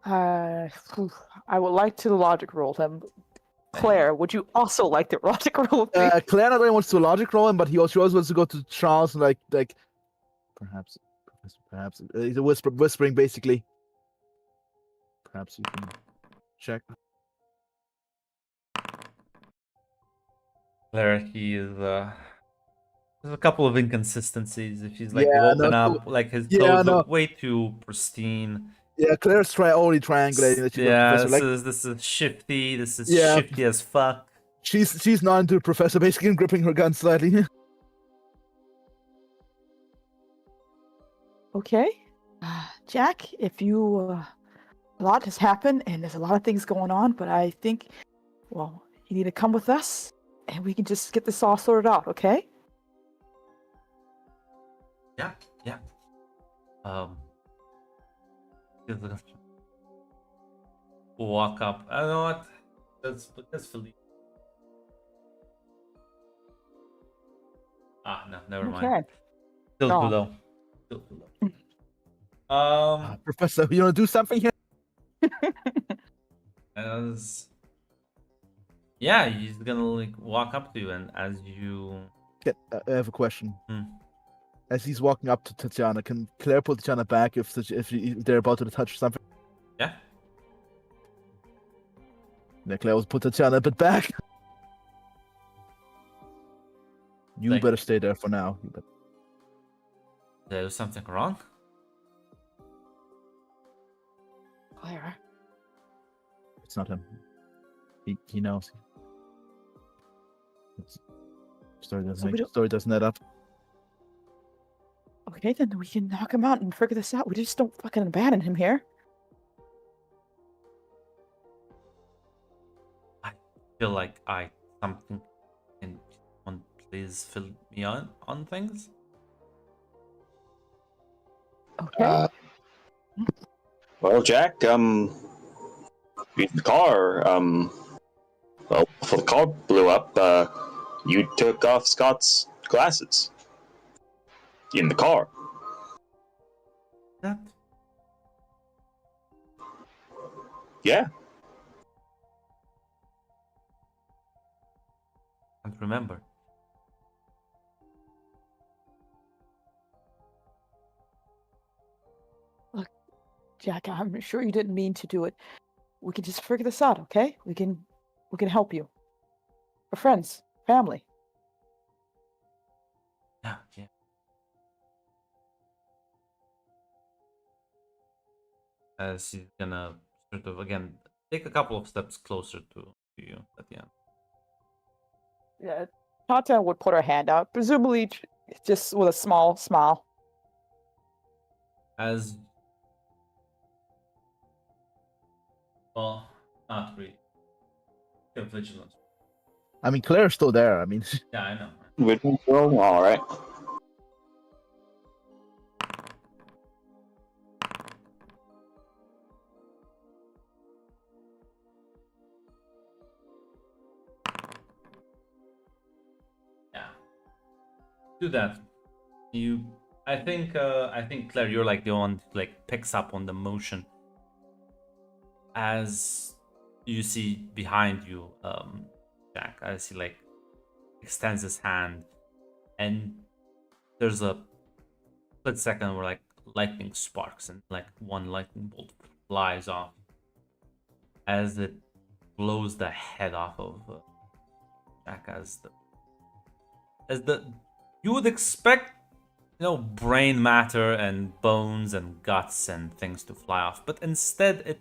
Phew, I would like to logic roll him. Claire, would you also like to logic roll with me? Claire not only wants to logic roll him, but she also wants to go to Charles and like perhaps he's whispering basically. Perhaps you can check. There he is. There's a couple of inconsistencies. If he's like Yeah, woken no, up, like his yeah, clothes no. look way too pristine. Yeah, Claire's only triangulating that she's a Yeah, professor. this is shifty. This is Yeah. shifty as fuck. She's not into the professor, basically, and gripping her gun slightly. Okay. Jack, if you... a lot has happened, and there's a lot of things going on, but I think, well, you need to come with us, and we can just get this all sorted out, okay? Yeah, yeah. He's gonna walk up. I don't know what. That's Philippe. Ah, no, never mind. Okay. Still No. too low. Still too low. Professor, you want to do something here? Yeah, he's gonna like walk up to you, and as you I have a question. Hmm. As he's walking up to Tatiana, can Claire pull Tatiana back if they're about to touch something? yeah, Yeah, Claire will put Tatiana a bit back. You Like- better stay there for now. there's something wrong. Claire. It's not him. He knows. Story So we don't- doesn't add up. Okay, then we can knock him out and figure this out. We just don't fucking abandon him here. I feel like something. Can someone please fill me on things? Okay. Well, Jack, in the car, well, before the car blew up, you took off Scott's glasses. In the car. That Yeah. can't remember. Jack, I'm sure you didn't mean to do it. We can just figure this out, okay? We can help you. We're friends, family. Yeah, yeah. As he's gonna sort of again take a couple of steps closer to you at the end. Yeah, Tata would put her hand out, presumably just with a small smile. As well, not really. You're vigilant. I mean, Claire's still there. I mean, Yeah, I know. Well, all right. Yeah. Do that. I think Claire, you're like the one who like picks up on the motion as you see behind you, Jack, as he like extends his hand, and there's a split second where like lightning sparks and like one lightning bolt flies off as it blows the head off of Jack. As the you would expect, brain matter and bones and guts and things to fly off, but instead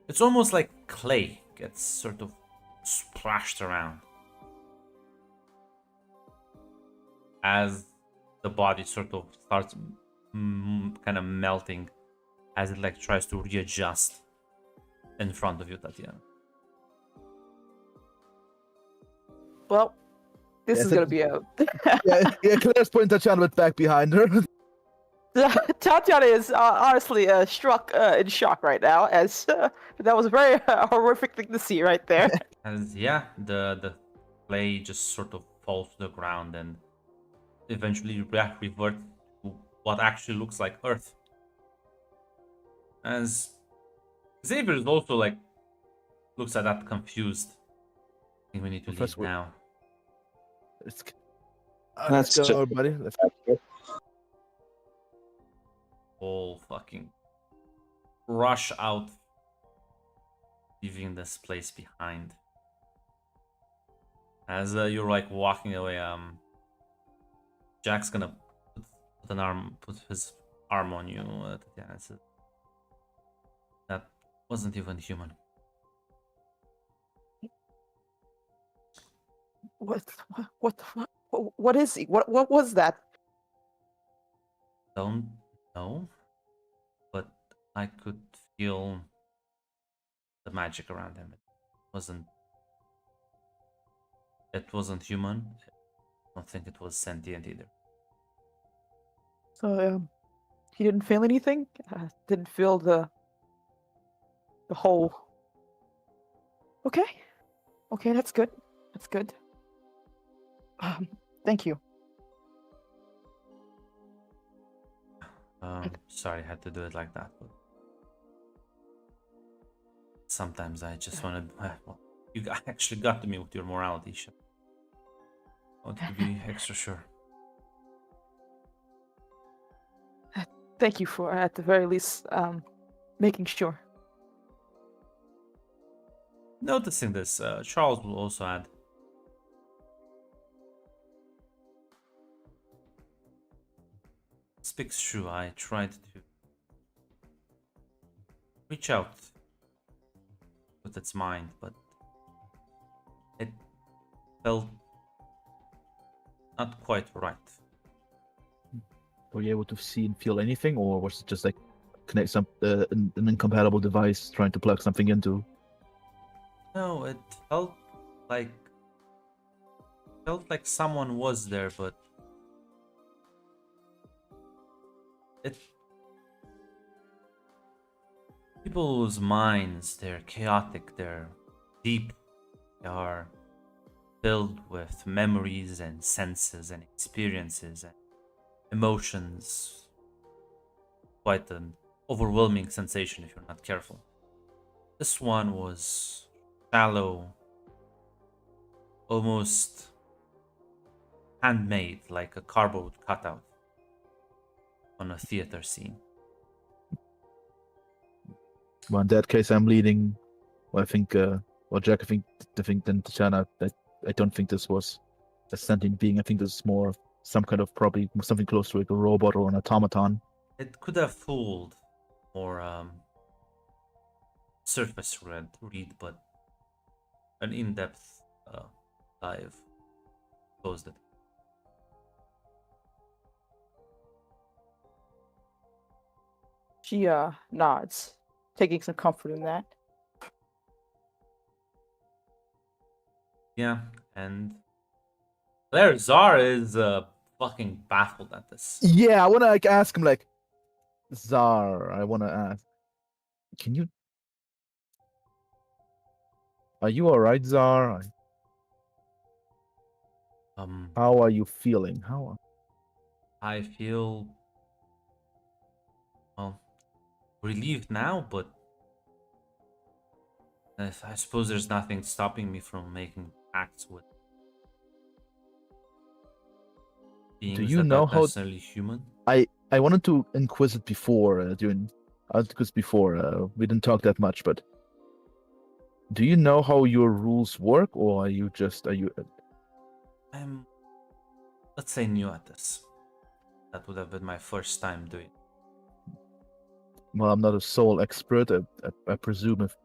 it's almost like clay gets sort of splashed around as the body sort of starts kind of melting as it like tries to readjust in front of you, Tatiana. Well, this Yes, is gonna be a yeah, Claire's putting Tatiana a bit back behind her. Tatiana is honestly struck in shock right now, as that was a very horrific thing to see right there. As yeah, the clay just sort of falls to the ground and eventually revert to what actually looks like Earth. As Xavier is also like looks at that confused. I think we need to leave Professor, now. let's That's go, ju- everybody. Let's All fucking rush out, leaving this place behind. As you're like walking away, Jack's gonna put his arm on you. Tatiana says, that wasn't even human. What the fuck? What is he? What was that? Don't know, but I could feel the magic around him. Wasn't it wasn't human. I don't think it was sentient either. So he didn't feel anything. Didn't feel the whole. Okay, okay, that's good. That's good. Thank you. Sorry I had to do it like that, but sometimes I just want to. Well, you actually got to me with your morality shit. I want to be extra sure. Thank you for, at the very least, making sure. Noticing this, Charles will also add. Speaks true. I tried to reach out with its mind, but it felt not quite right. Were you able to see and feel anything, or was it just like connect some an incompatible device trying to plug something into? No, it felt like someone was there, but it people's minds, they're chaotic, they're deep, they are filled with memories and senses and experiences and emotions. Quite an overwhelming sensation if you're not careful. This one was shallow, almost handmade, like a cardboard cutout on a theater scene. Well, in that case, I'm leading. Well, I think. Well, Jack, I think then Tatiana. I don't think this was a sentient being. I think this is more of some kind of probably something close to like a robot or an automaton. It could have fooled or surface read, but an in-depth dive closed it. She nods, taking some comfort in that. Yeah, and there Zar is fucking baffled at this. Yeah, I want to like ask him like, Zar. I want to ask, can you? Are you all right, Zar? How are you feeling? How? I feel well relieved now, but I suppose there's nothing stopping me from making acts with beings you that know aren't how- necessarily human. I wanted to inquisitive before because before we didn't talk that much, but do you know how your rules work, or are you? I'm, let's say, new at this. That would have been my first time doing it. Well, I'm not a soul expert. I presume if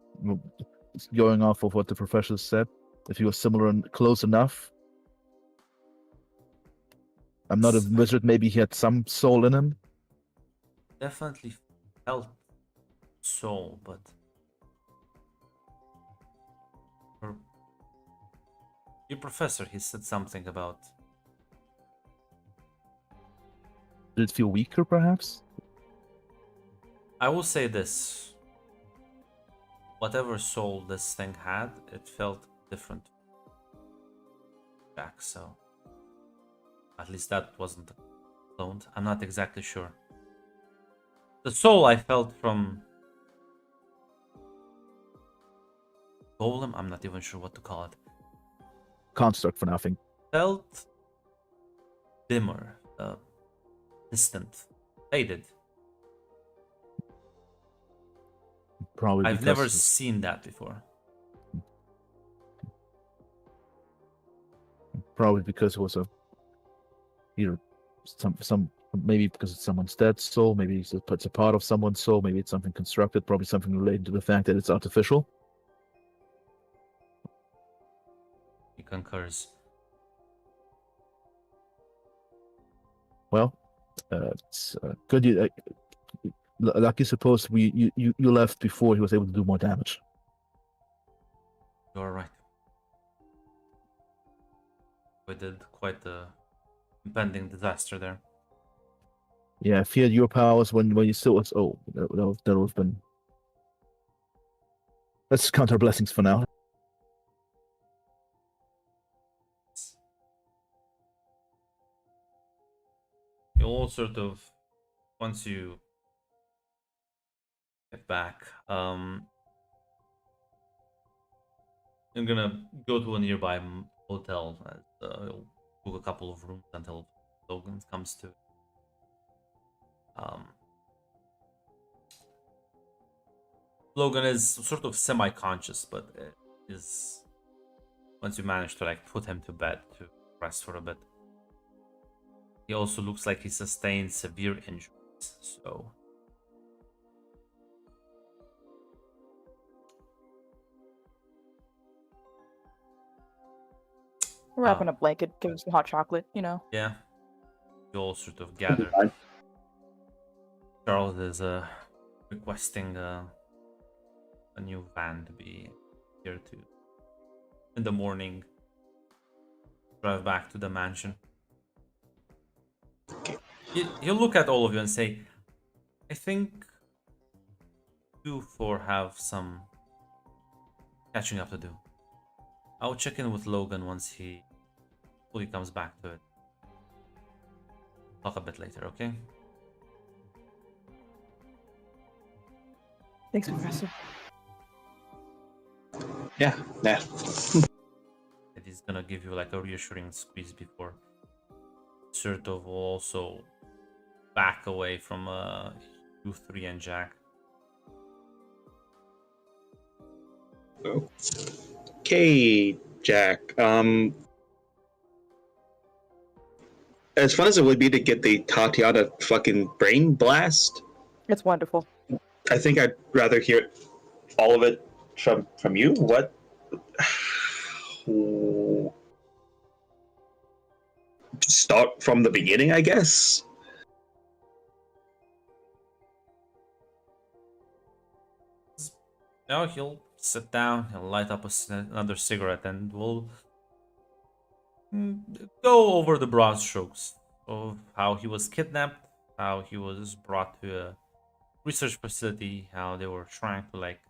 going off of what the professor said, if you were similar and close enough. I'm not a wizard. Maybe he had some soul in him. Definitely felt soul, but your professor, he said something about Did it feel weaker, perhaps? I will say this. Whatever soul this thing had, it felt different. Jack, so at least that wasn't cloned. I'm not exactly sure. The soul I felt from Golem, I'm not even sure what to call it, Construct for nothing. felt dimmer, distant, faded. Probably I've because never it's- seen that before. Probably because it was either some maybe because it's someone's dead soul, maybe it's a part of someone's soul, maybe it's something constructed, probably something related to the fact that it's artificial. He concurs. Well, it's good. Like you suppose you left before he was able to do more damage. You're right. We did quite the impending disaster there. Yeah, I feared your powers when you still was. Oh, that would have been. Let's count our blessings for now. You'll sort of, once you get back, I'm gonna go to a nearby hotel. You'll book a couple of rooms until Logan comes to. Logan is sort of semi-conscious, but is once you manage to like put him to bed to rest for a bit. He also looks like he sustained severe injuries, so Wrap in a blanket, give him some hot chocolate, you know. yeah, you all sort of gather. Charles is requesting a new van to be here to in the morning drive back to the mansion. He'll look at all of you and say, I think you four have some catching up to do. I'll check in with Logan once he fully comes back to it. Talk a bit later, okay? Thanks, Professor. Yeah. And he's gonna give you like a reassuring squeeze before sort of will also back away from you three and Jack. Okay, Jack. As fun as it would be to get the Tatiana fucking brain blast, It's wonderful. I think I'd rather hear all of it from you. What? Start from the beginning, I guess. Now he'll sit down, he'll light up another cigarette, and we'll go over the broad strokes of how he was kidnapped, how he was brought to a research facility, how they were trying to like.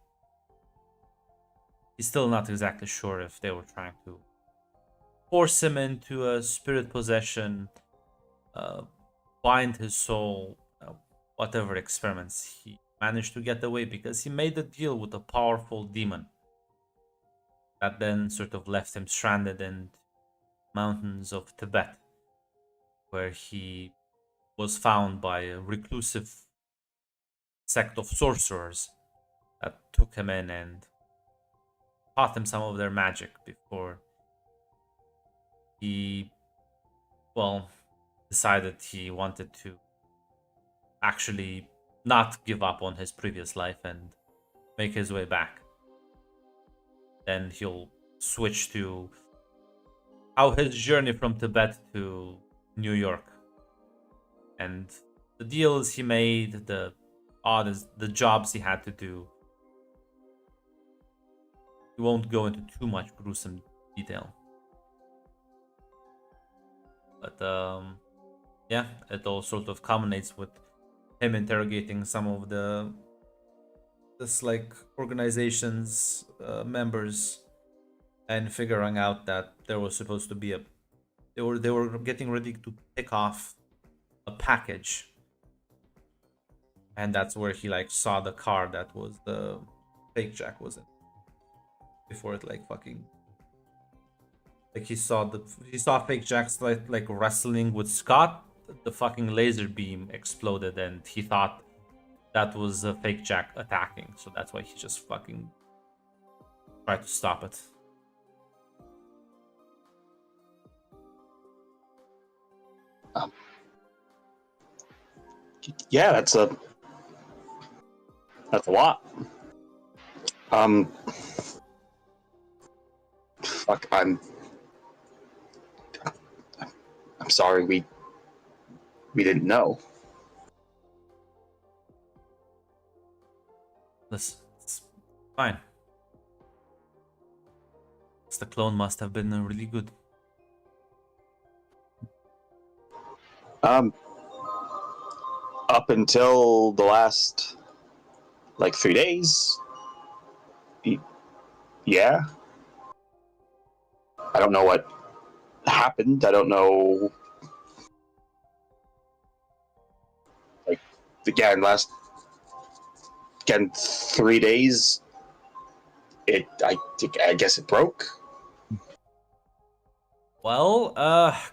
He's still not exactly sure if they were trying to force him into a spirit possession, bind his soul, whatever experiments he managed to get away because he made a deal with a powerful demon that then sort of left him stranded in mountains of Tibet, where he was found by a reclusive sect of sorcerers that took him in and taught him some of their magic before he, well, decided he wanted to actually not give up on his previous life and make his way back. Then he'll switch to how his journey from Tibet to New York and the deals he made, the jobs he had to do. He won't go into too much gruesome detail. But yeah, it all sort of culminates with him interrogating some of this like organization's members and figuring out that there was supposed to be they were getting ready to pick off a package, and that's where he like saw the car that was the fake Jack was in before it like fucking like he saw fake Jack's like wrestling with Scott. The fucking laser beam exploded and he thought that was a fake Jack attacking, so that's why he just fucking tried to stop it. Yeah, that's a lot. Um, fuck, I'm sorry. We didn't know. Listen, it's fine. The clone must have been really good. Um, up until the last like 3 days. Yeah. I don't know what happened. I don't know. Like again, 3 days. I guess it broke. Well,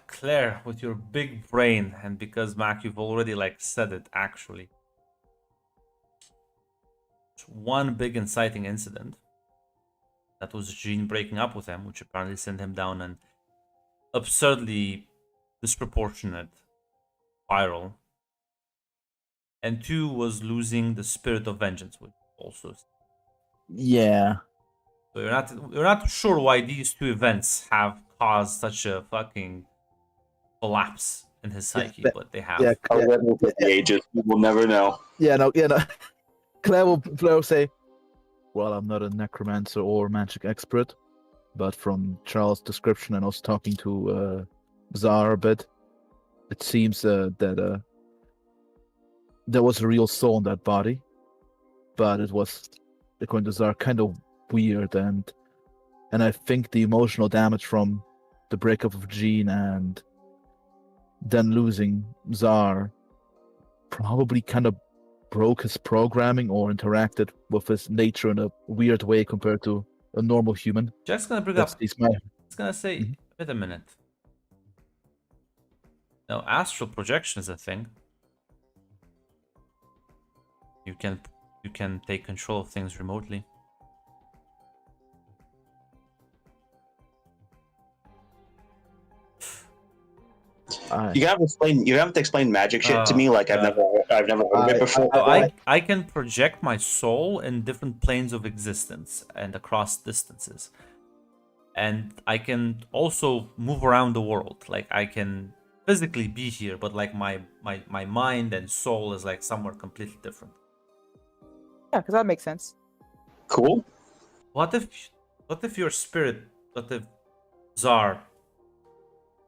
Claire, with your big brain, and because Mac, you've already like said it actually. One big inciting incident. That was Jean breaking up with him, which apparently sent him down an absurdly disproportionate spiral. And 2 was losing the spirit of vengeance, which also. Yeah. So you're not sure why these 2 events have caused such a fucking collapse in his psyche, but they have. Yeah. I'll let it with the ages. We'll never know. Yeah. No. Claire will say, "Well, I'm not a necromancer or magic expert, but from Charles' description and also talking to Zar a bit, it seems that there was a real soul in that body, but it was, according to Zar, kind of weird, and I think the emotional damage from the breakup of Jean and then losing Zar probably kind of broke his programming or interacted with his nature in a weird way compared to a normal human." Jack's gonna bring That's up. he's my He's gonna say, Mhm. wait a minute. Now, astral projection is a thing. You can take control of things remotely. You have to explain magic shit to me. Like I've never heard of it before. So I can project my soul in different planes of existence and across distances. And I can also move around the world. Like I can physically be here, but like my mind and soul is like somewhere completely different. Yeah, because that makes sense. Cool. What if your spirit, what if Zar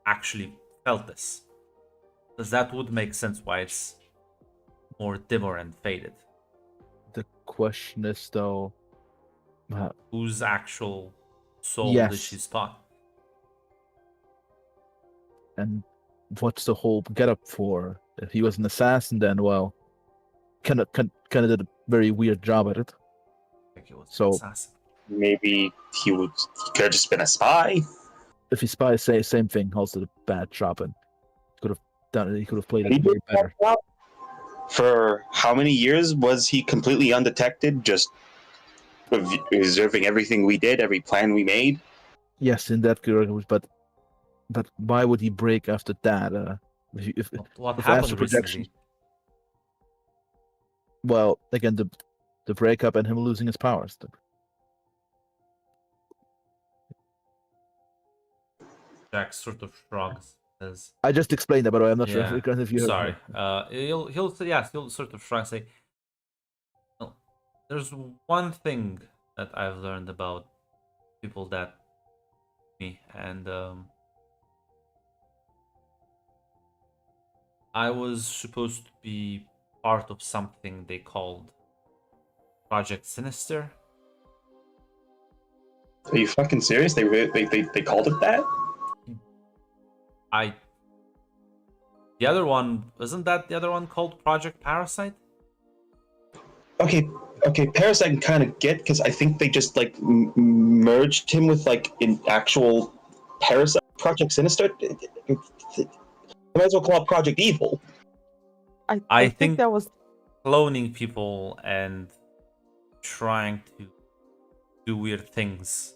actually felt this? Because that would make sense why it's more dimmer and faded. The question is though, Whose actual soul did Yes. she spot? and what's the whole getup for? If he was an assassin, then well, kind of did a very weird job at it. Like it was So- an assassin. Maybe he could have just been a spy. If he spies, say same thing, also did a bad job, and could have done it. He could have played He it did way better. that job. For how many years was he completely undetected, just observing everything we did, every plan we made? Yes, in that regard, but why would he break after that? If What if happened astral projection- recently? well, again, the breakup and him losing his powers. Jack sort of shrugs. Says, I just explained that, by the way. I'm not sure Yeah, if you heard. sorry. He'll say, yes. He'll sort of shrug and say, "No, there's one thing that I've learned about people that me, and I was supposed to be part of something they called Project Sinister. Are you fucking serious? They called it that? I. The other one, wasn't that the other one called Project Parasite? Okay, Parasite I can kind of get because I think they just like merged him with like an actual Parasite. Project Sinister. I might as well call it Project Evil. I think think that was cloning people and trying to do weird things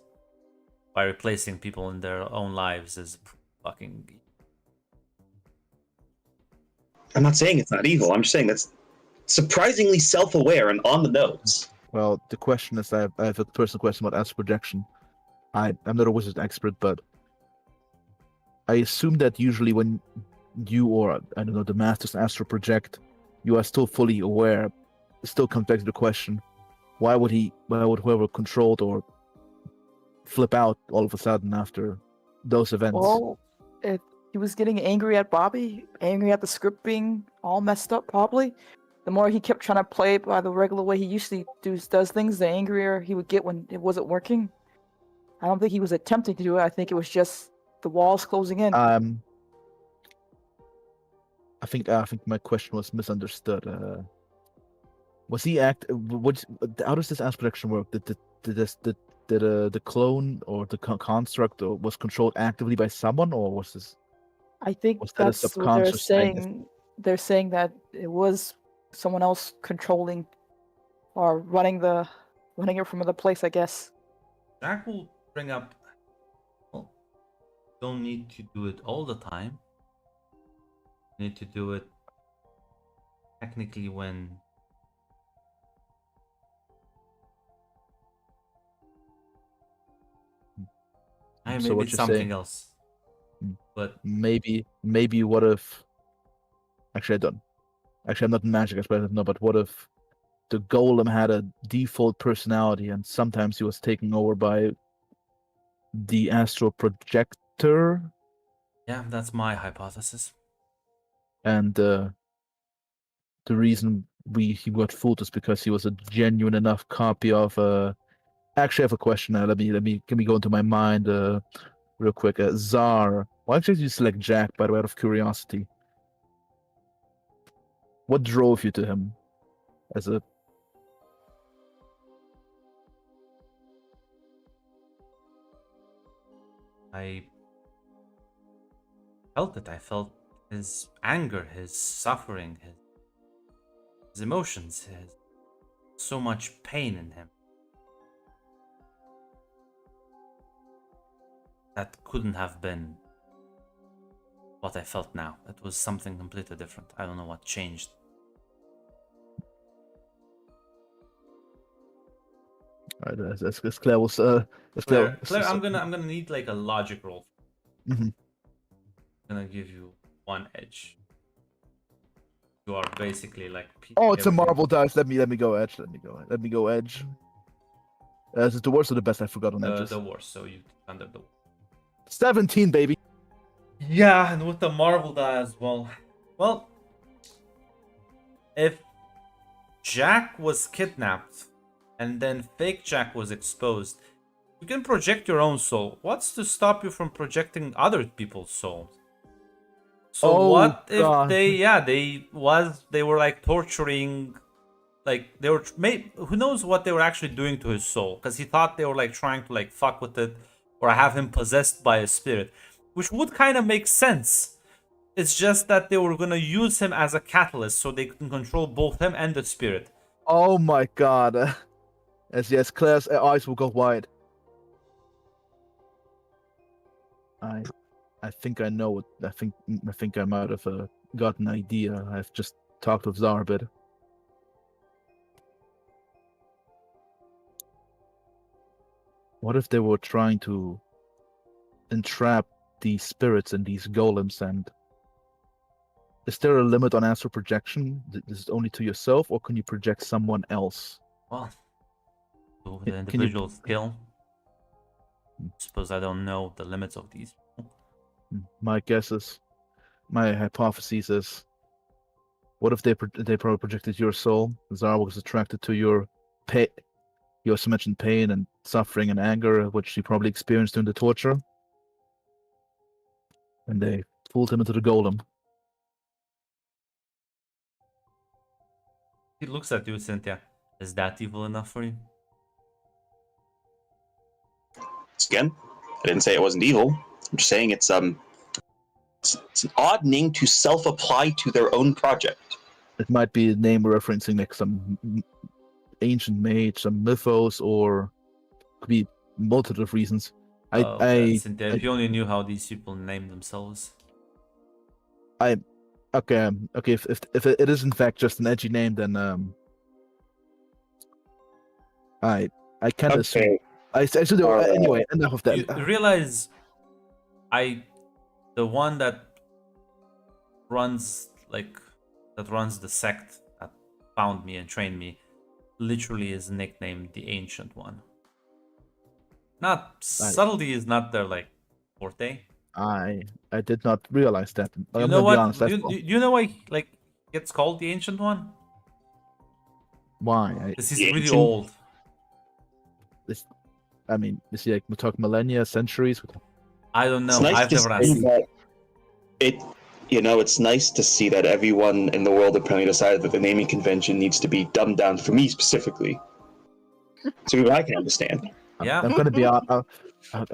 by replacing people in their own lives is fucking. I'm not saying it's not evil. I'm just saying that's surprisingly self-aware and on the nose. Well, the question is, I have a personal question about astral projection. I'm not a wizard expert, but I assume that usually when you or I don't know the masters astral project, you are still fully aware. It still comes back to the question: why would whoever controlled or flip out all of a sudden after those events? well, he was getting angry at Bobby, angry at the script being all messed up. Probably, the more he kept trying to play it by the regular way he usually does things, the angrier he would get when it wasn't working. I don't think he was attempting to do it. I think it was just the walls closing in. I think my question was misunderstood. Was he how does this astral projection work? Did the clone or the construct was controlled actively by someone, or was this? I think Was that a that's what they're subconscious thing? saying. They're saying that it was someone else controlling or running it from the place, I guess. Jack will bring up. Well, don't need to do it all the time. You need to do it technically when. I So maybe what it's you're something saying- else. But Maybe what if? Actually, I don't. Actually, I'm not a magic expert. I don't know, but what if the golem had a default personality, and sometimes he was taken over by the astral projector, yeah, that's my hypothesis. and the reason he got fooled is because he was a genuine enough copy of Actually, I have a question now. Let me go into my mind real quick. Czar. Why did you select Jack? By the way, out of curiosity, what drove you to him as a? I felt it. I felt his anger, his suffering, his emotions, his so much pain in him. That couldn't have been what I felt now. It was something completely different. I don't know what changed. As Claire was Claire, I'm gonna need like a logic roll. Mhm. I'm gonna give you one edge. You are basically like. Oh, it's a everything. marble dice. Let me go edge. Let me go edge. Is it the worst or the best? I forgot on edges. The worst. So you under the. 17, baby. Yeah, and with the marble die as well. Well, if Jack was kidnapped and then fake Jack was exposed, you can project your own soul. What's to stop you from projecting other people's souls? So Oh, what if God. they were like torturing, like they were who knows what they were actually doing to his soul, because he thought they were like trying to like fuck with it or have him possessed by a spirit, which would kind of make sense. It's just that they were gonna use him as a catalyst so they can control both him and the spirit. Oh my God. Yes, Claire's eyes will go wide. I think I know it. I think I might have got an idea. I've just talked with Zara a bit. What if they were trying to entrap these spirits and these golems? And is there a limit on astral projection? Is it only to yourself, or can you project someone else? Well, to Can the you- individual skill. Suppose I don't know the limits of these. My hypothesis is What if they probably projected your soul? Zara was attracted to your pain. You also mentioned pain and suffering and anger, which she probably experienced during the torture. And they pulled him into the golem. He looks at you, Cynthia. Is that evil enough for you? Again, I didn't say it wasn't evil. I'm just saying it's an odd name to self-apply to their own project. It might be a name referencing like some ancient mage, some mythos, or could be multitude of reasons. Cynthia, if you only knew how these people name themselves. Okay. If it is in fact just an edgy name, then I can't assume. I should do anyway. Enough of that. You realize, the one that runs the sect that found me and trained me, literally is nicknamed the Ancient One. Subtlety is not their forte. I did not realize that. You know what? You know why gets called the Ancient One? Why? Because he's really old. I mean, is he we talk millennia, centuries? I don't know. Nice I've never asked. It's nice to see that everyone in the world apparently decided that the naming convention needs to be dumbed down for me specifically, so I can understand. Yeah, I'm gonna be. I'm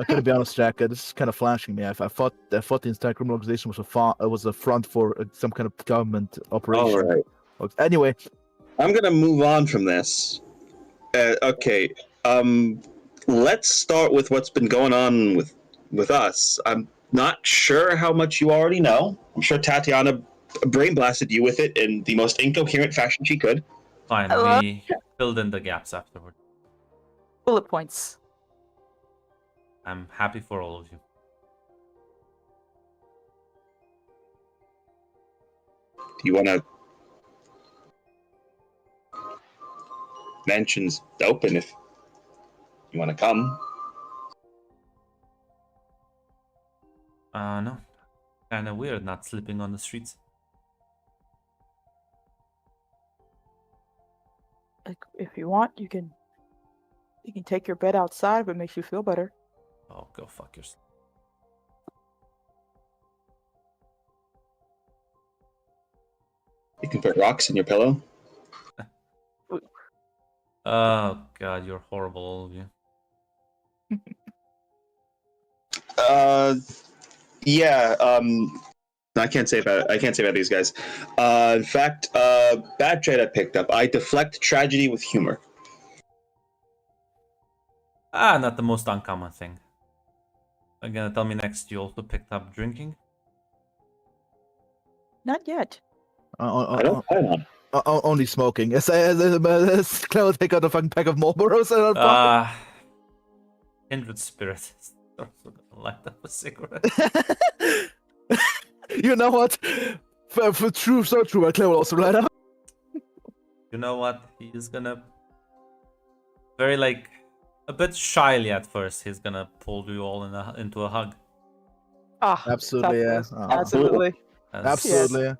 gonna be honest, Jack. This is kind of flashing me. I thought the entire criminal organization was a front for some kind of government operation. All right. Anyway, I'm gonna move on from this. Okay. Let's start with what's been going on with us. I'm not sure how much you already know. I'm sure Tatiana brain blasted you with it in the most incoherent fashion she could. fine. We filled in the gaps afterward. Bullet points. I'm happy for all of you. Do you want to mentions open if you want to come? No. Kinda weird not sleeping on the streets. Like, if you want, you can take your bed outside if it makes you feel better. Oh, go fuck yourself. You can put rocks in your pillow. Oh god, you're horrible, all of you. Yeah. I can't say about these guys. In fact, bad trade I picked up. I deflect tragedy with humor. Not the most uncommon thing. Are you gonna tell me next you also picked up drinking? Not yet. I don't plan on. only smoking. Let's take out a fucking pack of Marlboros and Kindred spirit. Also gonna light up a cigarette. You know what? For true, so true. Claire will also light up. You know what? He's gonna very a bit shyly at first. He's gonna pull you all into a hug. Ah, Absolutely, yeah. Absolutely. As Absolutely.